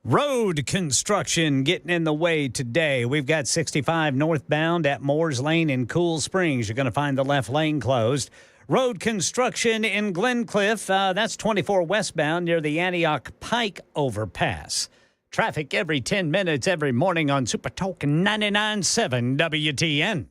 Road construction getting in the way today. We've got 65 northbound at Moores Lane in Cool Springs. You're going to find the left lane closed. Road construction in Glencliff, that's 24 westbound near the Antioch Pike overpass. Traffic every 10 minutes every morning on Super Talk 99.7 WTN.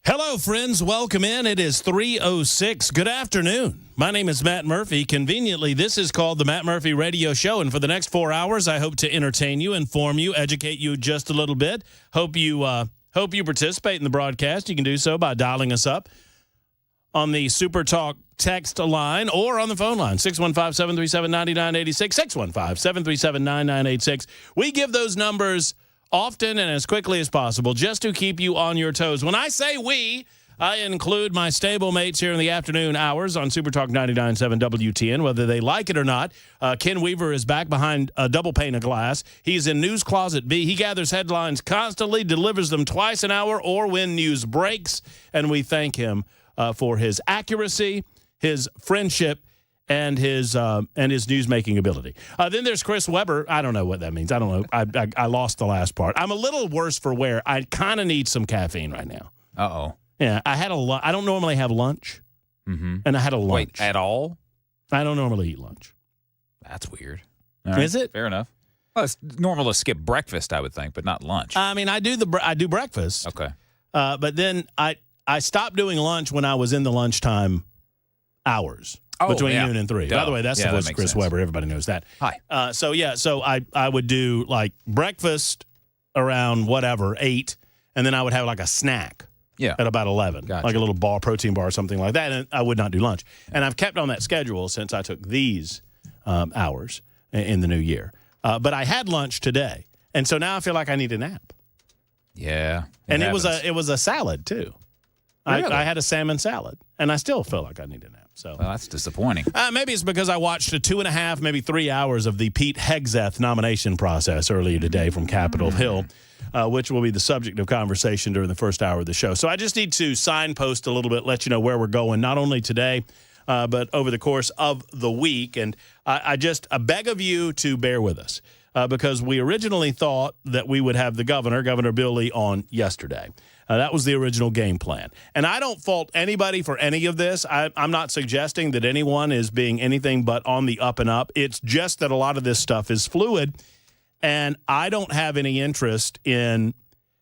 Hello, friends. Welcome in. It is 3:06. Good afternoon. My name is Matt Murphy. Conveniently, this is called the Matt Murphy Radio Show, and for the next 4 hours, I hope to entertain you, inform you, educate you just a little bit. Hope you participate in the broadcast. You can do so by dialing us up on the Super Talk text line or on the phone line, 615-737-9986, 615-737-9986. We give those numbers often and as quickly as possible, just to keep you on your toes. When I say we, I include my stablemates here in the afternoon hours on Super Talk 99.7 WTN, whether they like it or not. Ken Weaver is back behind a double pane of glass. He's in News Closet B. He gathers headlines constantly, delivers them twice an hour or when news breaks, and we thank him for his accuracy, his friendship, and his news-making ability. Then there's Chris Webber. I don't know what that means. I don't know. I lost the last part. I'm a little worse for wear. I kind of need some caffeine right now. Uh-oh. Yeah, I had I don't normally have lunch, and I had a lunch. Wait, at all? I don't normally eat lunch. That's weird. Is it? Fair enough. Well, it's normal to skip breakfast, I would think, but not lunch. I mean, I do breakfast. Okay. But then I stopped doing lunch when I was in the lunchtime hours. Between noon and 3. Duh. By the way, that's the voice of Chris Webber. Everybody knows that. Hi. So I would do like breakfast around 8, and then I would have like a snack at about 11, Gotcha. like a little protein bar or something like that, and I would not do lunch. And I've kept on that schedule since I took these hours in the new year. But I had lunch today, and so now I feel like I need a nap. Yeah. And it was a salad too. Really? I had a salmon salad, and I still feel like I need a nap. So Well, that's disappointing. maybe it's because I watched 2.5, maybe 3 hours of the Pete Hegseth nomination process earlier today from Capitol Hill, which will be the subject of conversation during the first hour of the show. So I just need to signpost a little bit, let you know where we're going, not only today, but over the course of the week. And I beg of you to bear with us because we originally thought that we would have the Governor Bill Lee, on yesterday. That was the original game plan. And I don't fault anybody for any of this. I'm not suggesting that anyone is being anything but on the up and up. It's just that a lot of this stuff is fluid, and I don't have any interest in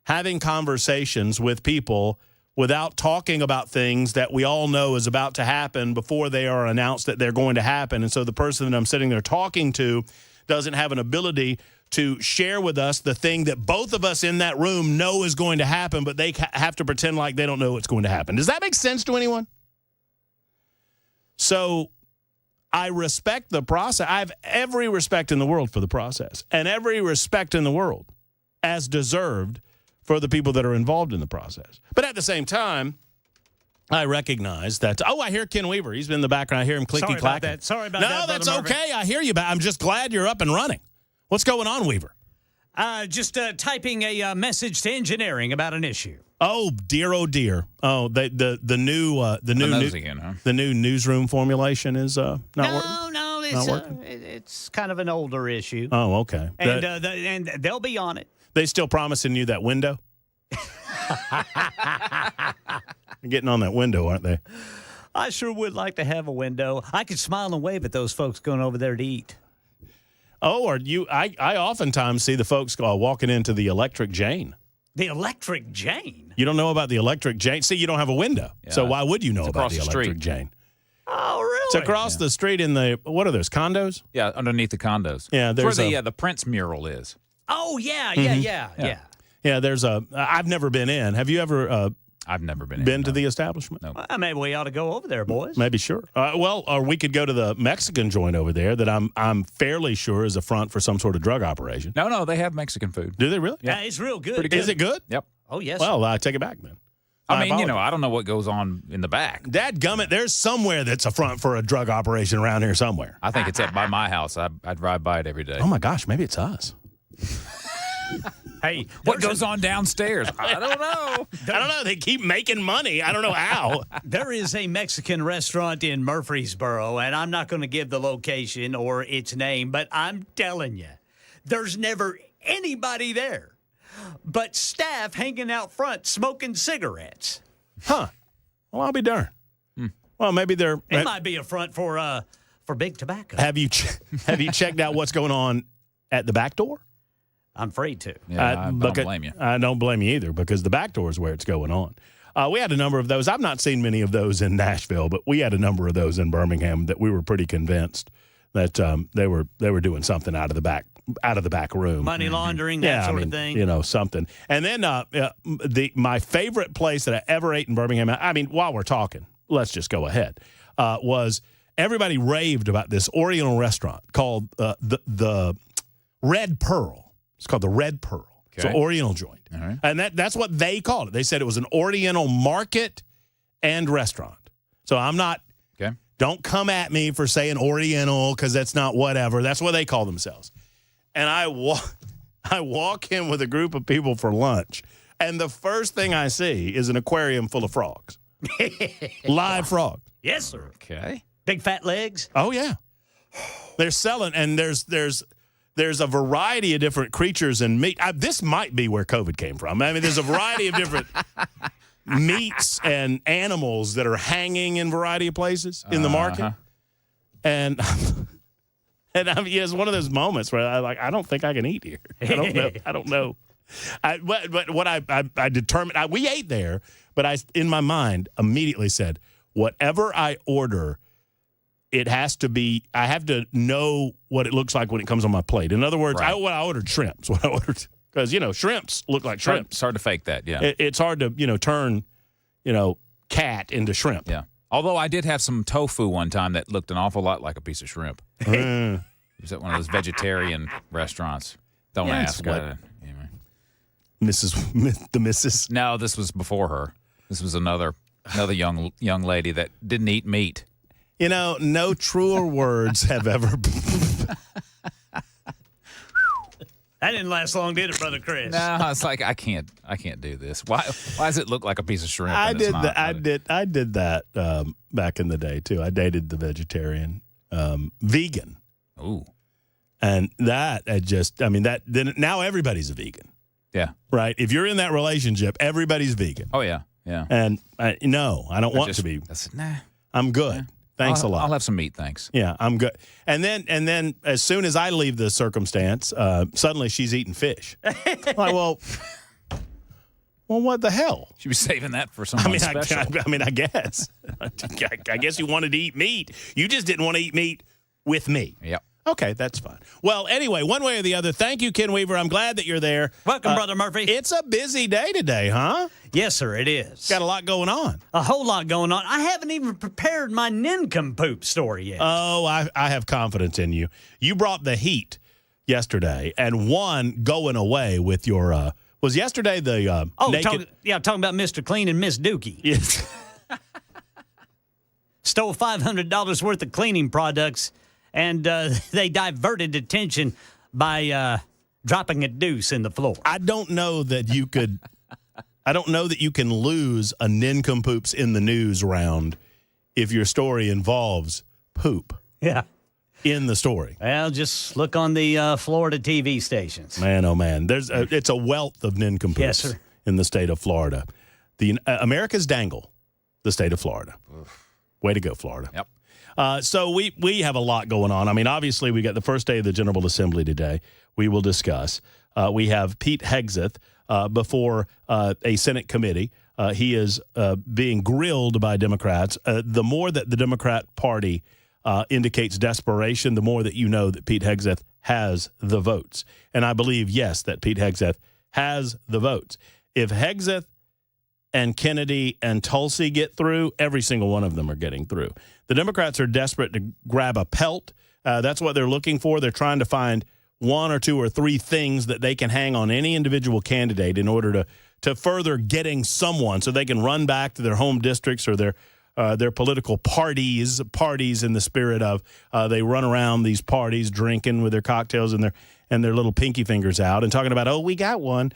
having conversations with people without talking about things that we all know is about to happen before they are announced that they're going to happen. And so the person that I'm sitting there talking to doesn't have an ability to share with us the thing that both of us in that room know is going to happen, but they have to pretend like they don't know what's going to happen. Does that make sense to anyone? So I respect the process. I have every respect in the world for the process, and every respect in the world, as deserved, for the people that are involved in the process. But at the same time, I recognize that. Oh, I hear Ken Weaver. He's been in the background. I hear him clicky-clacking. Sorry about that. No, that's Brother Murphy. okay. I hear you. I'm just glad you're up and running. What's going on, Weaver? Just typing a message to engineering about an issue. Oh dear, oh dear. Oh, the new newsroom formulation is not working. No, Not working? it's kind of an older issue. Oh, okay. And and they'll be on it. They still promising you that window. They're getting on that window, aren't they? I sure would like to have a window. I could smile and wave at those folks going over there to eat. Oh, or you? I oftentimes see the folks walking into the Electric Jane. The Electric Jane? You don't know about the Electric Jane? See, you don't have a window, so why would you know about the Electric Jane? Oh, really? It's across the street in the, what are those, condos? Yeah, underneath the condos. Yeah, there's where the Prince mural is. Oh, yeah. Yeah, there's I've never been in. Have you ever I've never been been to the establishment? No. Well, maybe we ought to go over there, boys. Maybe, sure. Or we could go to the Mexican joint over there that I'm fairly sure is a front for some sort of drug operation. No, they have Mexican food. Do they really? Yeah, it's real good. Pretty good. Is it good? Yep. Oh, yes. Well, I take it back then. I mean, I don't know what goes on in the back. Dadgummit, there's somewhere that's a front for a drug operation around here somewhere. I think it's up by my house. I drive by it every day. Oh, my gosh, maybe it's us. Hey, What goes on downstairs? I don't know. I don't know. They keep making money. I don't know how. there is a Mexican restaurant in Murfreesboro, and I'm not going to give the location or its name, but I'm telling you, there's never anybody there but staff hanging out front smoking cigarettes. Huh. Well, I'll be darned. Well, maybe they're. It might be a front for big tobacco. Have you checked out what's going on at the back door? I'm afraid to. Yeah, I don't blame you. I don't blame you either, because the back door is where it's going on. We had a number of those. I've not seen many of those in Nashville, but we had a number of those in Birmingham that we were pretty convinced that they were doing something out of the back room. Money laundering, that sort of thing. You know, something. And then my favorite place that I ever ate in Birmingham, I mean, while we're talking, let's just go ahead, was everybody raved about this Oriental restaurant called the Red Pearl. It's called the Red Pearl. Okay. It's an Oriental joint. All right. And that's what they called it. They said it was an Oriental market and restaurant. So I'm not, Okay. don't come at me for saying Oriental, because that's not whatever. That's what they call themselves. And I walk in with a group of people for lunch, and the first thing I see is an aquarium full of frogs. Live frogs. Yes, sir. Okay. Big fat legs. Oh, yeah. They're selling, and there's a variety of different creatures and meat. This might be where COVID came from. I mean, there's a variety of different meats and animals that are hanging in a variety of places in the market. And it's one of those moments where I don't think I can eat here. I don't know. But what I determined, we ate there, but I, in my mind, immediately said, whatever I order, it has to be, I have to know what it looks like when it comes on my plate. In other words, Right. I ordered shrimps. What I ordered, because, shrimps look like shrimps. It's hard to fake that, yeah. It's hard to, turn, cat into shrimp. Yeah. Although I did have some tofu one time that looked an awful lot like a piece of shrimp. It was at one of those vegetarian restaurants. Don't Yeah, ask. it's what- Anyway. the missus. No, this was before her. This was another young lady that didn't eat meat. No truer words have ever That didn't last long, did it, Brother Chris? No, it's like I can't do this. Why does it look like a piece of shrimp? I and it's did not? that. I did that back in the day too. I dated the vegetarian, vegan, Ooh. and that then now everybody's a vegan, Yeah. right? If you're in that relationship, everybody's vegan, Oh yeah. Yeah. and no, I don't want to be. Nah. I'm good. Thanks a lot. I'll have some meat, thanks. Yeah, I'm good. And then as soon as I leave the circumstance, suddenly she's eating fish. Like, well, what the hell? Should be saving that for someone special. I guess. I guess you wanted to eat meat. You just didn't want to eat meat with me. Yep. Okay, that's fine. Well, anyway, one way or the other, thank you, Ken Weaver. I'm glad that you're there. Welcome, Brother Murphy. It's a busy day today, huh? Yes, sir, it is. Got a lot going on. A whole lot going on. I haven't even prepared my nincompoop story yet. Oh, I have confidence in you. You brought the heat yesterday, and one going away with your was yesterday the naked. Talking about Mr. Clean and Miss Dookie. Yes. Stole $500 worth of cleaning products, and they diverted attention by dropping a deuce in the floor. I don't know that you could. I don't know that you can lose a nincompoops in the news round if your story involves poop Yeah. in the story. Well, just look on the Florida TV stations. Man, oh man, it's a wealth of nincompoops Yes, sir. in the state of Florida. The America's Dangle, the state of Florida. Way to go, Florida. Yep. So we have a lot going on. I mean, obviously, we got the first day of the General Assembly today. We will discuss. We have Pete Hegseth before a Senate committee. He is being grilled by Democrats. The more that the Democrat Party indicates desperation, the more that you know that Pete Hegseth has the votes. And I believe, yes, that Pete Hegseth has the votes. If Hegseth and Kennedy and Tulsi get through, every single one of them are getting through. The Democrats are desperate to grab a pelt. That's what they're looking for. They're trying to find one or two or three things that they can hang on any individual candidate in order to further getting someone so they can run back to their home districts or their political parties in the spirit of they run around these parties drinking with their cocktails and their little pinky fingers out and talking about, oh, we got one.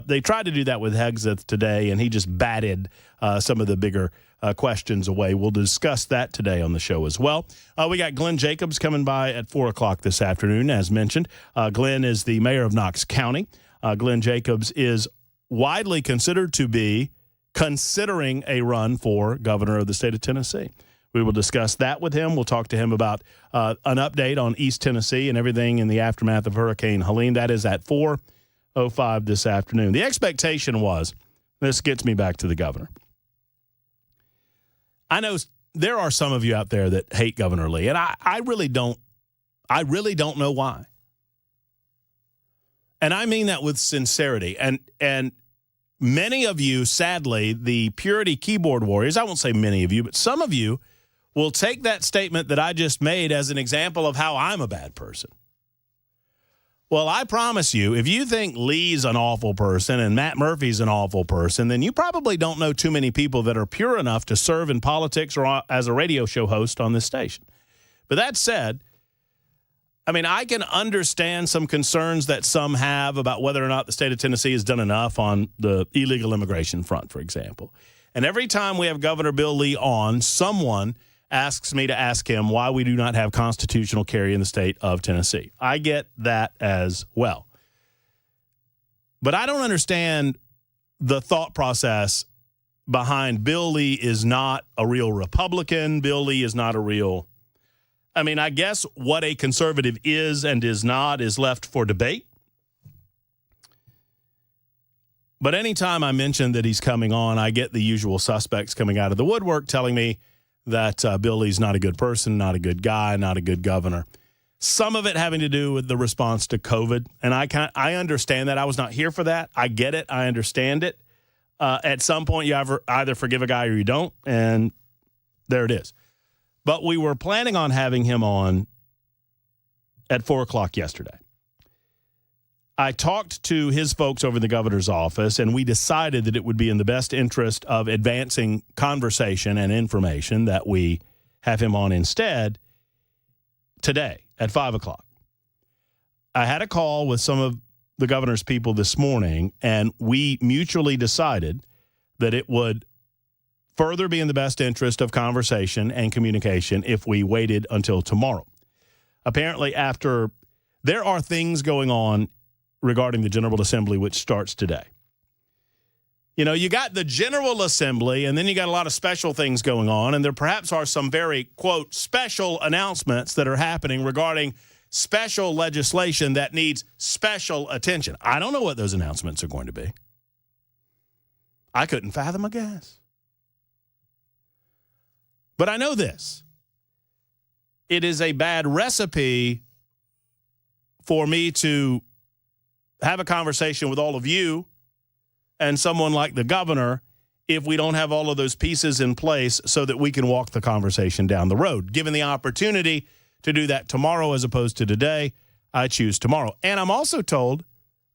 They tried to do that with Hegseth today, and he just batted some of the bigger questions away. We'll discuss that today on the show as well. We got Glenn Jacobs coming by at 4 o'clock this afternoon, as mentioned. Glenn is the mayor of Knox County. Glenn Jacobs is widely considered to be considering a run for governor of the state of Tennessee. We will discuss that with him. We'll talk to him about an update on East Tennessee and everything in the aftermath of Hurricane Helene. That is at 4:05 this afternoon. The expectation was, this gets me back to the governor. I know there are some of you out there that hate Governor Lee, and I really don't know why. And I mean that with sincerity. And many of you, sadly, the purity keyboard warriors, I won't say many of you, but some of you will take that statement that I just made as an example of how I'm a bad person. Well, I promise you, if you think Lee's an awful person and Matt Murphy's an awful person, then you probably don't know too many people that are pure enough to serve in politics or as a radio show host on this station. But that said, I mean, I can understand some concerns that some have about whether or not the state of Tennessee has done enough on the illegal immigration front, for example. And every time we have Governor Bill Lee on, someone asks me to ask him why we do not have constitutional carry in the state of Tennessee. I get that as well. But I don't understand the thought process behind Bill Lee is not a real Republican. Bill Lee is not a real... I mean, I guess what a conservative is and is not is left for debate. But anytime I mention that he's coming on, I get the usual suspects coming out of the woodwork telling me that Bill Lee's not a good person, not a good guy, not a good governor. Some of it having to do with the response to COVID. And I understand that. I was not here for that. I get it. I understand it. At some point, you either forgive a guy or you don't. And there it is. But we were planning on having him on at 4 o'clock yesterday. I talked to his folks over in the governor's office, and we decided that it would be in the best interest of advancing conversation and information that we have him on instead today at 5 o'clock. I had a call with some of the governor's people this morning, and we mutually decided that it would further be in the best interest of conversation and communication if we waited until tomorrow. Apparently, there are things going on regarding the General Assembly, which starts today. You know, you got the General Assembly, and then you got a lot of special things going on, and there perhaps are some very, quote, special announcements that are happening regarding special legislation that needs special attention. I don't know what those announcements are going to be. I couldn't fathom a guess. But I know this. It is a bad recipe for me to have a conversation with all of you and someone like the governor if we don't have all of those pieces in place so that we can walk the conversation down the road. Given the opportunity to do that tomorrow as opposed to today, I choose tomorrow. And I'm also told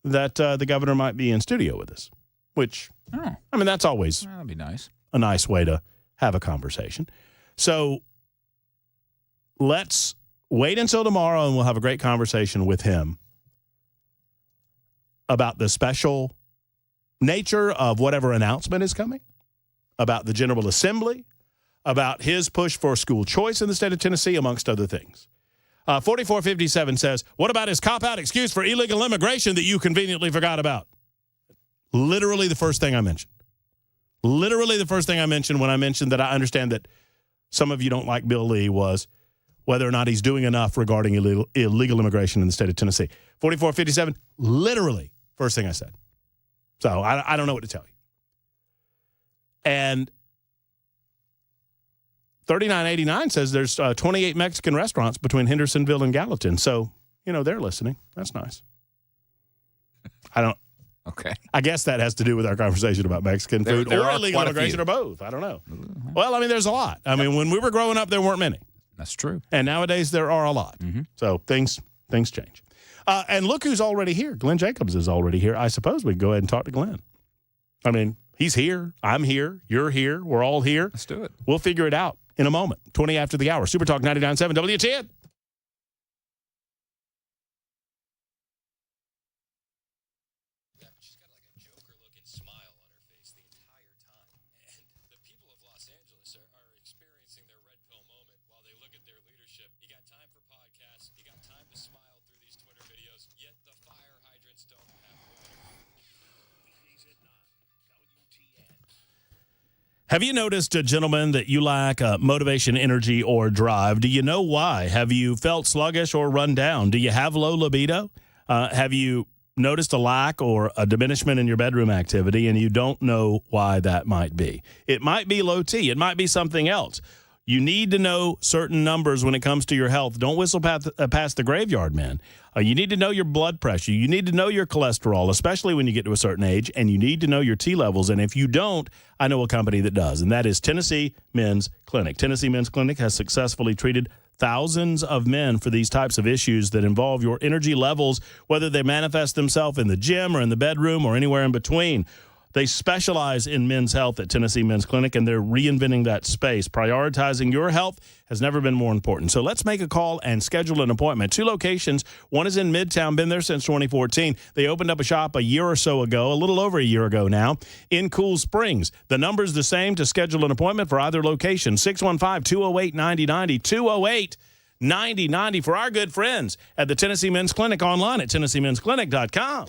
that the governor might be in studio with us, which, I mean, that's always that'd be nice. A nice way to have a conversation. So let's wait until tomorrow and we'll have a great conversation with him about the special nature of whatever announcement is coming, about the General Assembly, about his push for school choice in the state of Tennessee, amongst other things. 4457 says, what about his cop-out excuse for illegal immigration that you conveniently forgot about? Literally the first thing I mentioned. Literally the first thing I mentioned when I mentioned that I understand that some of you don't like Bill Lee was whether or not he's doing enough regarding illegal immigration in the state of Tennessee. 4457, literally first thing I said. So I don't know what to tell you. And 3989 says there's 28 Mexican restaurants between Hendersonville and Gallatin. So, you know, they're listening. That's nice. Okay. I guess that has to do with our conversation about Mexican food There or are illegal quite a immigration few. or both. I don't know. Well, I mean, there's a lot. I mean, when we were growing up, there weren't many. That's true. And nowadays, there are a lot. So things change. And look who's already here. Glenn Jacobs is already here. I suppose we can go ahead and talk to Glenn. I mean, he's here. I'm here. You're here. We're all here. Let's do it. We'll figure it out in a moment. 20 after the hour. Super Talk 99.7 WTN. She's got like a Joker-looking smile on her face the entire time. And the people of Los Angeles are experiencing their red pill moment while they look at their leadership. You got time for podcasts. You got time to smile through these Twitter videos. Yet the fire hydrants don't have water. Have you noticed, gentlemen, that you lack motivation, energy, or drive? Do you know why? Have you felt sluggish or run down? Do you have low libido? Have you noticed a lack or a diminishment in your bedroom activity, and you don't know why that might be? It might be low T. It might be something else. You need to know certain numbers when it comes to your health. Don't whistle past the graveyard, man. You need to know your blood pressure. You need to know your cholesterol, especially when you get to a certain age, and you need to know your T levels. And if you don't, I know a company that does, and that is Tennessee Men's Clinic. Tennessee Men's Clinic has successfully treated thousands of men for these types of issues that involve your energy levels, whether they manifest themselves in the gym or in the bedroom or anywhere in between. They specialize in men's health at Tennessee Men's Clinic, and they're reinventing that space. Prioritizing your health has never been more important. So let's make a call and schedule an appointment. 2 locations. One is in Midtown, been there since 2014. They opened up a shop a year or so ago, a little over a year ago now, in Cool Springs. The number's the same to schedule an appointment for either location, 615-208-9090, 208-9090 for our good friends at the Tennessee Men's Clinic, online at TennesseeMen'sClinic.com.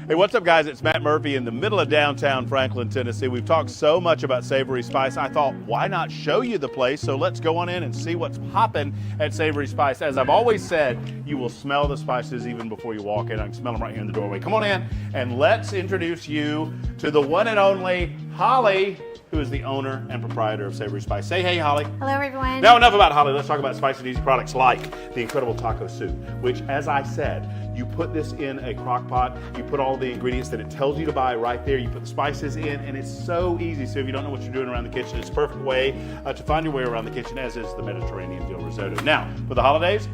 Hey, what's up, guys? It's Matt Murphy in the middle of downtown Franklin, Tennessee. We've talked so much about Savory Spice. I thought, why not show you the place? So let's go on in and see what's popping at Savory Spice. As I've always said, you will smell the spices even before you walk in. I can smell them right here in the doorway. Come on in, and let's introduce you to the one and only Holly, who is the owner and proprietor of Savory Spice. Say hey, Holly. Hello, everyone. Now, enough about Holly. Let's talk about spicy and easy products like the incredible taco soup, which, as I said, you put this in a crock pot, you put all the ingredients that it tells you to buy right there, you put the spices in, and it's so easy. So if you don't know what you're doing around the kitchen, it's a perfect way to find your way around the kitchen, as is the Mediterranean dill risotto. Now, for the holidays,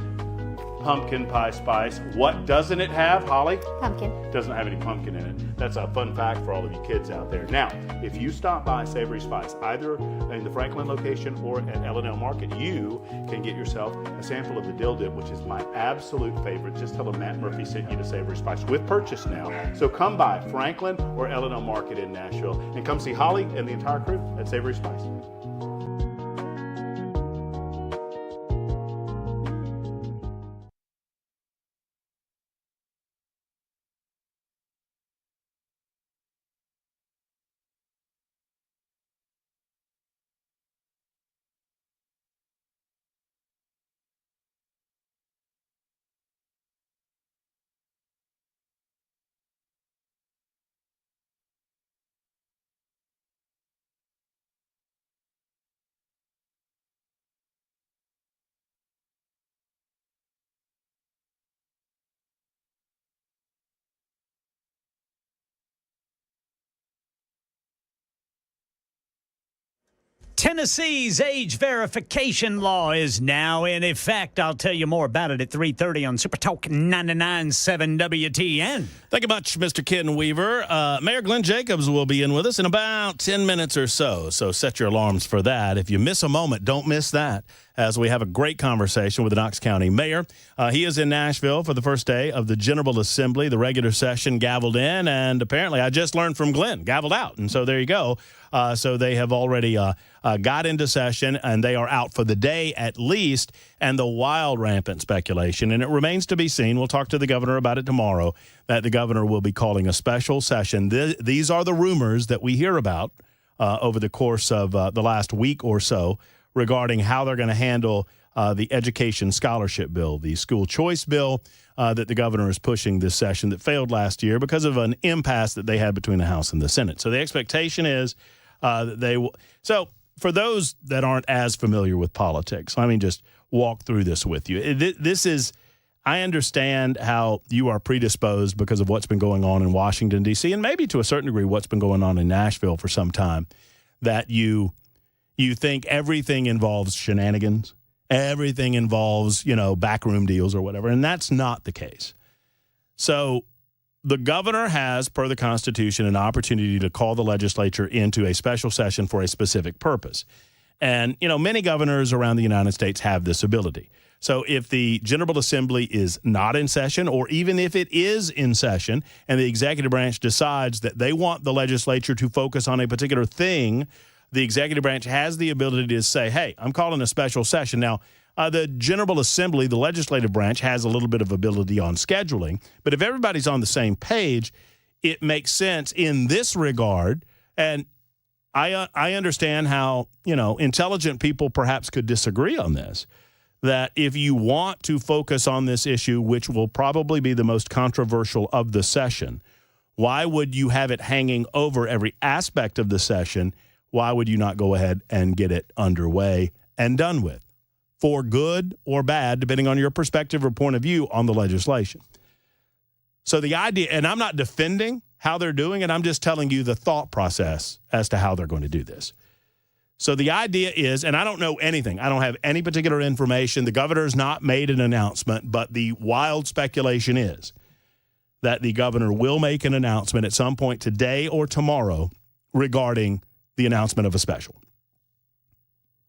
pumpkin pie spice. What doesn't it have, Holly? Pumpkin. Doesn't have any pumpkin in it. That's a fun fact for all of you kids out there. Now, if you stop by Savory Spice, either in the Franklin location or at L&L Market, you can get yourself a sample of the dill dip, which is my absolute favorite. Just tell them Matt Murphy sent you to Savory Spice with purchase now. So come by Franklin or L&L Market in Nashville and come see Holly and the entire crew at Savory Spice. Tennessee's age verification law is now in effect. I'll tell you more about it at 3:30 on Super Talk 99.7 WTN. Thank you much, Mr. Ken Weaver. Mayor Glenn Jacobs will be in with us in about 10 minutes or so set your alarms for that. If you miss a moment, don't miss that, as we have a great conversation with the Knox County Mayor. He is in Nashville for the first day of the General Assembly. The regular session gavelled in, and apparently I just learned from Glenn, gavelled out. And so there you go. So they have already got into session, and they are out for the day at least, and the wild rampant speculation, and it remains to be seen, we'll talk to the governor about it tomorrow, that the governor will be calling a special session. These are the rumors that we hear about over the course of the last week or so regarding how they're going to handle the education scholarship bill, the school choice bill that the governor is pushing this session that failed last year because of an impasse that they had between the House and the Senate. So the expectation is that they will. So for those that aren't as familiar with politics, let me just walk through this with you. This is, I understand how you are predisposed because of what's been going on in Washington, D.C., and maybe to a certain degree what's been going on in Nashville for some time, that you think everything involves shenanigans, everything involves, backroom deals or whatever, and that's not the case. So the governor has, per the Constitution, an opportunity to call the legislature into a special session for a specific purpose. And, many governors around the United States have this ability. So if the General Assembly is not in session, or even if it is in session and the executive branch decides that they want the legislature to focus on a particular thing, the executive branch has the ability to say, hey, I'm calling a special session. Now, the General Assembly, the legislative branch, has a little bit of ability on scheduling. But if everybody's on the same page, it makes sense in this regard. And I understand how, intelligent people perhaps could disagree on this, that if you want to focus on this issue, which will probably be the most controversial of the session, why would you have it hanging over every aspect of the session? Why would you not go ahead and get it underway and done with, for good or bad, depending on your perspective or point of view on the legislation? So the idea, and I'm not defending how they're doing it, I'm just telling you the thought process as to how they're going to do this. So the idea is, and I don't know anything, I don't have any particular information, the governor's not made an announcement, but the wild speculation is that the governor will make an announcement at some point today or tomorrow regarding the announcement of a special.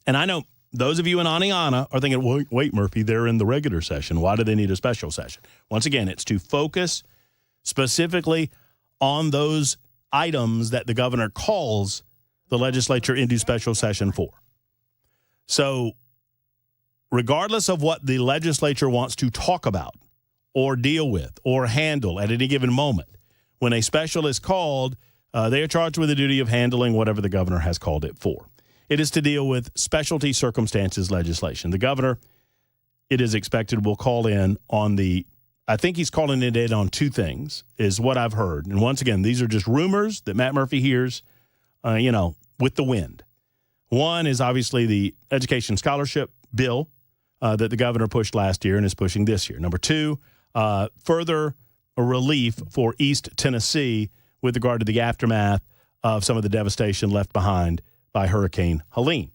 And I know those of you in Aniana are thinking, wait, Murphy, they're in the regular session. Why do they need a special session? Once again, it's to focus specifically on those items that the governor calls the legislature into special session for. So regardless of what the legislature wants to talk about or deal with or handle at any given moment, when a special is called, they are charged with the duty of handling whatever the governor has called it for. It is to deal with specialty circumstances legislation. The governor, it is expected, will call in on I think he's calling it in on two things, is what I've heard. And once again, these are just rumors that Matt Murphy hears, with the wind. One is obviously the education scholarship bill that the governor pushed last year and is pushing this year. Number two, further relief for East Tennessee with regard to the aftermath of some of the devastation left behind by Hurricane Helene.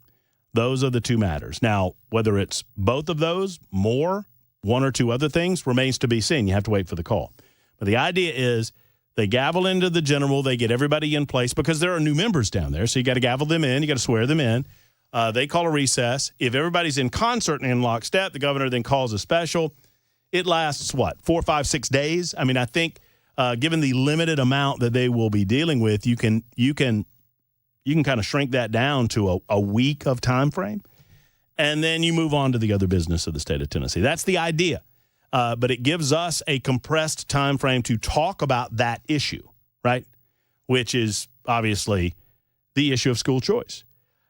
Those are the two matters. Now, whether it's both of those, more, one or two other things, remains to be seen. You have to wait for the call. But the idea is they gavel into the general, they get everybody in place because there are new members down there. So you got to gavel them in, you got to swear them in. They call a recess. If everybody's in concert and in lockstep, the governor then calls a special. It lasts, 4, 5, 6 days? I mean, I think given the limited amount that they will be dealing with, you can kind of shrink that down to a week of time frame, and then you move on to the other business of the state of Tennessee. That's the idea, but it gives us a compressed time frame to talk about that issue, right, which is obviously the issue of school choice.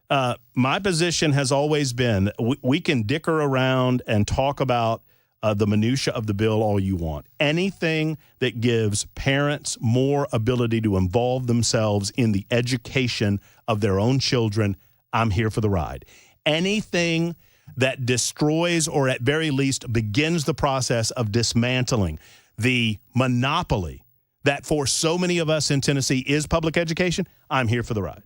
My position has always been we can dicker around and talk about the minutia of the bill all you want. Anything that gives parents more ability to involve themselves in the education of their own children, I'm here for the ride. Anything that destroys or at very least begins the process of dismantling the monopoly that for so many of us in Tennessee is public education, I'm here for the ride.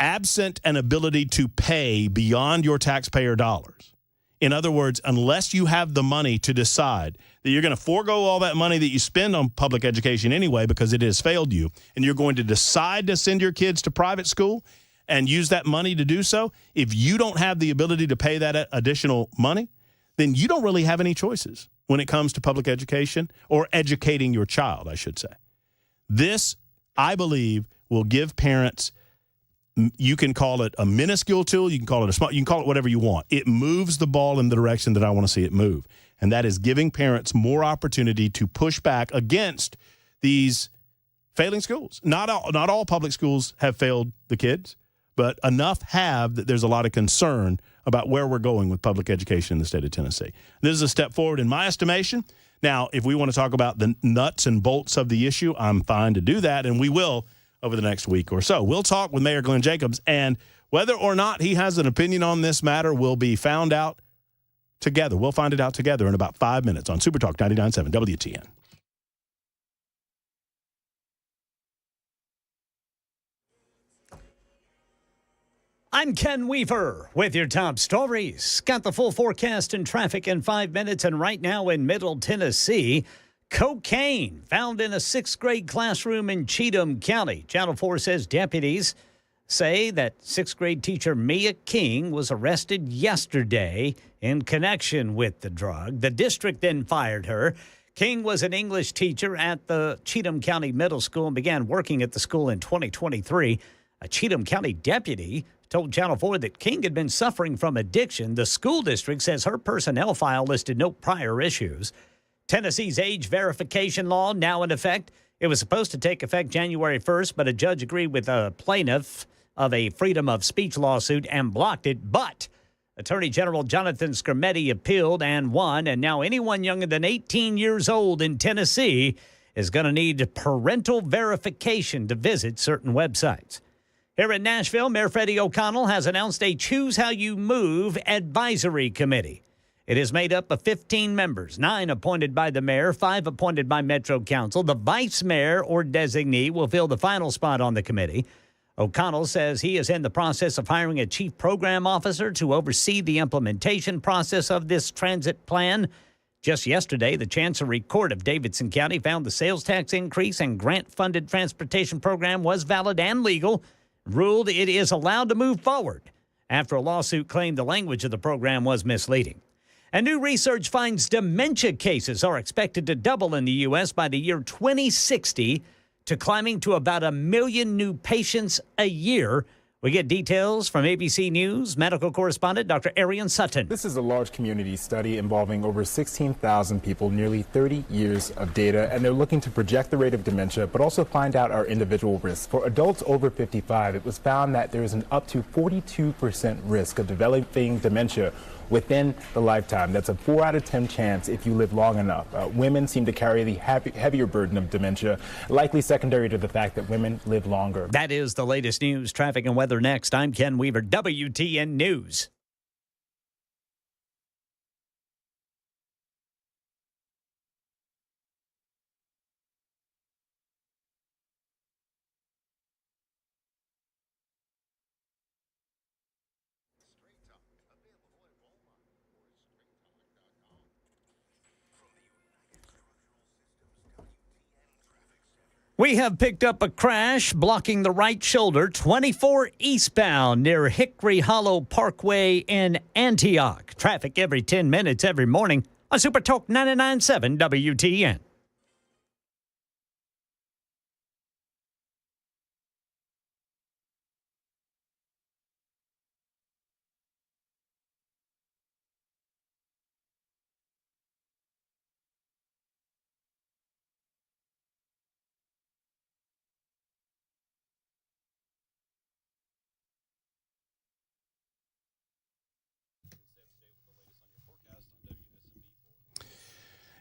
absent an ability to pay beyond your taxpayer dollars. In other words, unless you have the money to decide that you're going to forego all that money that you spend on public education anyway because it has failed you, and you're going to decide to send your kids to private school and use that money to do so, if you don't have the ability to pay that additional money, then you don't really have any choices when it comes to public education or educating your child, I should say. This, I believe, will give parents, you can call it a minuscule tool, you can call it a small, you can call it whatever you want. It moves the ball in the direction that I want to see it move. And that is giving parents more opportunity to push back against these failing schools. Not all public schools have failed the kids, but enough have that there's a lot of concern about where we're going with public education in the state of Tennessee. This is a step forward in my estimation. Now, if we want to talk about the nuts and bolts of the issue, I'm fine to do that, and we will over the next week or so. We'll talk with Mayor Glenn Jacobs, and whether or not he has an opinion on this matter will be found out together. We'll find it out together in about 5 minutes on Super Talk 99.7 WTN. I'm Ken Weaver with your top stories. Got the full forecast and traffic in 5 minutes. And right now in Middle Tennessee, cocaine found in a sixth grade classroom in Cheatham County. Channel 4 says deputies say that sixth grade teacher Mia King was arrested yesterday in connection with the drug. The district then fired her. King was an English teacher at the Cheatham County Middle School and began working at the school in 2023. A Cheatham County deputy told Channel 4 that King had been suffering from addiction. The school district says her personnel file listed no prior issues. Tennessee's age verification law now in effect. It was supposed to take effect January 1st, but a judge agreed with a plaintiff of a freedom of speech lawsuit and blocked it. But Attorney General Jonathan Skrmetti appealed and won, and now anyone younger than 18 years old in Tennessee is going to need parental verification to visit certain websites. Here in Nashville, Mayor Freddie O'Connell has announced a Choose How You Move advisory committee. It is made up of 15 members, 9 appointed by the mayor, 5 appointed by Metro Council. The vice mayor or designee will fill the final spot on the committee. O'Connell says he is in the process of hiring a chief program officer to oversee the implementation process of this transit plan. Just yesterday, the Chancery Court of Davidson County found the sales tax increase and grant-funded transportation program was valid and legal, ruled it is allowed to move forward after a lawsuit claimed the language of the program was misleading. And new research finds dementia cases are expected to double in the U.S. by the year 2060 to climbing to about 1 million new patients a year. We get details from ABC News medical correspondent Dr. Arian Sutton. This is a large community study involving over 16,000 people, nearly 30 years of data, and they're looking to project the rate of dementia, but also find out our individual risks. For adults over 55, it was found that there is an up to 42% risk of developing dementia within the lifetime. That's a 4 out of 10 chance if you live long enough. Women seem to carry the heavier burden of dementia, likely secondary to the fact that women live longer. That is the latest news, traffic, and weather next. I'm Ken Weaver, WTN News. We have picked up a crash blocking the right shoulder, 24 eastbound near Hickory Hollow Parkway in Antioch. Traffic every 10 minutes every morning on Super Talk 99.7 WTN.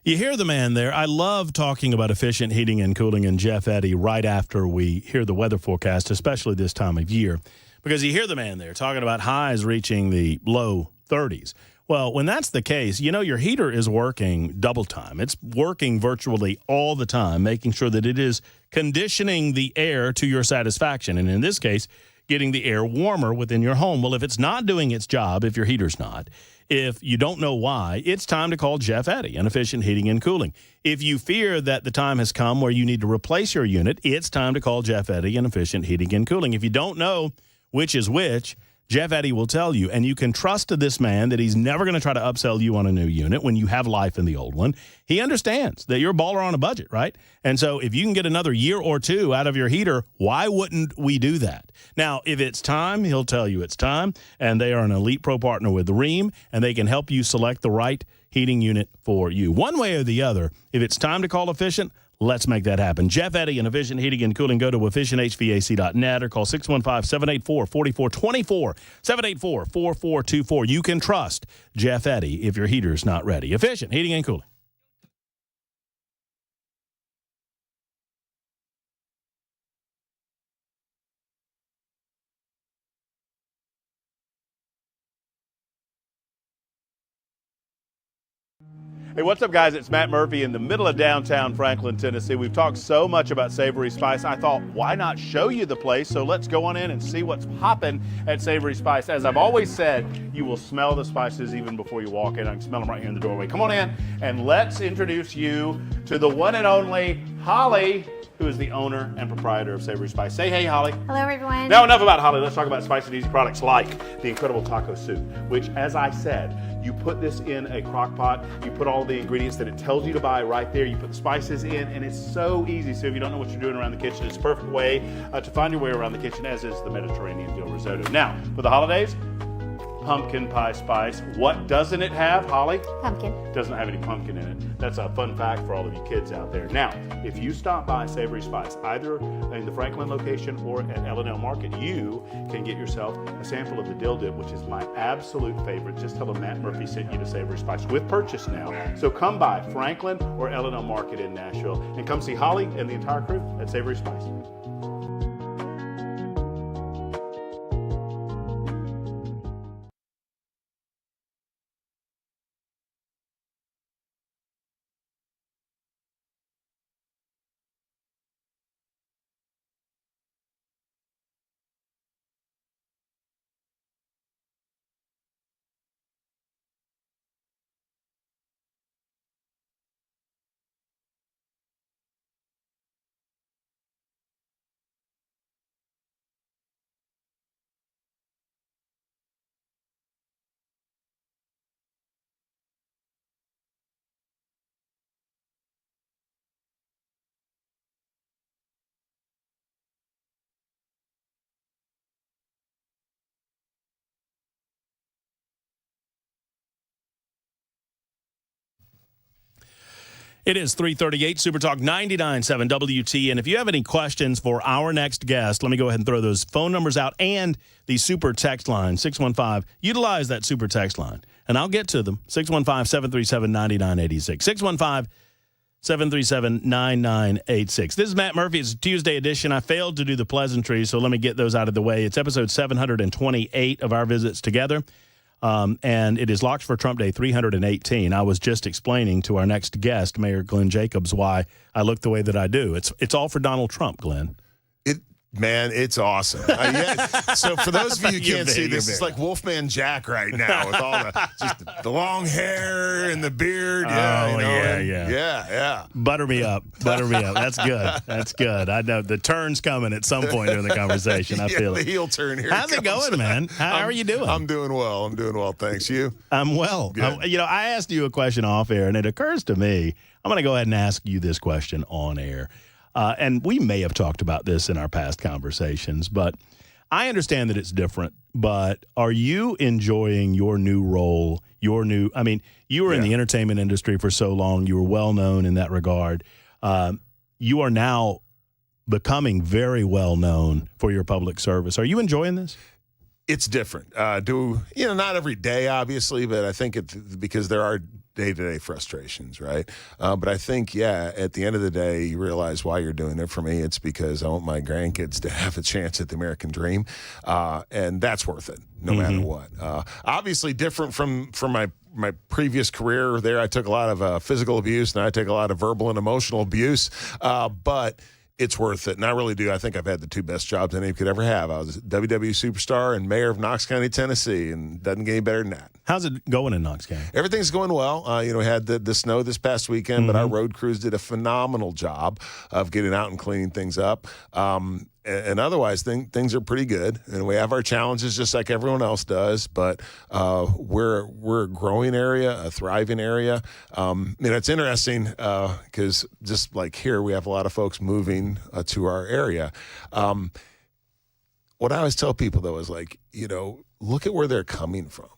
You hear the man there. I love talking about efficient heating and cooling and Jeff Eddy right after we hear the weather forecast, especially this time of year, because you hear the man there talking about highs reaching the low 30s. Well, when that's the case, you know your heater is working double time. It's working virtually all the time, making sure that it is conditioning the air to your satisfaction. And in this case, getting the air warmer within your home. Well, if it's not doing its job, if your heater's not, if you don't know why, it's time to call Jeff Eddy and Efficient Heating and Cooling. If you fear that the time has come where you need to replace your unit, it's time to call Jeff Eddy and Efficient Heating and Cooling. If you don't know which is which, Jeff Eddy will tell you, and you can trust to this man that he's never going to try to upsell you on a new unit when you have life in the old one. He understands that you're a baller on a budget, right? And so if you can get another year or two out of your heater, why wouldn't we do that? Now, if it's time, he'll tell you it's time, and they are an Elite Pro partner with Rheem, and they can help you select the right heating unit for you. One way or the other, if it's time to call Efficient, let's make that happen. Jeff Eddy and Efficient Heating and Cooling. Go to efficienthvac.net or call 615-784-4424, 784-4424. You can trust Jeff Eddy if your heater's not ready. Efficient Heating and Cooling. Hey, what's up, guys? It's Matt Murphy in the middle of downtown Franklin, Tennessee. We've talked so much about Savory Spice. I thought, why not show you the place? So let's go on in and see what's popping at Savory Spice. As I've always said, you will smell the spices even before you walk in. I can smell them right here in the doorway. Come on in, and let's introduce you to the one and only Holly, who is the owner and proprietor of Savory Spice. Say hey, Holly. Hello, everyone. Now, enough about Holly. Let's talk about spicy and easy products like the incredible taco soup, which, as I said, you put this in a crock pot, you put all the ingredients that it tells you to buy right there, you put the spices in, and it's so easy. So if you don't know what you're doing around the kitchen, it's a perfect way to find your way around the kitchen, as is the Mediterranean dill risotto. Now, for the holidays, pumpkin pie spice. What doesn't it have, Holly? Pumpkin. It doesn't have any pumpkin in it. That's a fun fact for all of you kids out there. Now, if you stop by Savory Spice, either in the Franklin location or at L&L Market, you can get yourself a sample of the dill dip, which is my absolute favorite. Just tell them Matt Murphy sent you to Savory Spice with purchase now. So come by Franklin or L&L Market in Nashville and come see Holly and the entire crew at Savory Spice. It is 3:38, Super Talk 99.7 WT. And if you have any questions for our next guest, let me go ahead and throw those phone numbers out and the super text line, 615. Utilize that super text line, and I'll get to them, 615-737-9986. 615-737-9986. This is Matt Murphy. It's a Tuesday edition. I failed to do the pleasantries, so let me get those out of the way. It's episode 728 of our visits together. And it is locked for Trump Day 318. I was just explaining to our next guest, Mayor Glenn Jacobs, why I look the way that I do. It's all for Donald Trump, Glenn. Man, it's awesome. So for those of you who can't see this, it's like Wolfman Jack right now with all the long hair and the beard. Yeah. Butter me up. That's good. That's good. I know the turn's coming at some point during the conversation. I feel it. The heel turn here. How's it going, man? How are you doing? I'm doing well. Thanks. You? I'm well. I asked you a question off air, and it occurs to me, I'm going to go ahead and ask you this question on air. And we may have talked about this in our past conversations, but I understand that it's different. But are you enjoying your new role, you were in the entertainment industry for so long. You were well known in that regard. You are now becoming very well known for your public service. Are you enjoying this? It's different. Not every day, obviously, but I think it's because there are day-to-day frustrations, right? But I think, at the end of the day, you realize why you're doing it. For me, it's because I want my grandkids to have a chance at the American dream, and that's worth it, no matter what. Obviously, different from my previous career there, I took a lot of physical abuse, and I take a lot of verbal and emotional abuse, but it's worth it. And I really do. I think I've had the two best jobs any could ever have. I was a WWE superstar and mayor of Knox County, Tennessee, and doesn't get any better than that. How's it going in Knox County? Everything's going well. We had the snow this past weekend, but our road crews did a phenomenal job of getting out and cleaning things up. And otherwise, things are pretty good. And we have our challenges just like everyone else does, but we're a growing area, a thriving area. It's interesting because just like here, we have a lot of folks moving to our area. What I always tell people, though, is like, look at where they're coming from.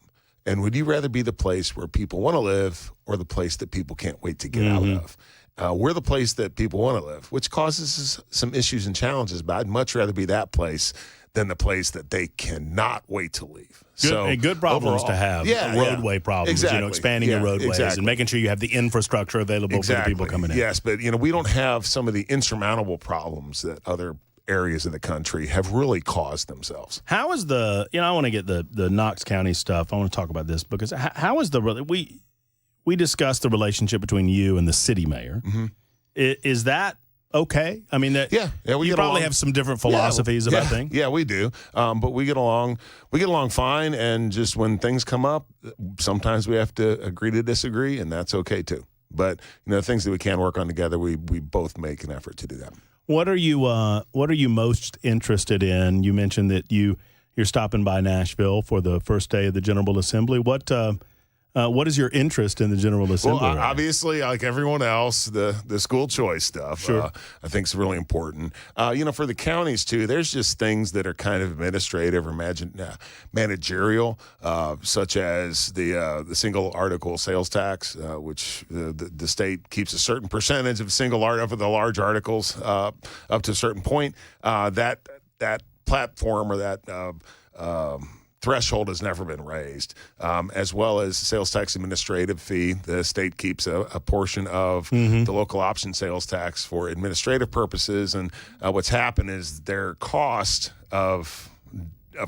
And would you rather be the place where people want to live or the place that people can't wait to get out of? We're the place that people want to live, which causes us some issues and challenges, but I'd much rather be that place than the place that they cannot wait to leave. Good problems overall, to have. Roadway problems, exactly. expanding your roadways and making sure you have the infrastructure available for the people coming in. Yes, but we don't have some of the insurmountable problems that other areas of the country have really caused themselves. How is I want to get the Knox County stuff. I want to talk about this because how is we discussed the relationship between you and the city mayor. Is that okay? I mean, you probably have some different philosophies about things. Yeah, we do. But we get along fine. And just when things come up, sometimes we have to agree to disagree, and that's okay too. But things that we can work on together, we both make an effort to do that. What are you most interested in? You mentioned that you're stopping by Nashville for the first day of the General Assembly. What is your interest in the General Assembly? Well, obviously, like everyone else, the school choice stuff, sure. I think is really important. For the counties, too, there's just things that are kind of administrative or managerial, such as the single article sales tax, which the state keeps a certain percentage of of the large articles up to a certain point. That platform or that threshold has never been raised, as well as sales tax administrative fee. The state keeps a portion of the local option sales tax for administrative purposes, and what's happened is their cost of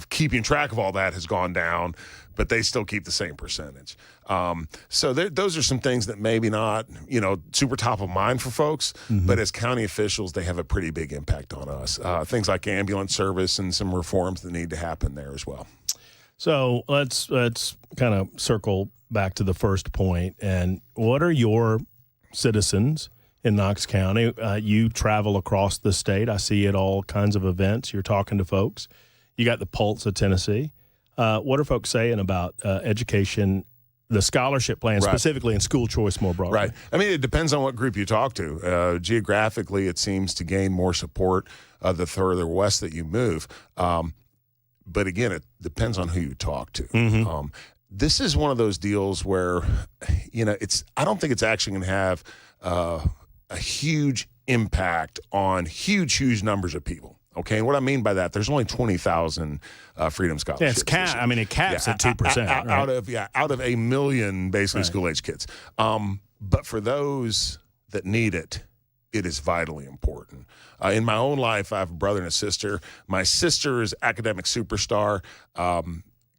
keeping track of all that has gone down, but they still keep the same percentage. So those are some things that maybe not, super top of mind for folks, but as county officials, they have a pretty big impact on us. Things like ambulance service and some reforms that need to happen there as well. So let's kind of circle back to the first point. And what are your citizens in Knox County? You travel across the state. I see at all kinds of events. You're talking to folks. You got the pulse of Tennessee. What are folks saying about education, the scholarship plan, specifically in school choice more broadly? Right. I mean, it depends on what group you talk to. Geographically, it seems to gain more support the further west that you move. But again, it depends on who you talk to. This is one of those deals where, I don't think it's actually going to have a huge impact on huge numbers of people. Okay, and what I mean by that, there's only 20,000 Freedom Scholarships. It caps at 2%. Out of 1 million basically school-age kids. But for those that need it, it is vitally important. In my own life, I have a brother and a sister. My sister is academic superstar,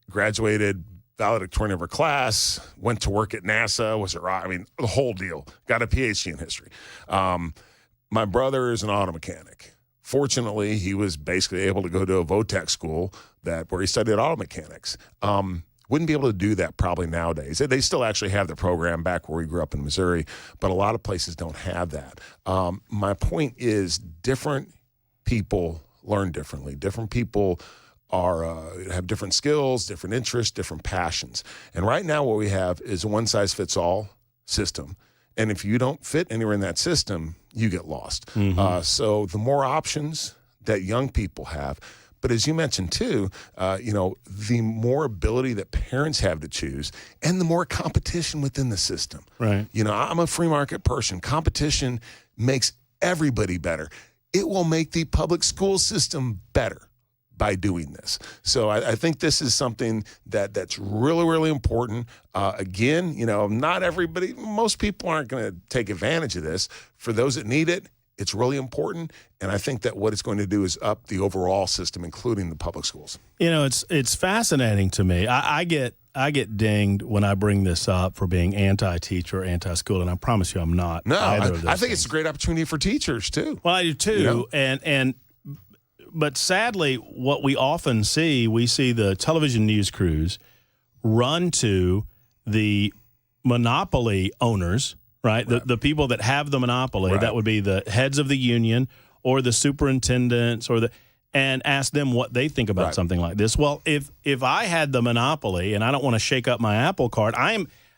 graduated valedictorian of her class, went to work at NASA, the whole deal, got a PhD in history. My brother is an auto mechanic. Fortunately, he was basically able to go to a VOTEC school where he studied auto mechanics. Wouldn't be able to do that probably nowadays. They still actually have the program back where we grew up in Missouri, but a lot of places don't have that. My point is different people learn differently. Different people have different skills, different interests, different passions. And right now what we have is a one-size-fits-all system. And if you don't fit anywhere in that system, you get lost. So the more options that young people have, but as you mentioned too, the more ability that parents have to choose and the more competition within the system. Right. I'm a free market person. Competition makes everybody better. It will make the public school system better by doing this. So I think this is something that's really, really important. Again, not everybody, most people aren't going to take advantage of this. For those that need it, It's really important, and I think that what it's going to do is up the overall system, including the public schools. You know, it's fascinating to me. I get dinged when I bring this up for being anti-teacher or anti-school, and I promise you I'm not. No, either of those I think things. it's a great opportunity for teachers too. Well, I do too. You know? But sadly, what we often see, we see the television news crews run to the monopoly owners, right? The people that have the monopoly, Right. that would be the heads of the union or the superintendents and ask them what they think about Right. something like this. Well, if I had the monopoly and I don't want to shake up my Apple Card,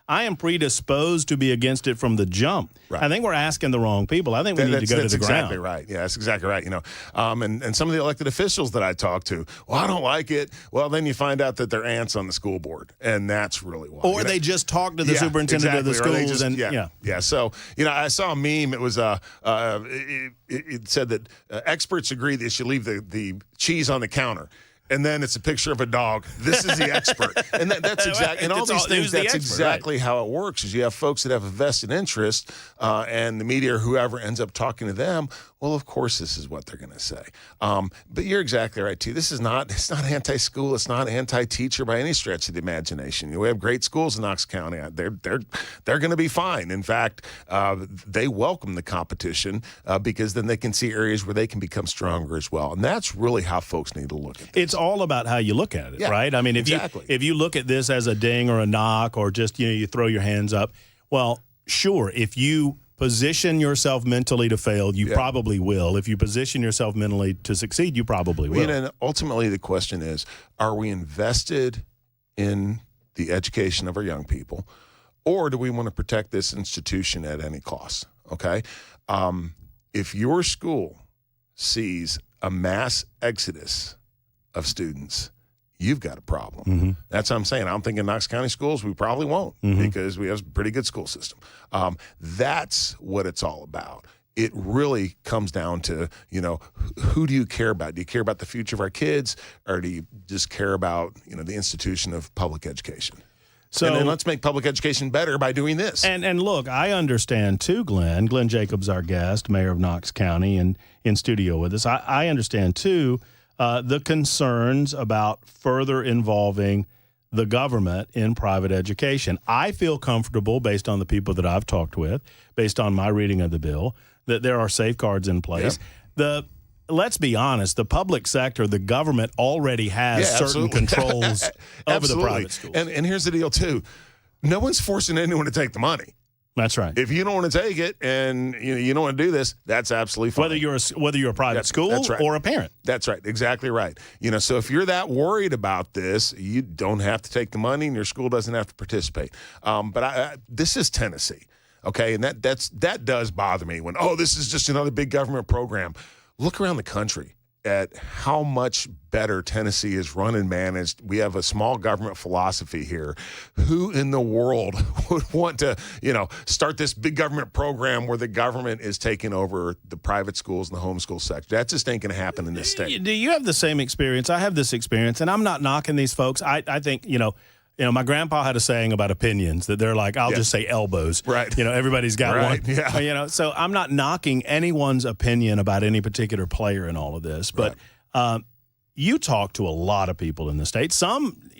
I am predisposed to be against it from the jump. Right. I think we're asking the wrong people. I think we need to go to That's the ground. exactly right. Yeah, that's exactly right. You know, and some of the elected officials that I talk to, well, I don't like it. Well, then you find out that they're ants on the school board, and that's really why. Or they just talk to the Yeah, superintendent of the exactly. Or they schools, just- and yeah. So I saw a meme. It was it said that experts agree that you should leave the cheese on the counter. And then it's a picture of a dog. This is the expert, and that's exactly. And all It's these all- things. who's the That's expert, exactly how it works. Is you have folks that have a vested interest, and the media or whoever ends up talking to them. Well, of course, this is what they're going to say. But you're exactly right too. It's not anti-school. It's not anti-teacher by any stretch of the imagination. You know, we have great schools in Knox County. They're going to be fine. In fact, they welcome the competition because then they can see areas where they can become stronger as well. And that's really how folks need to look at this. it's all about how you look at it, Yeah, right? I mean, exactly. if you look at this as a ding or a knock or just you throw your hands up, well, sure, if you position yourself mentally to fail, you probably will. If you position yourself mentally to succeed, you probably will. And ultimately, the question is, are we invested in the education of our young people, or do we want to protect this institution at any cost? Okay? If your school sees a mass exodus of students, you've got a problem. Mm-hmm. That's what I'm saying. I'm thinking Knox County schools, we probably won't because we have a pretty good school system. That's what it's all about. It really comes down to, who do you care about? Do you care about the future of our kids, or do you just care about, the institution of public education? So and then let's make public education better by doing this. And look, I understand too, Glenn. Glenn Jacobs, our guest, mayor of Knox County, and in studio with us. I understand too the concerns about further involving the government in private education. I feel comfortable, based on the people that I've talked with, based on my reading of the bill, that there are safeguards in place. Let's be honest, the public sector, the government already has certain absolutely. controls over the Absolutely. private schools. And here's the deal, too. No one's forcing anyone to take the money. That's right. If you don't want to take it and you don't want to do this, that's absolutely fine. Whether you're a private school that's right. or a parent. That's right. Exactly right. So if you're that worried about this, you don't have to take the money and your school doesn't have to participate. But this is Tennessee, okay? And that does bother me when, this is just another big government program. Look around the country at how much better Tennessee is run and managed. We have a small government philosophy here. Who in the world would want to, start this big government program where the government is taking over the private schools and the homeschool sector? That just ain't going to happen in this state. Do you have the same experience? I have this experience, and I'm not knocking these folks. I think, my grandpa had a saying about opinions that they're like, I'll just say elbows. Right. Everybody's got Right, one. yeah. So I'm not knocking anyone's opinion about any particular player in all of this. But you talk to a lot of people in the state. Some,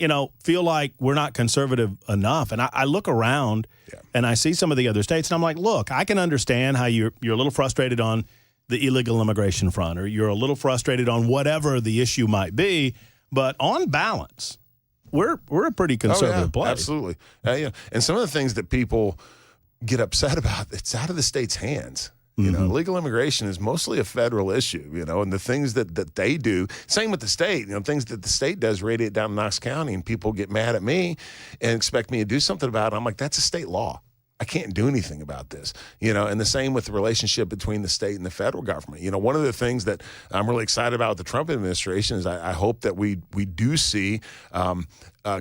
feel like we're not conservative enough. And I look around and I see some of the other states, and I'm like, look, I can understand how you're a little frustrated on the illegal immigration front, or you're a little frustrated on whatever the issue might be. But on balance, we're a pretty conservative place. Absolutely. And some of the things that people get upset about, it's out of the state's hands. Illegal immigration is mostly a federal issue, and the things that they do, same with the state, things that the state does radiate down in Knox County, and people get mad at me and expect me to do something about it. I'm like, that's a state law. I can't do anything about this, and the same with the relationship between the state and the federal government. One of the things that I'm really excited about with the Trump administration is I hope that we do see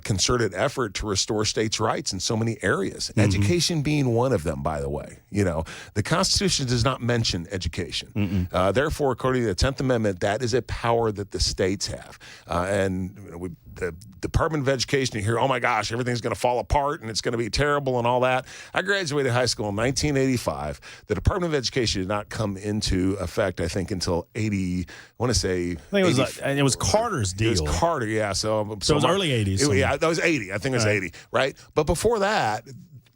concerted effort to restore states' rights in so many areas. Education being one of them, by the way. The Constitution does not mention education. Therefore, according to the 10th Amendment, that is a power that the states have. The Department of Education, you hear, oh my gosh, everything's going to fall apart and it's going to be terrible and all that. I graduated high school in 1985. The Department of Education did not come into effect, I think, until 80, I want to say. I think it was Carter's deal. It was Carter, yeah. So it was early 80s. Yeah, that was 80. I think it was 80, right? But before that,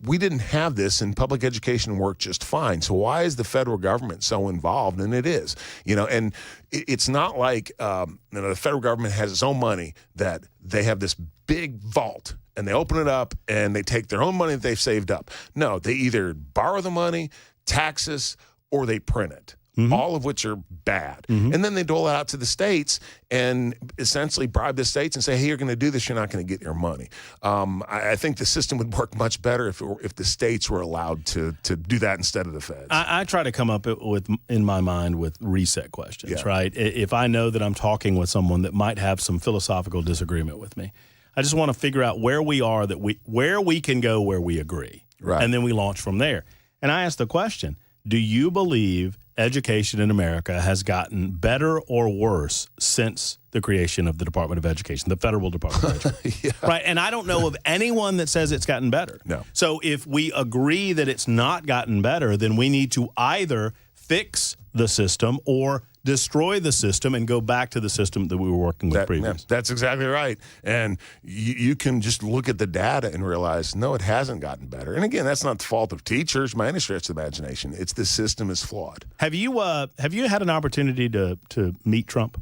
we didn't have this, and public education worked just fine. So why is the federal government so involved? And it is, and it's not like the federal government has its own money that they have this big vault and they open it up and they take their own money that they've saved up. No, they either borrow the money, taxes, or they print it. All of which are bad. And then they dole it out to the states and essentially bribe the states and say, hey, you're going to do this, you're not going to get your money. I think the system would work much better if the states were allowed to do that instead of the feds. I try to come up in my mind with reset questions, right? If I know that I'm talking with someone that might have some philosophical disagreement with me, I just want to figure out where we are, where we can go where we agree. Right. And then we launch from there. And I ask the question, do you believe education in America has gotten better or worse since the creation of the Department of Education, the federal Department of Education? Right. And I don't know of anyone that says it's gotten better. No. So if we agree that it's not gotten better, then we need to either fix the system or destroy the system and go back to the system that we were working with previously. That's exactly right. And you can just look at the data and realize, no, it hasn't gotten better. And again, that's not the fault of teachers by any stretch of the imagination. It's the system is flawed. Have you had an opportunity to meet Trump?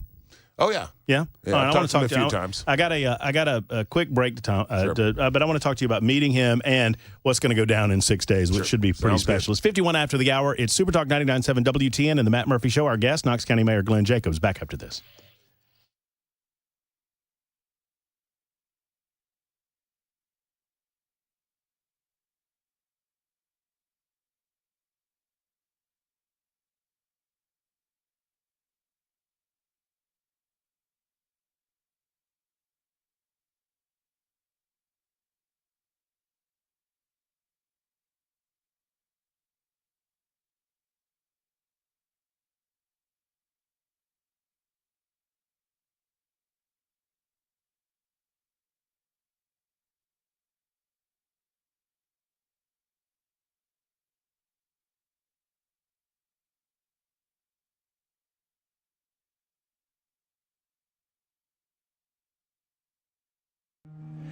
Oh, yeah. Yeah? All right, I've talked to him a few times. I got a quick break to time, Sure. but I want to talk to you about meeting him and what's going to go down in 6 days, which should be pretty Sounds special. good. It's 51 after the hour. It's Super Talk 99.7 WTN and the Matt Murphy Show. Our guest, Knox County Mayor Glenn Jacobs. Back after this.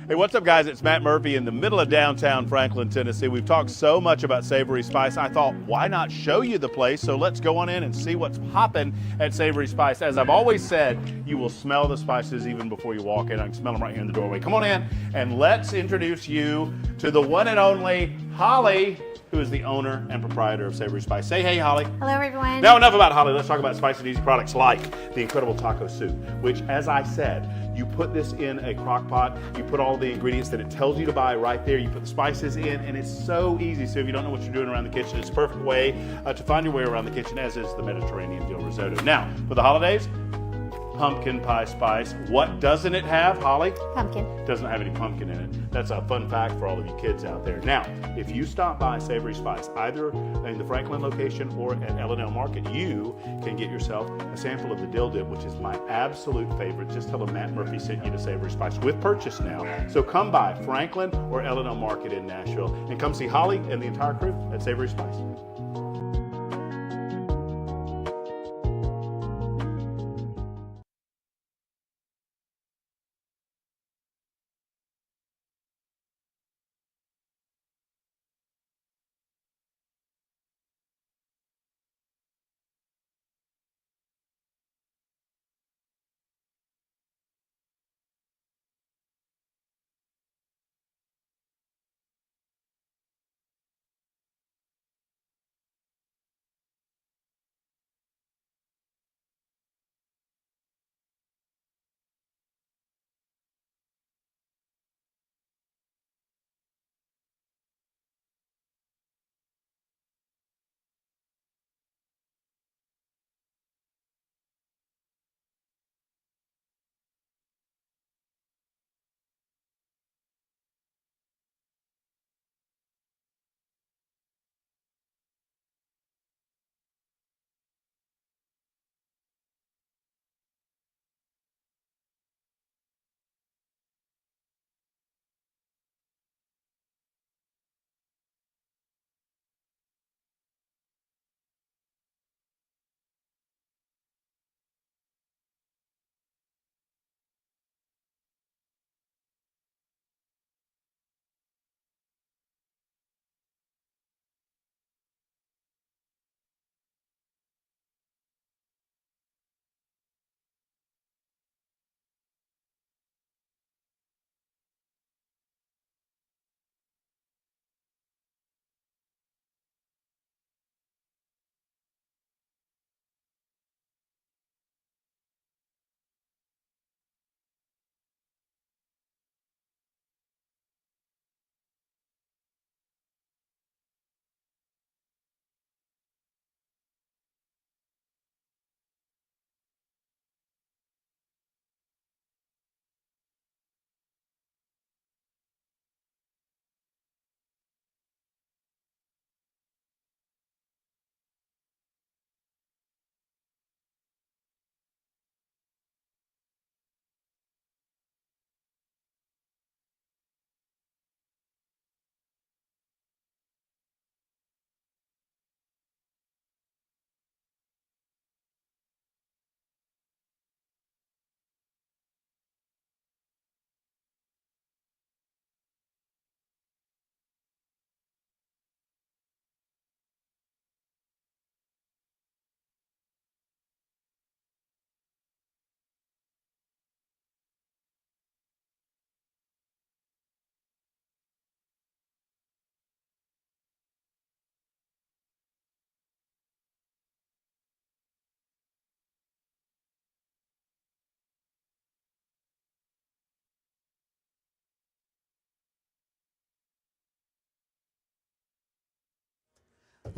Hey, what's up, guys? It's Matt Murphy in the middle of downtown Franklin, Tennessee. We've talked so much about Savory Spice. I thought, why not show you the place? So let's go on in and see what's popping at Savory Spice. As I've always said, you will smell the spices even before you walk in. I can smell them right here in the doorway. Come on in and let's introduce you to the one and only Holly, who is the owner and proprietor of Savory Spice. Say hey, Holly. Hello, everyone. Now, enough about Holly. Let's talk about spicy and easy products like the incredible taco soup, which, as I said, you put this in a crock pot, you put all the ingredients that it tells you to buy right there, you put the spices in, and it's so easy. So if you don't know what you're doing around the kitchen, it's a perfect way to find your way around the kitchen, as is the Mediterranean dill risotto. Now, for the holidays, pumpkin pie spice. What doesn't it have, Holly? Pumpkin. Doesn't have any pumpkin in it. That's a fun fact for all of you kids out there. Now, if you stop by Savory Spice, either in the Franklin location or at L&L Market, you can get yourself a sample of the dill dip, which is my absolute favorite. Just tell them Matt Murphy sent you to Savory Spice with purchase now. So come by Franklin or L&L Market in Nashville and come see Holly and the entire crew at Savory Spice.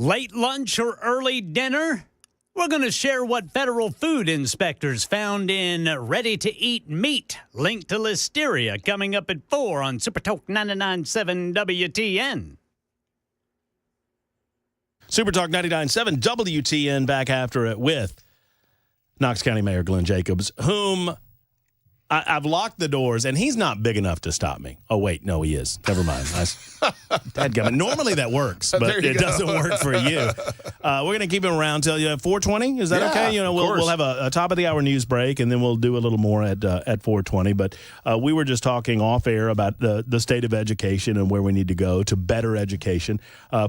Late lunch or early dinner? We're going to share what federal food inspectors found in ready-to-eat meat linked to listeria coming up at 4 on Super Talk 99.7 WTN. Super Talk 99.7 WTN back after it with Knox County Mayor Glenn Jacobs, whom I've locked the doors, and he's not big enough to stop me. Oh, wait, no, he is. Never mind. Dadgummit. Normally that works, but it doesn't work for you. We're going to keep him around till 4:20. Is that okay? You know, we'll have a top of the hour news break, and then we'll do a little more at 4:20. But we were just talking off air about the state of education and where we need to go to better education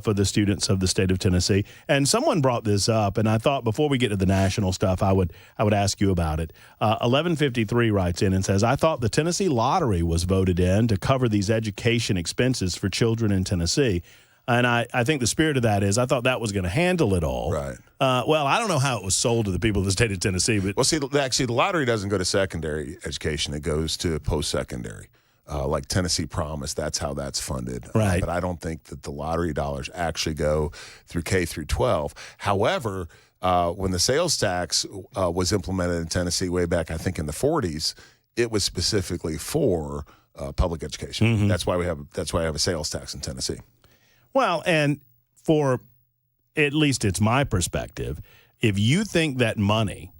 for the students of the state of Tennessee. And someone brought this up, and I thought before we get to the national stuff, I would ask you about it. 1153 writes in and says, I thought the Tennessee Lottery was voted in to cover these education expenses for children in Tennessee. And I think the spirit of that is I thought that was going to handle it all. Right. Well, I don't know how it was sold to the people of the state of Tennessee. But Well, see, actually, the lottery doesn't go to secondary education. It goes to post-secondary. Like Tennessee Promise, that's how that's funded. Right. But I don't think that the lottery dollars actually go through K through 12. However, when the sales tax was implemented in Tennessee way back, I think in the 40s, it was specifically for public education. Mm-hmm. That's why we have a sales tax in Tennessee. Well, and for at least it's my perspective, if you think that money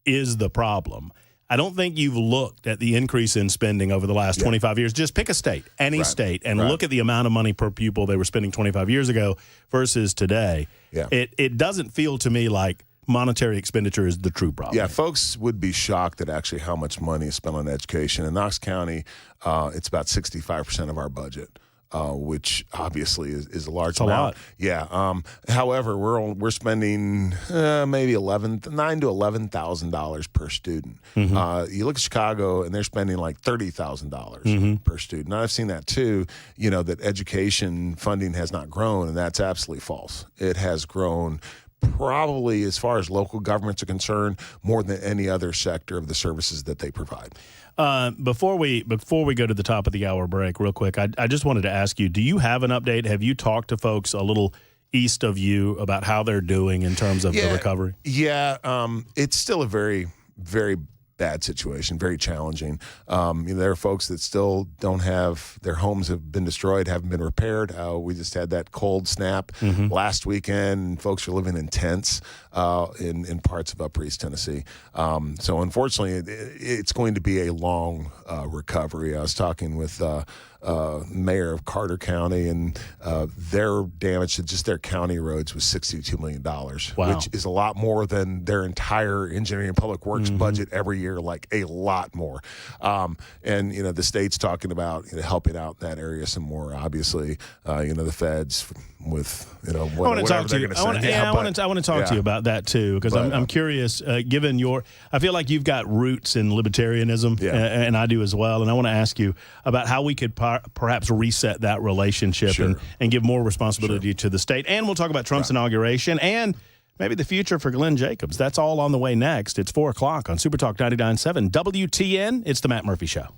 is the problem, I don't think you've looked at the increase in spending over the last 25 years. Just pick a state, any state, and look at the amount of money per pupil they were spending 25 years ago versus today. Yeah. It doesn't feel to me like monetary expenditure is the true problem. Yeah, folks would be shocked at actually how much money is spent on education. In Knox County, it's about 65% of our budget. Which obviously is a large amount. Lot. Yeah. However, we're spending maybe $9,000 to $11,000 per student. Mm-hmm. You look at Chicago, and they're spending like $30,000 per student. And I've seen that too. You know, that education funding has not grown, and that's absolutely false. It has grown. Probably, as far as local governments are concerned, more than any other sector of the services that they provide. Before we go to the top of the hour break, real quick, I just wanted to ask you: do you have an update? Have you talked to folks a little east of you about how they're doing in terms of the recovery? Yeah, it's still a very, very bad situation, very challenging. There are folks that still don't have their homes have been destroyed, haven't been repaired. We just had that cold snap last weekend, and folks are living in tents in parts of Upper East Tennessee. So unfortunately, it's going to be a long recovery. I was talking with mayor of Carter County, and their damage to just their county roads was $62 million, which is a lot more than their entire engineering and public works budget every year, like a lot more. And, the state's talking about helping out in that area some more, obviously, the feds with, I want to talk to you. I want to talk to you about that too, because I'm curious, given I feel like you've got roots in libertarianism, and I do as well. And I want to ask you about how we could perhaps reset that relationship and give more responsibility to the state. And we'll talk about Trump's inauguration and maybe the future for Glenn Jacobs. That's all on the way next. It's 4 o'clock on Super Talk 99.7 WTN. It's the Matt Murphy Show.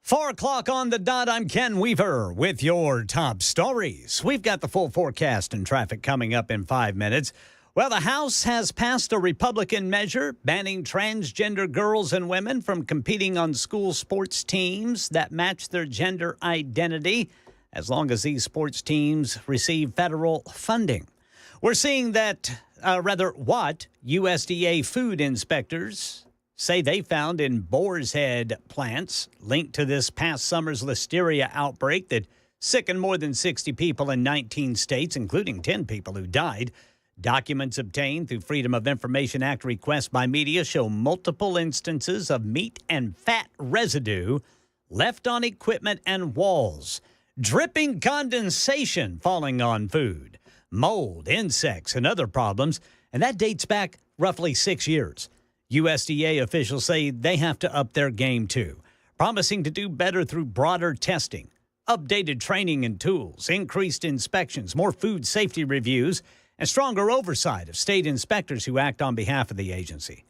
Four o'clock on the dot. I'm Ken Weaver with your top stories. We've got the full forecast and traffic coming up in 5 minutes. Well, the House has passed a Republican measure banning transgender girls and women from competing on school sports teams that match their gender identity, as long as these sports teams receive federal funding. We're seeing that, what USDA food inspectors say they found in Boar's Head plants linked to this past summer's listeria outbreak that sickened more than 60 people in 19 states, including 10 people who died. Documents obtained through Freedom of Information Act requests by media show multiple instances of meat and fat residue left on equipment and walls, dripping condensation falling on food, mold, insects, and other problems, and that dates back roughly 6 years. USDA officials say they have to up their game, too. promising to do better through broader testing, updated training and tools, increased inspections, more food safety reviews, and stronger oversight of state inspectors who act on behalf of the agency.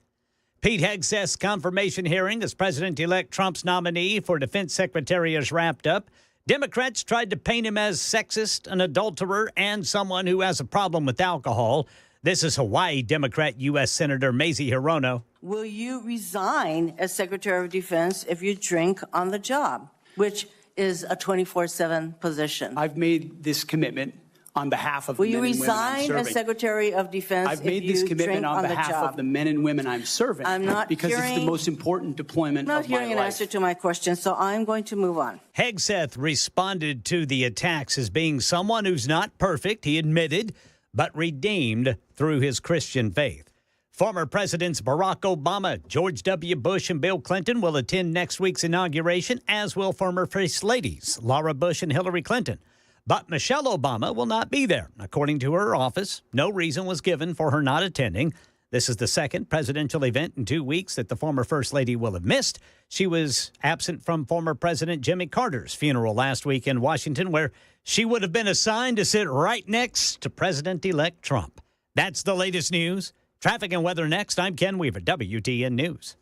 Pete Hegseth's confirmation hearing as President-elect Trump's nominee for Defense Secretary is wrapped up. Democrats tried to paint him as sexist, an adulterer, and someone who has a problem with alcohol. This is Hawaii Democrat U.S. Senator Mazie Hirono. Will you resign as Secretary of Defense if you drink on the job, which is a 24/7 position? I've made this commitment on behalf of Will the you men and women I'm resign serving. as Secretary of Defense I've if made this you commitment drink on the behalf job? of the men and women I'm serving. I'm not because it's the hearing- most important deployment I'm not of my hearing an life. answer to my question, so I'm going to move on. Hegseth responded to the attacks as being someone who's not perfect, he admitted, but redeemed through his Christian faith. Former Presidents Barack Obama, George W. Bush, and Bill Clinton will attend next week's inauguration, as will former First Ladies Laura Bush and Hillary Clinton. But Michelle Obama will not be there. According to her office, no reason was given for her not attending. This is the second presidential event in 2 weeks that the former First Lady will have missed. She was absent from former President Jimmy Carter's funeral last week in Washington, where she would have been assigned to sit right next to President-elect Trump. That's the latest news. Traffic and weather next. I'm Ken Weaver, WTN News.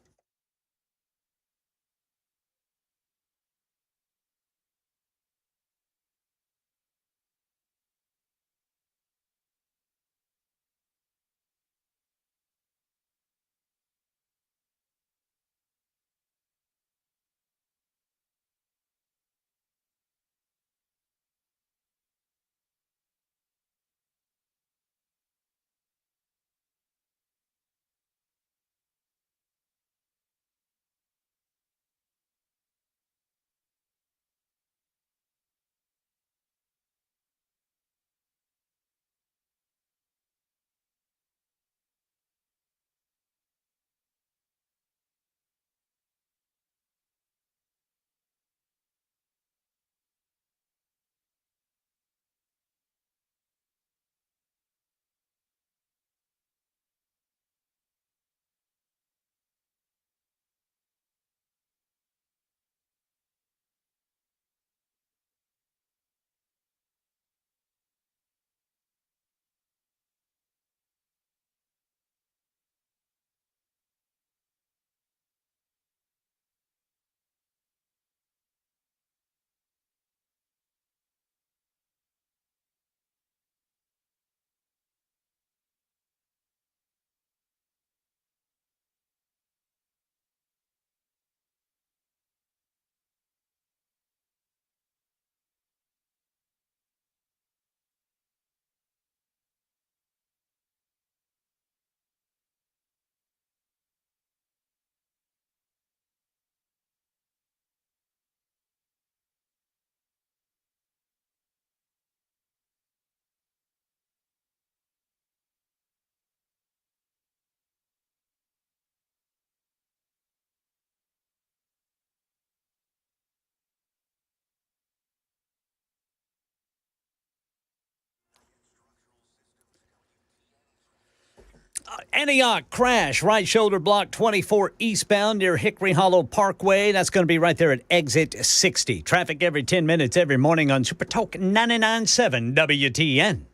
Antioch crash, right shoulder block 24 eastbound near Hickory Hollow Parkway. That's going to be right there at exit 60. Traffic every 10 minutes every morning on Super Talk 99.7 WTN.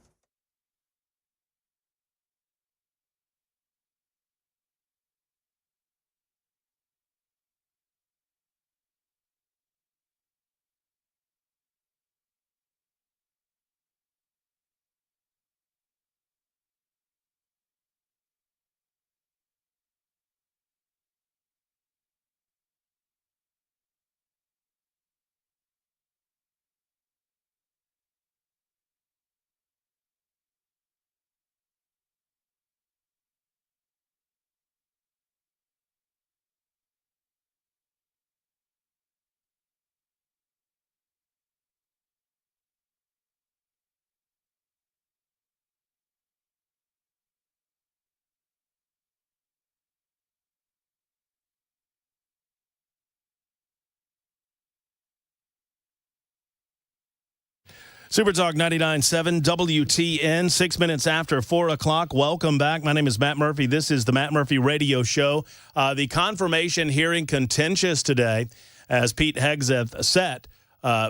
Super Talk 99.7 WTN, 6 minutes after 4 o'clock. Welcome back. My name is Matt Murphy. This is the Matt Murphy Radio Show. The confirmation hearing contentious today as Pete Hegseth sat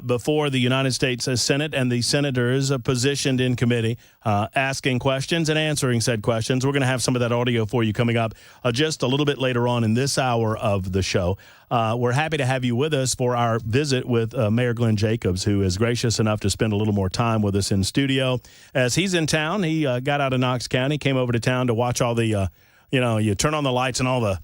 before the United States Senate and the senators positioned in committee, asking questions and answering said questions. We're going to have some of that audio for you coming up just a little bit later on in this hour of the show. We're happy to have you with us for our visit with Mayor Glenn Jacobs, who is gracious enough to spend a little more time with us in studio. As he's in town, he got out of Knox County, came over to town to watch all the, you turn on the lights and all the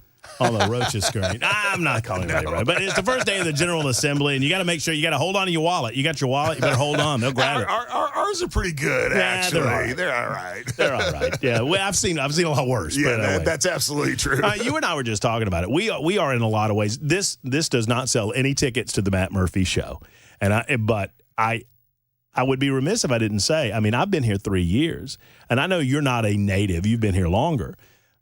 roaches scurrying. I'm not calling that right, but it's the first day of the General Assembly, and you got to make sure you got to hold on to your wallet. You got your wallet, you better hold on. They'll grab it. Ours are pretty good, actually. They're all right. They're all right. Yeah, well, I've seen a lot worse. Yeah, but anyway. that's absolutely true. You and I were just talking about it. We are in a lot of ways. This does not sell any tickets to the Matt Murphy show, but I would be remiss if I didn't say. I mean, I've been here 3 years, and I know you're not a native. You've been here longer,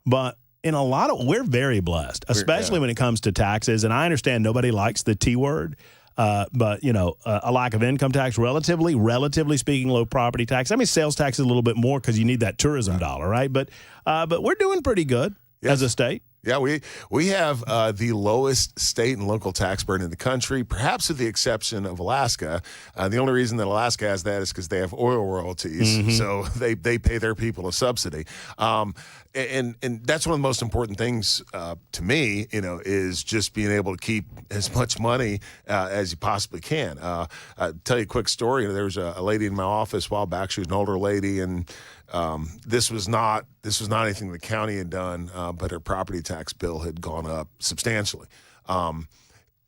but in a lot of, we're very blessed, especially when it comes to taxes. And I understand nobody likes the T word, but a lack of income tax, relatively speaking, low property tax. I mean, sales tax is a little bit more because you need that tourism dollar, right? But we're doing pretty good as a state. Yeah, we have the lowest state and local tax burden in the country, perhaps with the exception of Alaska. The only reason that Alaska has that is because they have oil royalties, so they pay their people a subsidy. And that's one of the most important things to me, is just being able to keep as much money as you possibly can. I'll tell you a quick story. There was a lady in my office a while back. She was an older lady, and this was not anything the county had done, but her property tax bill had gone up substantially.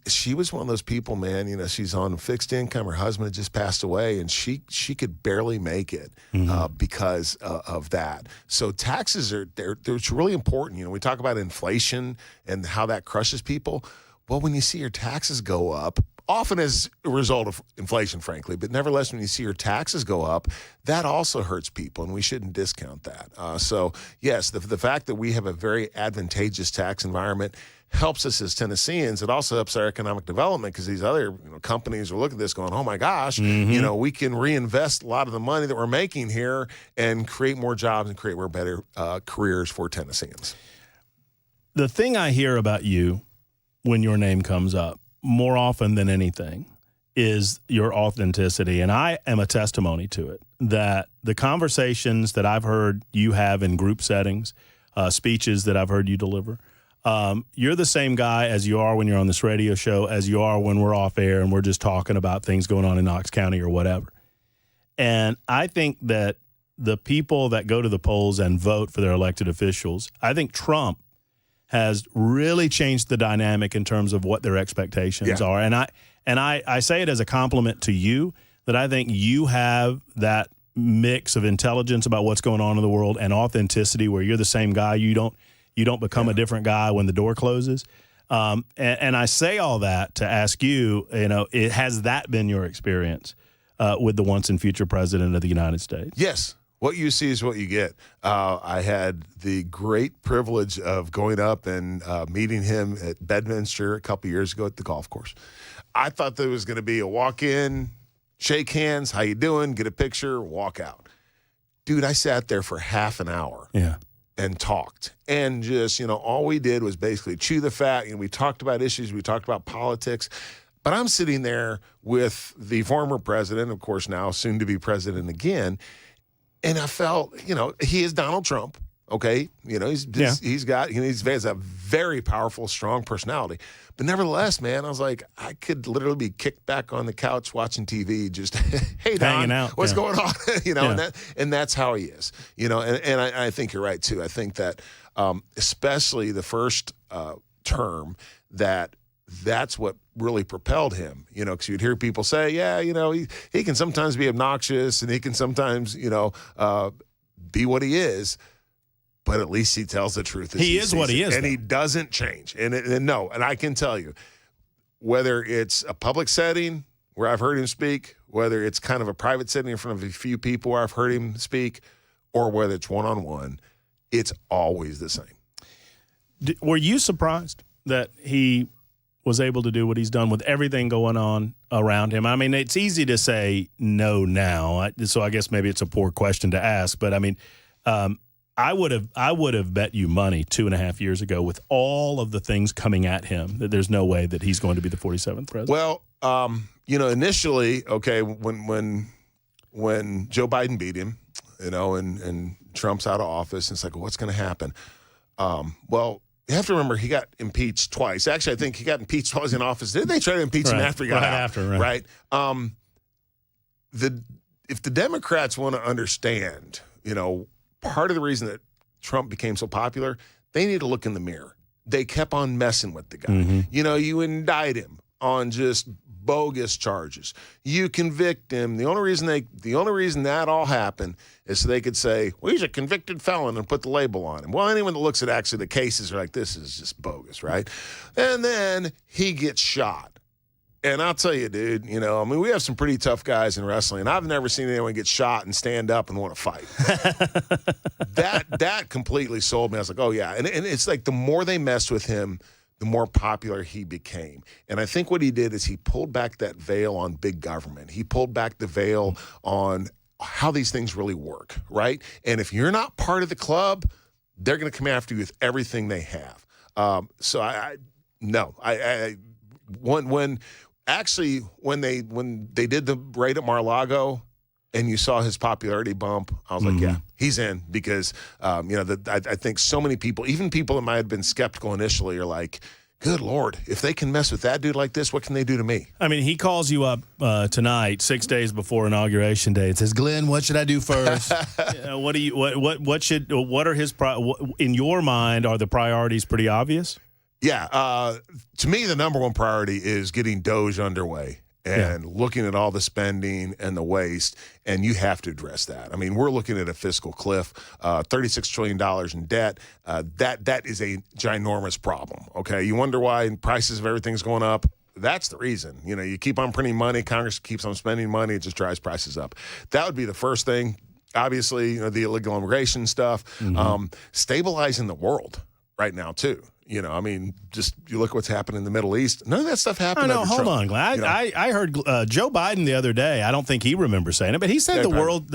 She was one of those people, man. She's on fixed income. Her husband had just passed away, and she could barely make it because of that. So taxes they're really important. We talk about inflation and how that crushes people. Well, when you see your taxes go up, often as a result of inflation, frankly, but nevertheless, when you see your taxes go up, that also hurts people, and we shouldn't discount that. So, yes, the fact that we have a very advantageous tax environment helps us as Tennesseans. It also helps our economic development because these other companies are looking at this going, oh, my gosh, we can reinvest a lot of the money that we're making here and create more jobs and create more better careers for Tennesseans. The thing I hear about you when your name comes up, more often than anything, is your authenticity. And I am a testimony to it, that the conversations that I've heard you have in group settings, speeches that I've heard you deliver, you're the same guy as you are when you're on this radio show, as you are when we're off air and we're just talking about things going on in Knox County or whatever. And I think that the people that go to the polls and vote for their elected officials, I think Trump has really changed the dynamic in terms of what their expectations are. And I say it as a compliment to you, that I think you have that mix of intelligence about what's going on in the world and authenticity, where you're the same guy. You don't become a different guy when the door closes. And I say all that to ask you, has that been your experience with the once and future president of the United States? Yes. What you see is what you get. I had the great privilege of going up and meeting him at Bedminster a couple years ago at the golf course. I thought there was going to be a walk-in, shake hands, how you doing, get a picture, walk out. Dude, I sat there for half an hour and talked. And just, all we did was basically chew the fat. We talked about issues. We talked about politics. But I'm sitting there with the former president, of course, now soon to be president again. And I felt, he is Donald Trump, okay? He has a very powerful, strong personality. But nevertheless, man, I was like, I could literally be kicked back on the couch watching TV, just, hey, Don, hanging out. What's going on? And that's how he is, and I think you're right, too. I think that especially the first term, that's what really propelled him, because you'd hear people say, he can sometimes be obnoxious and he can sometimes, be what he is, but at least he tells the truth. He is what he is. And he doesn't change. And I can tell you, whether it's a public setting where I've heard him speak, whether it's kind of a private setting in front of a few people where I've heard him speak, or whether it's one-on-one, it's always the same. Were you surprised that he was able to do what he's done with everything going on around him? I mean, it's easy to say no now, so I guess maybe it's a poor question to ask. But, I mean, I would have bet you money 2.5 years ago with all of the things coming at him that there's no way that he's going to be the 47th president. Well, initially, okay, when Joe Biden beat him, and Trump's out of office, and it's like, well, what's going to happen? Well, you have to remember he got impeached twice. Actually, I think he got impeached while he was in office. Didn't they try to impeach him after he got out? Right. If the Democrats want to understand, part of the reason that Trump became so popular, they need to look in the mirror. They kept on messing with the guy. Mm-hmm. You indict him on just bogus charges. You convict him. The only reason that all happened is so they could say, well, he's a convicted felon and put the label on him. Well, anyone that looks at actually the cases are like, this is just bogus, right? And then he gets shot. And I'll tell you, dude, we have some pretty tough guys in wrestling, and I've never seen anyone get shot and stand up and want to fight. that completely sold me. I was like, oh, yeah. And it's like the more they messed with him, the more popular he became. And I think what he did is he pulled back that veil on big government. He pulled back the veil on how these things really work, right? And if you're not part of the club, they're going to come after you with everything they have. When they did the raid at Mar-a-Lago and you saw his popularity bump, I was like, yeah, he's in, because I think so many people, even people that might have been skeptical initially, are like, good Lord, if they can mess with that dude like this, what can they do to me? I mean, he calls you up tonight, 6 days before Inauguration Day, and says, Glenn, what should I do first? What are his in your mind, are the priorities pretty obvious? Yeah. To me, the number one priority is getting DOGE underway and looking at all the spending and the waste, and you have to address that. I mean, we're looking at a fiscal cliff, $36 trillion in debt. That is a ginormous problem, okay? You wonder why prices of everything's going up. That's the reason. You keep on printing money, Congress keeps on spending money, it just drives prices up. That would be the first thing. Obviously, the illegal immigration stuff, stabilizing the world right now, too. Just you look at what's happening in the Middle East. None of that stuff happened. No, hold on, Glenn. I heard Joe Biden the other day. I don't think he remembers saying it, but he said the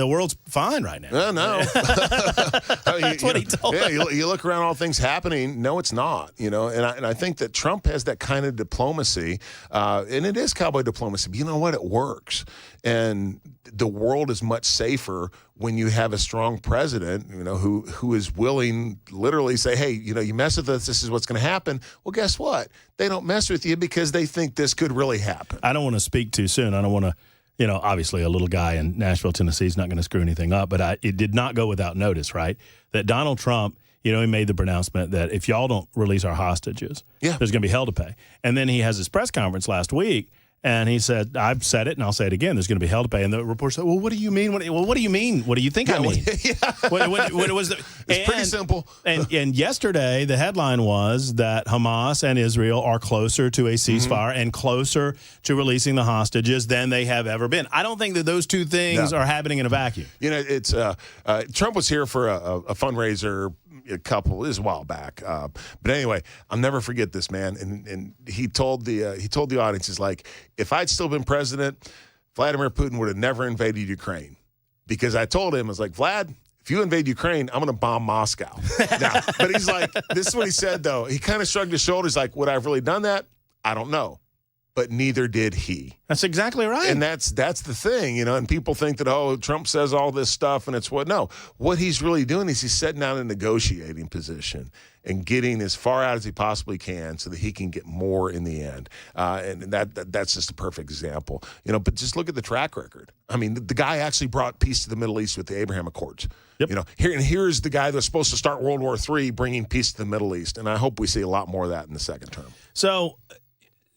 world's fine right now. No. That's what he told us. You look around, all things happening. No, it's not. And I think that Trump has that kind of diplomacy, and it is cowboy diplomacy. But you know what? It works, and the world is much safer when you have a strong president, who is willing, literally say, hey, you mess with us, this is what's going to happen. Well, guess what? They don't mess with you because they think this could really happen. I don't want to speak too soon. I don't want to, obviously a little guy in Nashville, Tennessee is not going to screw anything up, but it did not go without notice, right? That Donald Trump, he made the pronouncement that if y'all don't release our hostages, there's going to be hell to pay. And then he has his press conference last week, and he said, I've said it, and I'll say it again, there's going to be hell to pay. And the reporter said, well, what do you mean? What do you mean? What do you think I mean? What was it's pretty simple. And yesterday, the headline was that Hamas and Israel are closer to a ceasefire and closer to releasing the hostages than they have ever been. I don't think that those two things are happening in a vacuum. It's Trump was here for a fundraiser a while back. But anyway, I'll never forget this, man. And he told the audience, he's like, if I'd still been president, Vladimir Putin would have never invaded Ukraine. Because I told him, I was like, Vlad, if you invade Ukraine, I'm going to bomb Moscow. Now, but he's like, this is what he said, though. He kind of shrugged his shoulders like, would I have really done that? I don't know. But neither did he. That's exactly right. And that's the thing, and people think that, Trump says all this stuff and it's what he's really doing is he's sitting down in a negotiating position and getting as far out as he possibly can so that he can get more in the end. And that's just a perfect example. But just look at the track record. I mean, the guy actually brought peace to the Middle East with the Abraham Accords. Yep. Here's the guy that's supposed to start World War III bringing peace to the Middle East. And I hope we see a lot more of that in the second term. So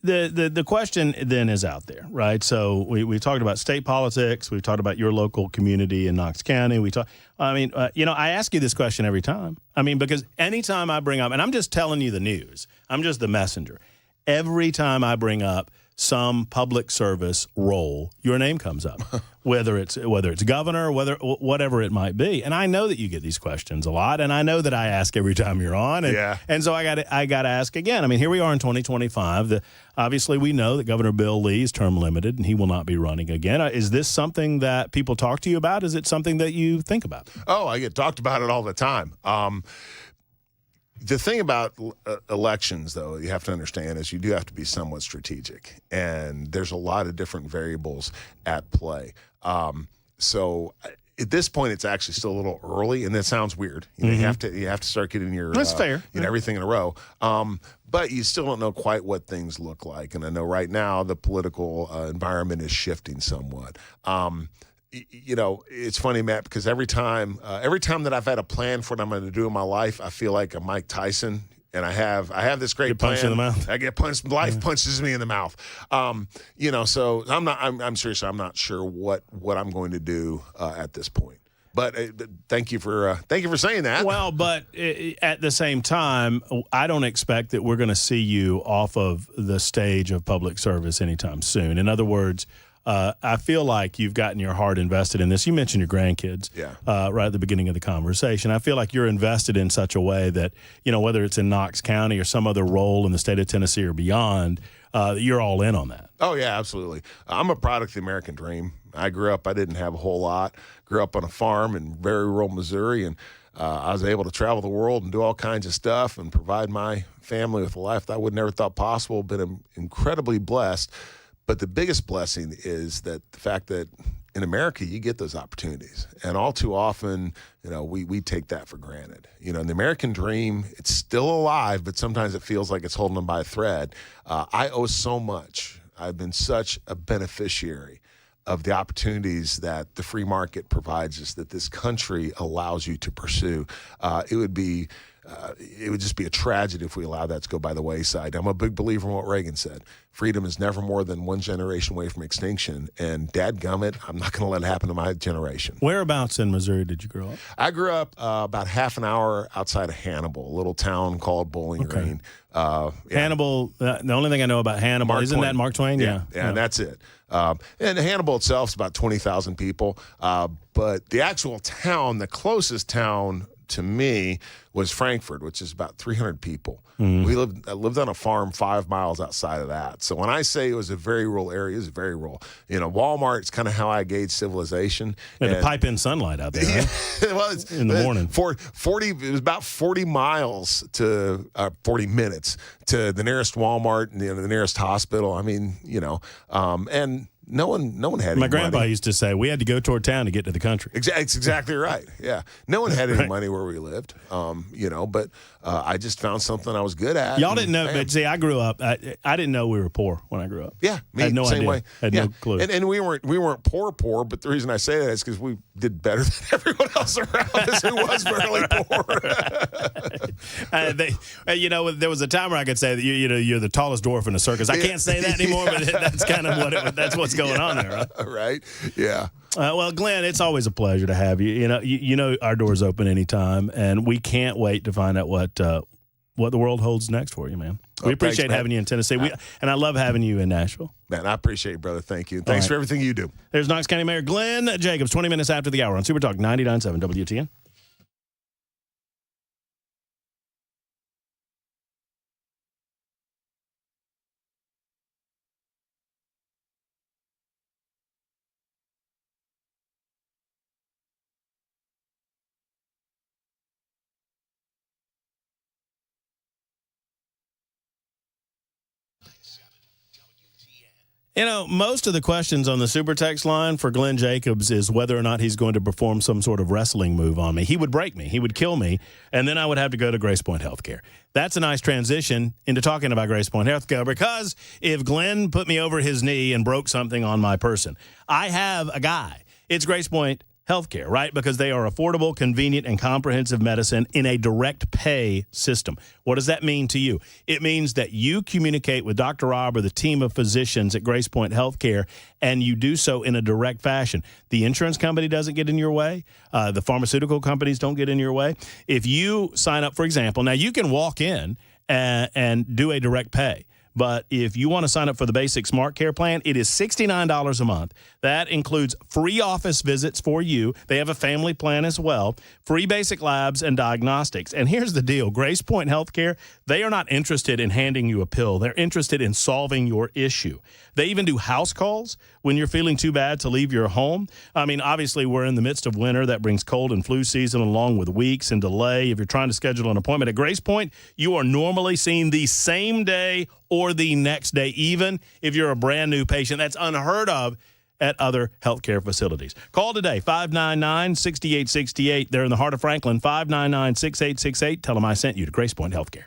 the question then is out there, right? So we talked about state politics. We've talked about your local community in Knox County. I ask you this question every time. I mean, because anytime I bring up, and I'm just telling you the news, I'm just the messenger. Every time I bring up some public service role, your name comes up, whether it's governor, whatever it might be. And I know that you get these questions a lot, and I know that I ask every time you're on. And so I got to ask again. I mean, here we are in 2025. Obviously, we know that Governor Bill Lee is term limited, and he will not be running again. Is this something that people talk to you about? Is it something that you think about? Oh, I get talked about it all the time. The thing about elections, though, you have to understand is you do have to be somewhat strategic, and there's a lot of different variables at play. So at this point, it's actually still a little early, and that sounds weird. You know, you have to start getting your That's fair. Everything in a row. But you still don't know quite what things look like, and I know right now the political environment is shifting somewhat. You know, it's funny, Matt, because every time that I've had a plan for what I'm going to do in my life, I feel like I'm Mike Tyson, and I have this great plan. Punched in the mouth. I get punched. Life punches me in the mouth. You know, so I'm serious. I'm not sure what I'm going to do at this point. But thank you for saying that. Well, but at the same time, I don't expect that we're going to see you off of the stage of public service anytime soon. In other words, I feel like you've gotten your heart invested in this. You mentioned your grandkids right at the beginning of the conversation. I feel like you're invested in such a way that, you know, whether it's in Knox County or some other role in the state of Tennessee or beyond, you're all in on that. Oh, yeah, absolutely. I'm a product of the American dream. I didn't have a whole lot. Grew up on a farm in very rural Missouri, and I was able to travel the world and do all kinds of stuff and provide my family with a life that I would never thought possible. Been incredibly blessed. But the biggest blessing is that the fact that in America, you get those opportunities. And all too often, you know, we take that for granted. You know, in the American dream, it's still alive, but sometimes it feels like it's holding them by a thread. I owe so much. I've been such a beneficiary of the opportunities that the free market provides us, that this country allows you to pursue. It would just be a tragedy if we allow that to go by the wayside. I'm a big believer in what Reagan said. Freedom is never more than one generation away from extinction. And dadgummit, I'm not going to let it happen to my generation. Whereabouts in Missouri did you grow up? I grew up about half an hour outside of Hannibal, a little town called Bowling Green. Hannibal, the only thing I know about Hannibal, isn't that Mark Twain? Yeah, and that's it. And Hannibal itself is about 20,000 people. But the actual town, the closest town to me was Frankfort, which is about 300 people. I lived on a farm 5 miles outside of that. So when I say it was a very rural area, it's very rural. You know, Walmart's kind of how I gauge civilization. And to pipe in sunlight out there, right? Well, it's in the morning. It was about 40 miles to 40 minutes to the nearest Walmart and the nearest hospital. I mean, you know, and no one had any My grandpa money. used to say, we had to go toward town to get to the country. It's exactly right. Yeah. No one had any money where we lived, you know, but I just found something I was good at. Y'all didn't know, but see, I grew up, I didn't know we were poor when I grew up. Yeah, me, I had no same idea. way. I had no clue. And we weren't poor, but the reason I say that is because we did better than everyone else around us who was fairly poor. You know, there was a time where I could say that you're the tallest dwarf in the circus. I can't say that anymore, but that's kind of that's what's going on there, right? Right? Yeah. Well, Glenn, it's always a pleasure to have you. You know, our door's open anytime, and we can't wait to find out what the world holds next for you, man. We appreciate having you in Tennessee, and I love having you in Nashville. Man, I appreciate it, brother. Thank you. Thanks for everything you do. There's Knox County Mayor Glenn Jacobs, 20 minutes after the hour on Super Talk 99.7 WTN. You know, most of the questions on the Super Text line for Glenn Jacobs is whether or not he's going to perform some sort of wrestling move on me. He would break me. He would kill me, and then I would have to go to Grace Point Healthcare. That's a nice transition into talking about Grace Point Healthcare, because if Glenn put me over his knee and broke something on my person, I have a guy. It's Grace Point Healthcare, right? Because they are affordable, convenient, and comprehensive medicine in a direct pay system. What does that mean to you? It means that you communicate with Dr. Rob or the team of physicians at Grace Point Healthcare, and you do so in a direct fashion. The insurance company doesn't get in your way. The pharmaceutical companies don't get in your way. If you sign up, for example, now you can walk in and do a direct pay. But if you want to sign up for the basic Smart Care plan, it is $69 a month. That includes free office visits for you. They have a family plan as well, free basic labs and diagnostics. And here's the deal. Grace Point Healthcare, they are not interested in handing you a pill. They're interested in solving your issue. They even do house calls when you're feeling too bad to leave your home. I mean, obviously, we're in the midst of winter. That brings cold and flu season along with weeks and delay. If you're trying to schedule an appointment at Grace Point, you are normally seen the same day or the next day, even if you're a brand new patient. That's unheard of at other healthcare facilities. Call today, 599-6868. They're in the heart of Franklin, 599-6868. Tell them I sent you to Grace Point Healthcare.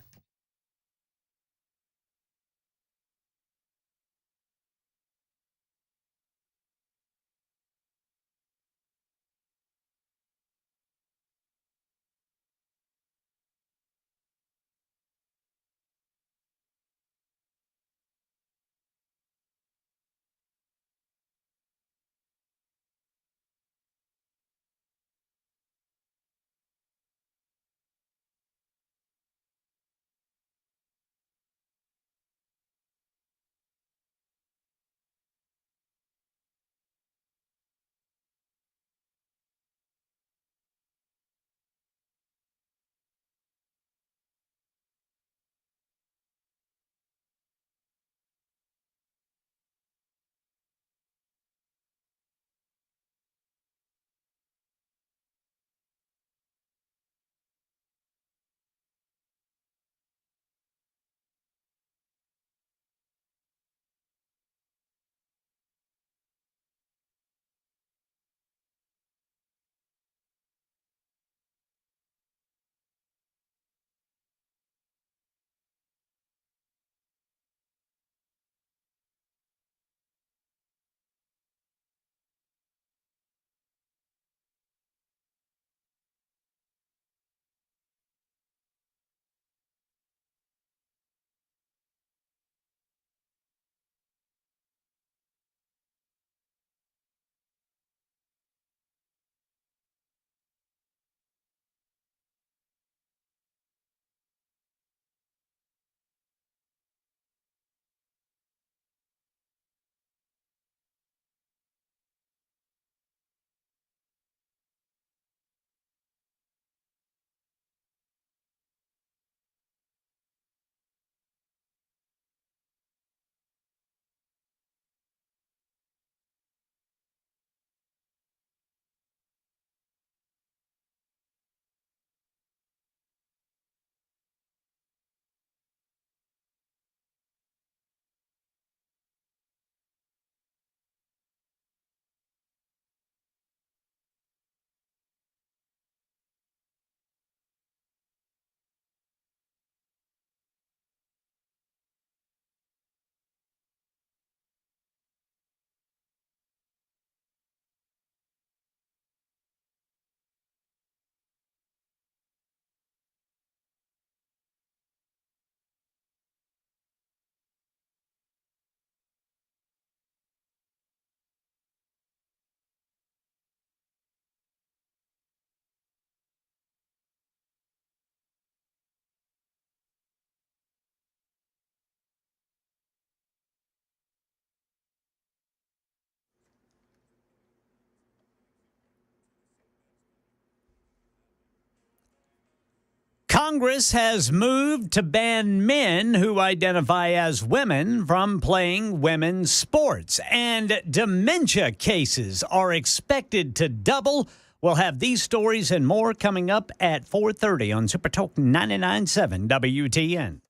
Congress has moved to ban men who identify as women from playing women's sports, and dementia cases are expected to double. We'll have these stories and more coming up at 4:30 on Super Talk 99.7 WTN.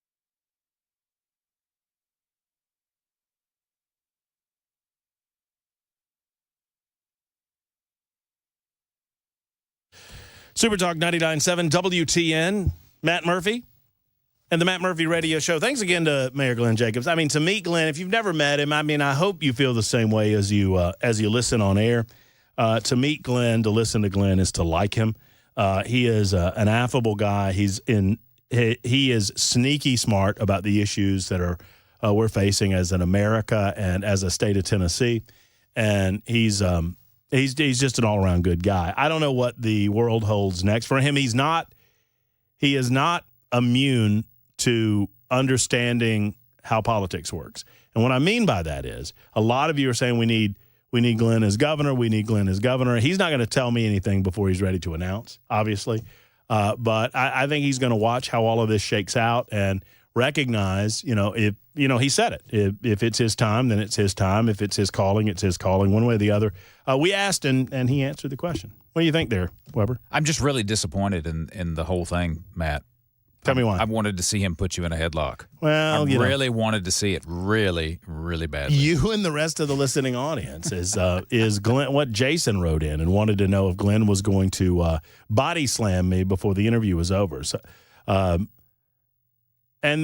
Super Talk 99.7 WTN, Matt Murphy, and the Matt Murphy Radio Show. Thanks again to Mayor Glenn Jacobs. I mean, to meet Glenn, if you've never met him, I mean, I hope you feel the same way as you listen on air. To meet Glenn, to listen to Glenn, is to like him. He is an affable guy. He is sneaky smart about the issues that are we're facing as an America and as a state of Tennessee, and he's just an all-around good guy. I don't know what the world holds next for him. He is not immune to understanding how politics works. And what I mean by that is a lot of you are saying we need Glenn as governor. We need Glenn as governor. He's not going to tell me anything before he's ready to announce, obviously. But I think he's going to watch how all of this shakes out and recognize, if he said it. If it's his time, then it's his time. If it's his calling, it's his calling, one way or the other. We asked, and he answered the question. What do you think there, Weber? I'm just really disappointed in the whole thing, Matt. Tell me why. I wanted to see him put you in a headlock. Well, I really wanted to see it really, really badly. You and the rest of the listening audience is Glenn. What Jason wrote in and wanted to know if Glenn was going to body slam me before the interview was over. So, and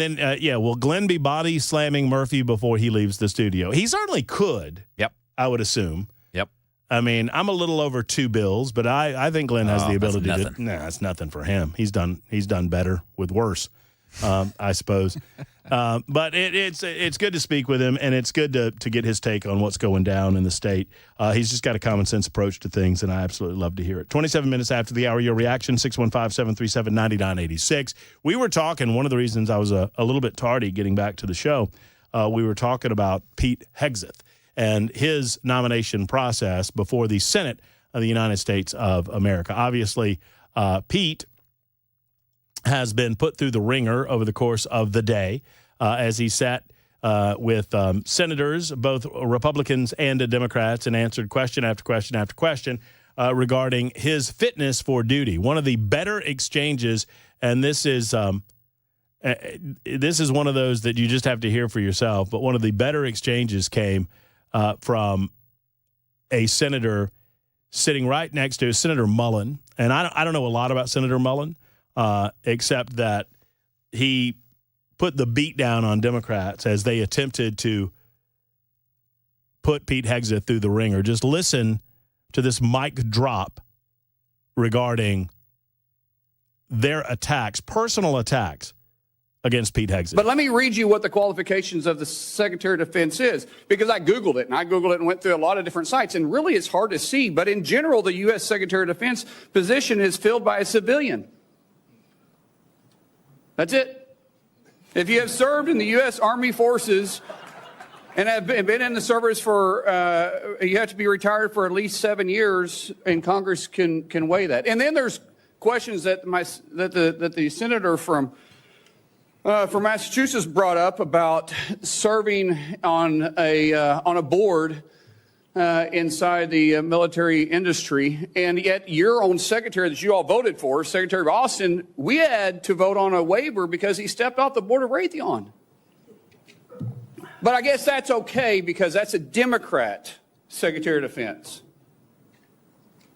then, will Glenn be body slamming Murphy before he leaves the studio? He certainly could. Yep. I would assume. Yep. I mean, I'm a little over $2 bills, but I think Glenn has the ability to. Nah, it's nothing for him. He's done better with worse, I suppose. But it's good to speak with him, and it's good to get his take on what's going down in the state. He's just got a common sense approach to things, and I absolutely love to hear it. 27 minutes after the hour, your reaction, 615-737-9986. We were talking, one of the reasons I was a little bit tardy getting back to the show, we were talking about Pete Hegseth and his nomination process before the Senate of the United States of America. Obviously, Pete has been put through the ringer over the course of the day as he sat with senators, both Republicans and Democrats, and answered question after question after question regarding his fitness for duty. One of the better exchanges, and this is one of those that you just have to hear for yourself, but one of the better exchanges came from a senator sitting right next to Senator Mullen. And I don't know a lot about Senator Mullen, except that he put the beat down on Democrats as they attempted to put Pete Hegseth through the ringer. Just listen to this mic drop regarding their attacks, personal attacks, against Pete Hegseth. But let me read you what the qualifications of the Secretary of Defense is, because I Googled it, and went through a lot of different sites, and really it's hard to see. But in general, the U.S. Secretary of Defense position is filled by a civilian. That's it. If you have served in the U.S. Army Forces and have been in the service for, you have to be retired for at least 7 years, and Congress can weigh that. And then there's questions that the senator from Massachusetts brought up about serving on a board inside the military industry, and yet your own secretary that you all voted for, Secretary of Austin, we had to vote on a waiver because he stepped off the board of Raytheon. But I guess that's okay because that's a Democrat Secretary of Defense.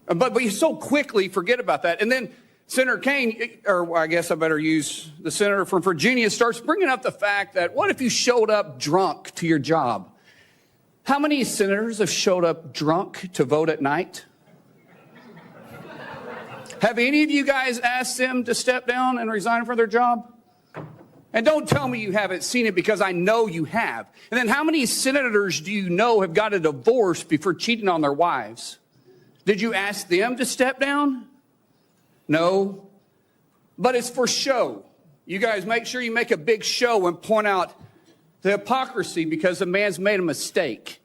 But you so quickly forget about that, and then Senator Kaine, or I guess I better use the senator from Virginia, starts bringing up the fact that what if you showed up drunk to your job? How many senators have showed up drunk to vote at night? Have any of you guys asked them to step down and resign from their job? And don't tell me you haven't seen it, because I know you have. And then how many senators do you know have got a divorce before cheating on their wives? Did you ask them to step down? No, but it's for show. You guys make sure you make a big show and point out the hypocrisy because the man's made a mistake.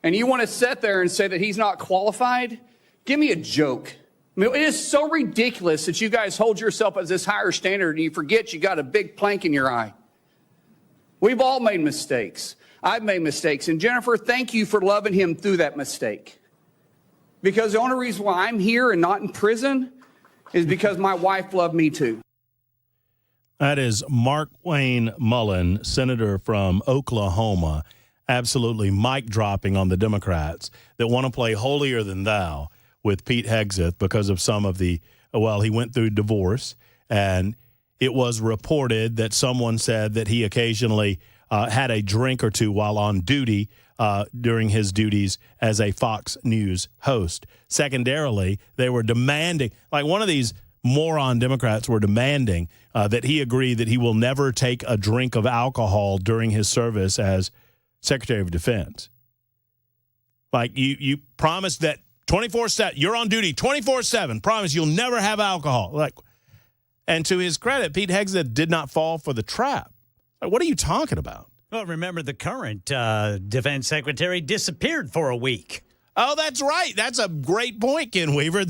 And you want to sit there and say that he's not qualified? Give me a joke. I mean, it is so ridiculous that you guys hold yourself as this higher standard and you forget you got a big plank in your eye. We've all made mistakes. I've made mistakes. And Jennifer, thank you for loving him through that mistake. Because the only reason why I'm here and not in prison is because my wife loved me too. That is Markwayne Mullen, senator from Oklahoma, absolutely mic dropping on the Democrats that want to play holier than thou with Pete Hegseth because of some of the, well, he went through divorce, and it was reported that someone said that he occasionally had a drink or two while on duty during his duties as a Fox News host. Secondarily, they were demanding, like one of these moron Democrats were demanding that he agree that he will never take a drink of alcohol during his service as Secretary of Defense. Like you promised that 24/7, you're on duty 24/7, promise you'll never have alcohol. And to his credit, Pete Hegseth did not fall for the trap. What are you talking about? Well, remember the current defense secretary disappeared for a week. Oh, that's right. That's a great point, Ken Weaver.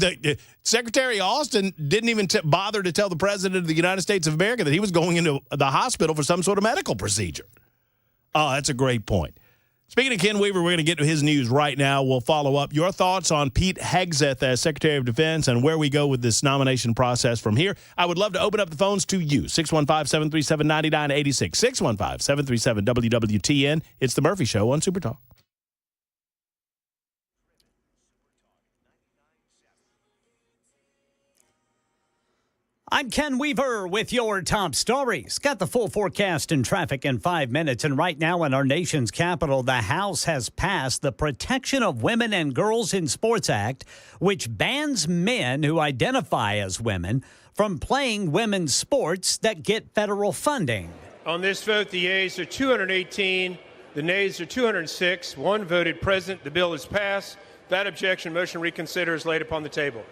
Secretary Austin didn't even bother to tell the President of the United States of America that he was going into the hospital for some sort of medical procedure. Oh, that's a great point. Speaking of Ken Weaver, we're going to get to his news right now. We'll follow up. Your thoughts on Pete Hegseth as Secretary of Defense and where we go with this nomination process from here. I would love to open up the phones to you. 615-737-9986. 615-737-WWTN. It's The Murphy Show on Super Talk. I'm Ken Weaver with your top stories. Got the full forecast and traffic in 5 minutes. And right now in our nation's capital, the House has passed the Protection of Women and Girls in Sports Act, which bans men who identify as women from playing women's sports that get federal funding. On this vote, the yeas are 218, the nays are 206. One voted present. The bill is passed. Without objection, motion reconsider is laid upon the table.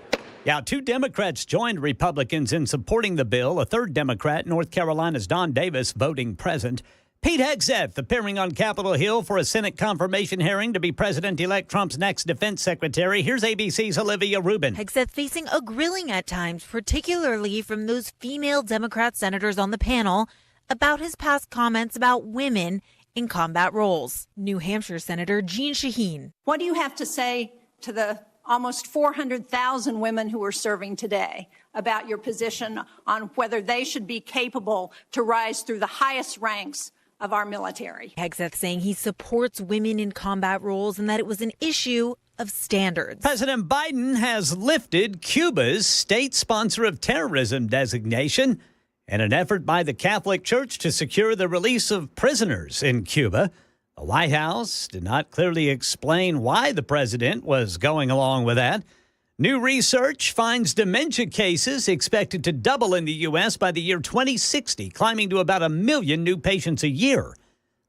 Now, 2 Democrats joined Republicans in supporting the bill. A third Democrat, North Carolina's Don Davis, voting present. Pete Hegseth appearing on Capitol Hill for a Senate confirmation hearing to be President-elect Trump's next defense secretary. Here's ABC's Olivia Rubin. Hegseth facing a grilling at times, particularly from those female Democrat senators on the panel, about his past comments about women in combat roles. New Hampshire Senator Jeanne Shaheen. What do you have to say to the almost 400,000 women who are serving today about your position on whether they should be capable to rise through the highest ranks of our military? Hegseth saying he supports women in combat roles and that it was an issue of standards. President Biden has lifted Cuba's state sponsor of terrorism designation in an effort by the Catholic Church to secure the release of prisoners in Cuba. The White House did not clearly explain why the president was going along with that. New research finds dementia cases expected to double in the U.S. by the year 2060, climbing to about 1 million new patients a year.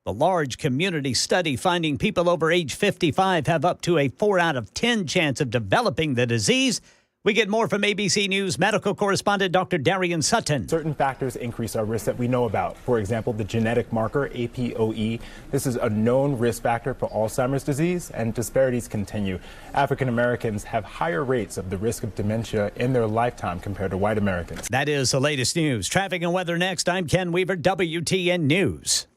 The large community study finding people over age 55 have up to a 4 out of 10 chance of developing the disease. We get more from ABC News medical correspondent Dr. Darian Sutton. Certain factors increase our risk that we know about. For example, the genetic marker APOE. This is a known risk factor for Alzheimer's disease, and disparities continue. African Americans have higher rates of the risk of dementia in their lifetime compared to white Americans. That is the latest news. Traffic and weather next. I'm Ken Weaver, WTN News.